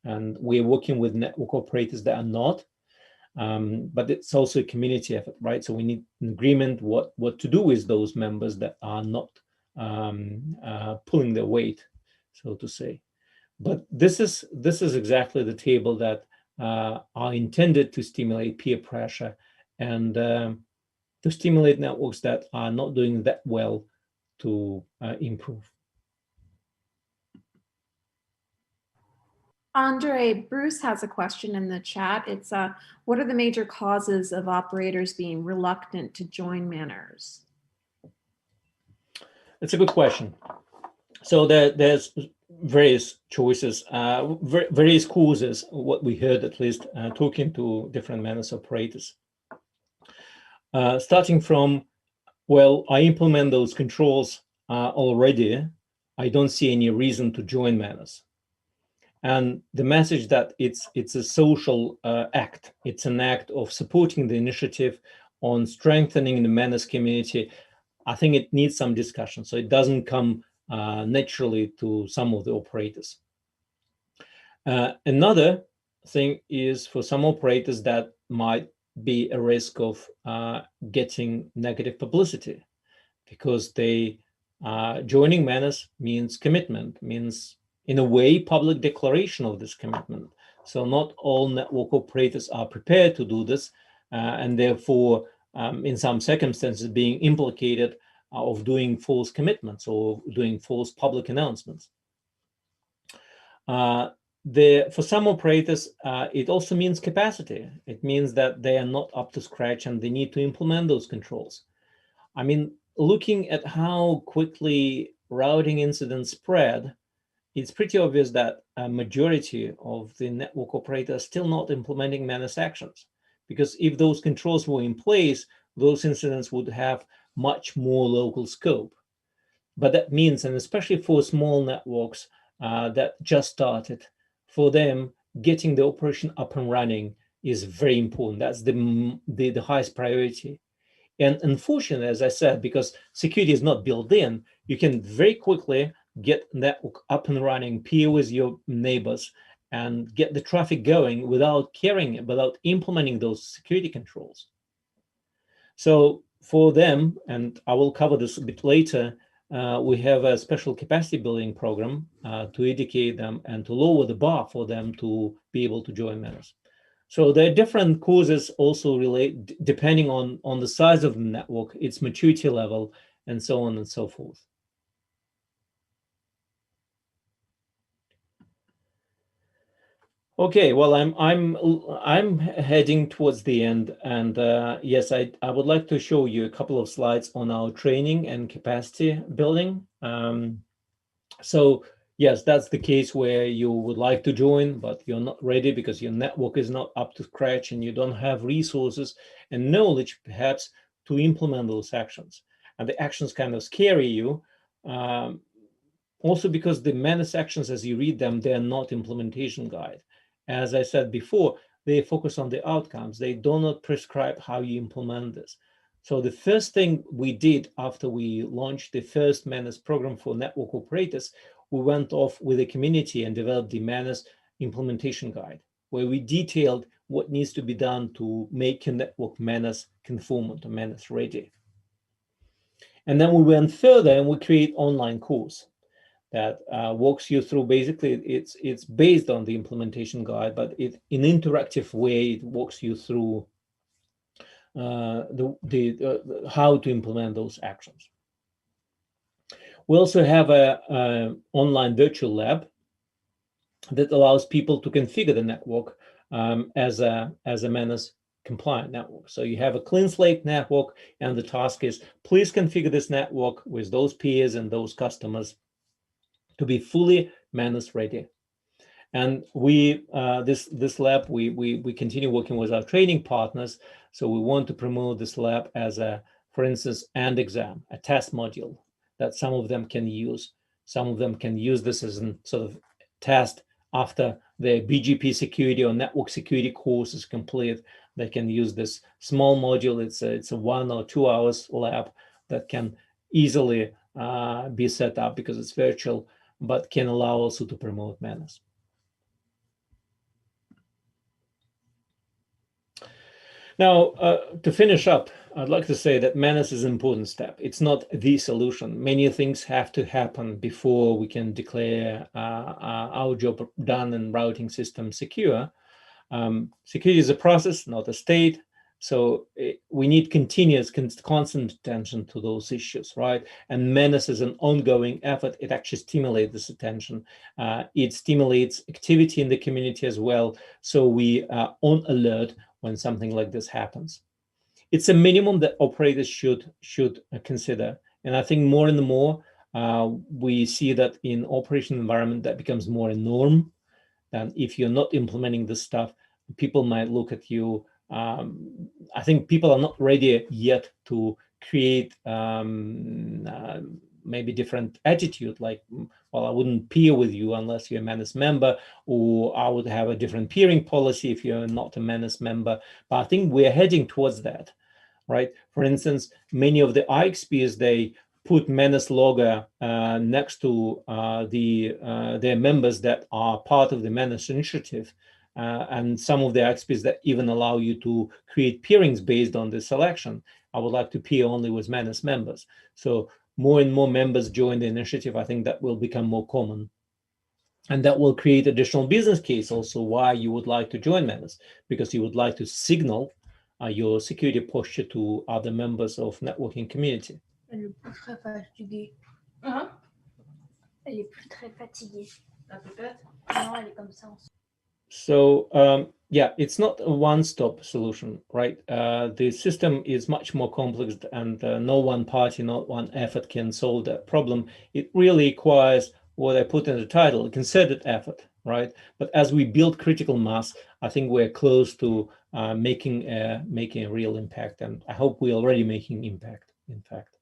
And we're working with network operators that are not. But it's also a community effort, right? So we need an agreement what to do with those members that are not pulling their weight, so to say. But this is exactly the table that are intended to stimulate peer pressure and to stimulate networks that are not doing that well to improve. Andre, Bruce has a question in the chat. It's what are the major causes of operators being reluctant to join Manners? It's a good question. So there's various choices, various causes, what we heard at least talking to different Manus operators. Starting from, well, I implement those controls already. I don't see any reason to join Manus. And the message that it's a social act. It's an act of supporting the initiative on strengthening the Manus community. I think it needs some discussion, so it doesn't come naturally to some of the operators. Another thing is for some operators that might be a risk of getting negative publicity, because they joining Manus means commitment, means in a way public declaration of this commitment. So not all network operators are prepared to do this, and therefore in some circumstances being implicated of doing false commitments or doing false public announcements. For some operators, it also means capacity. It means that they are not up to scratch and they need to implement those controls. I mean, looking at how quickly routing incidents spread, it's pretty obvious that a majority of the network operators are still not implementing Manus actions. Because if those controls were in place, those incidents would have much more local scope. But that means, and especially for small networks that just started, for them, getting the operation up and running is very important. That's the highest priority. And unfortunately, as I said, because security is not built in, you can very quickly get network up and running, peer with your neighbors, and get the traffic going without caring, without implementing those security controls. So for them, and I will cover this a bit later, we have a special capacity building program to educate them and to lower the bar for them to be able to join Menace. So there are different causes also relate depending on the size of the network, its maturity level, and so on and so forth. Okay, well, I'm heading towards the end, and yes, I would like to show you a couple of slides on our training and capacity building. So yes, that's the case where you would like to join, but you're not ready because your network is not up to scratch and you don't have resources and knowledge perhaps to implement those actions, and the actions kind of scare you. Also because the Menace actions, as you read them, they're not implementation guide. As I said before, they focus on the outcomes. They do not prescribe how you implement this. So the first thing we did after we launched the first Menace program for network operators, we went off with the community and developed the Menace implementation guide, where we detailed what needs to be done to make a network Menace conformant or Menace ready. And then we went further and we create online course that walks you through. Basically, it's based on the implementation guide, but in an interactive way, it walks you through how to implement those actions. We also have a online virtual lab that allows people to configure the network as a Menace compliant network. So you have a clean slate network, and the task is please configure this network with those peers and those customers to be fully Menace ready. And we this lab, we continue working with our training partners. So we want to promote this lab as a, for instance, and exam, a test module that some of them can use. Some of them can use this as a sort of test after the BGP security or network security course is complete. They can use this small module. It's a 1 or 2 hours lab that can easily be set up because it's virtual, but can allow also to promote Menace. Now, to finish up, I'd like to say that Menace is an important step. It's not the solution. Many things have to happen before we can declare our job done and routing system secure. Security is a process, not a state. So we need continuous, constant attention to those issues, right? And Menace is an ongoing effort. It actually stimulates this attention. It stimulates activity in the community as well. So we are on alert when something like this happens. It's a minimum that operators should consider. And I think more and more, we see that in operation environment that becomes more a norm. And if you're not implementing this stuff, people might look at you. I think people are not ready yet to create maybe different attitude, like, well, I wouldn't peer with you unless you're a Menace member, or I would have a different peering policy if you're not a Menace member. But I think we're heading towards that, right? For instance, many of the IXPs, they put Menace logo next to their members that are part of the Menace initiative. And some of the IXPs that even allow you to create peerings based on the selection. I would like to peer only with Menace members. So more and more members join the initiative. I think that will become more common. And that will create additional business case also why you would like to join Menace, because you would like to signal your security posture to other members of networking community. Elle est plus très fatiguée. Hein? Elle est plus très fatiguée. Ah, peut-être? Non, elle est comme ça. So yeah, it's not a one-stop solution, right? The system is much more complex, and no one party, not one effort can solve that problem. It really requires what I put in the title, a concerted effort, right? But as we build critical mass, I think we're close to making a real impact, and I hope we're already making impact, in fact.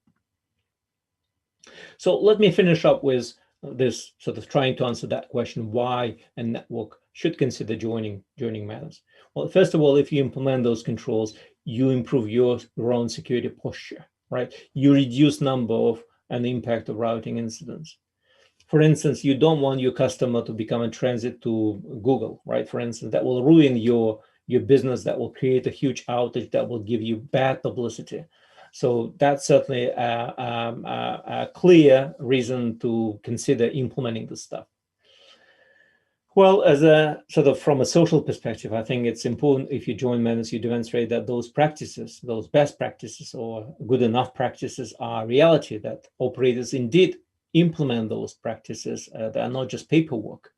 So let me finish up with this, sort of trying to answer that question, why a network should consider joining Menace. Well, first of all, if you implement those controls, you improve your own security posture, right? You reduce number of and impact of routing incidents. For instance, you don't want your customer to become a transit to Google, right? For instance, that will ruin your business, that will create a huge outage, that will give you bad publicity. So that's certainly a clear reason to consider implementing this stuff. Well, as a sort of from a social perspective, I think it's important if you join Menace, you demonstrate that those practices, those best practices or good enough practices are reality, that operators indeed implement those practices. That are not just paperwork,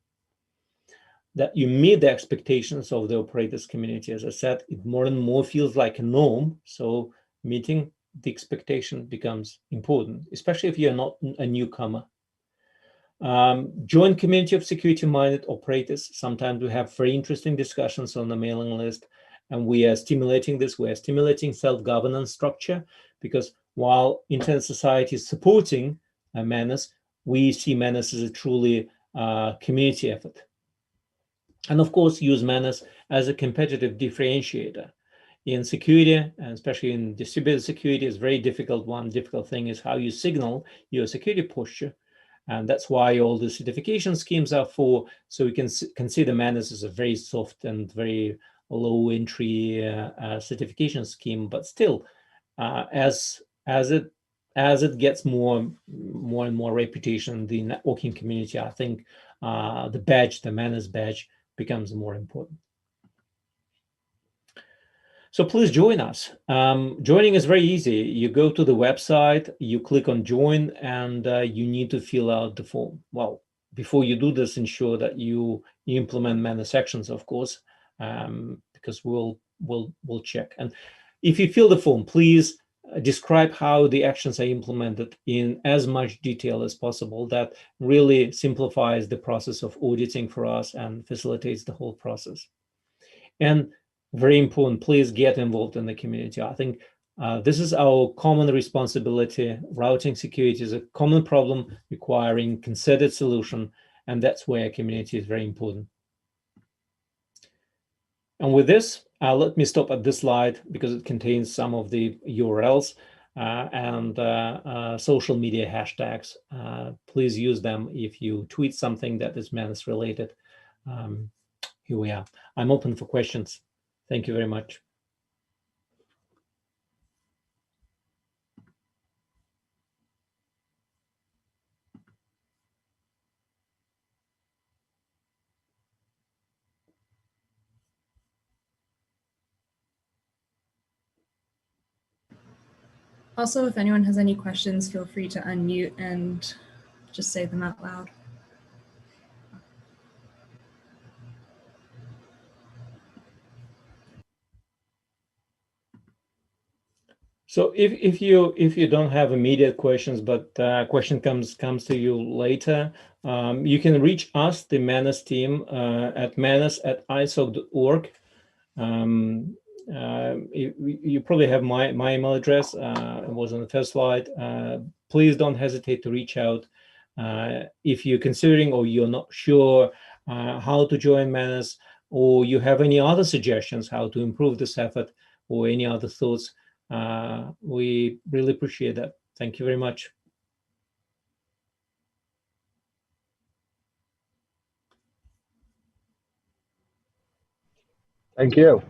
that you meet the expectations of the operators community. As I said, it more and more feels like a norm. So meeting the expectation becomes important, especially if you're not a newcomer. Join community of security-minded operators. Sometimes we have very interesting discussions on the mailing list, and we are stimulating this. We are stimulating self-governance structure, because while Internet Society is supporting Menace, we see Menace as a truly community effort. And of course, use Menace as a competitive differentiator. In security, and especially in distributed security, is very difficult. One difficult thing is how you signal your security posture. And that's why all the certification schemes are for, so we can consider Menace as a very soft and very low entry certification scheme. But still, as it gets more and more reputation in the networking community, I think the Menace badge becomes more important. So please join us. Joining is very easy. You go to the website, you click on join, and you need to fill out the form. Well, before you do this, ensure that you implement Menace actions, of course, because we'll check. And if you fill the form, please describe how the actions are implemented in as much detail as possible. That really simplifies the process of auditing for us and facilitates the whole process. And very important, please get involved in the community. I think this is our common responsibility. Routing security is a common problem requiring concerted solution, and that's where community is very important. And with this, let me stop at this slide because it contains some of the URLs and social media hashtags. Please use them if you tweet something that is Menace related. Here we are. I'm open for questions. Thank you very much. Also, if anyone has any questions, feel free to unmute and just say them out loud. So if you don't have immediate questions, but question comes to you later, you can reach us, the Menace team, at menace@isoc.org. You probably have my email address. It was on the first slide. Please don't hesitate to reach out if you're considering or you're not sure how to join Menace, or you have any other suggestions how to improve this effort, or any other thoughts. We really appreciate that. Thank you very much. Thank you.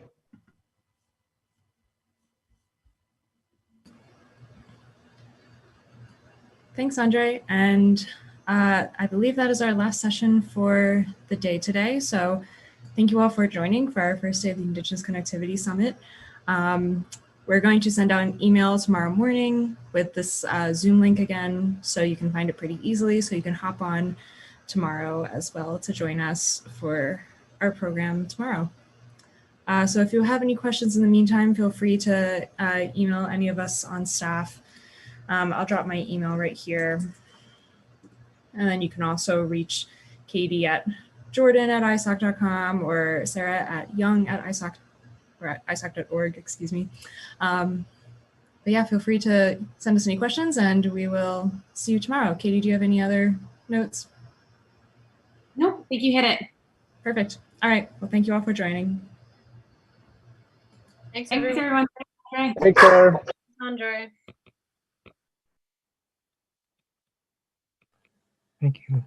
Thanks, Andre. And I believe that is our last session for the day today. So thank you all for joining for our first day of the Indigenous Connectivity Summit. We're going to send out an email tomorrow morning with this Zoom link again, so you can find it pretty easily, so you can hop on tomorrow as well to join us for our program tomorrow. So if you have any questions in the meantime, feel free to email any of us on staff. I'll drop my email right here. And then you can also reach Katie at jordan@isoc.com or Sarah at young@isoc.com. Or at isoc.org, excuse me. But yeah, feel free to send us any questions and we will see you tomorrow. Katie, do you have any other notes? Nope, I think you hit it. Perfect. All right, well, thank you all for joining. Thanks, Thanks everyone. Take care. Andre. Thank you.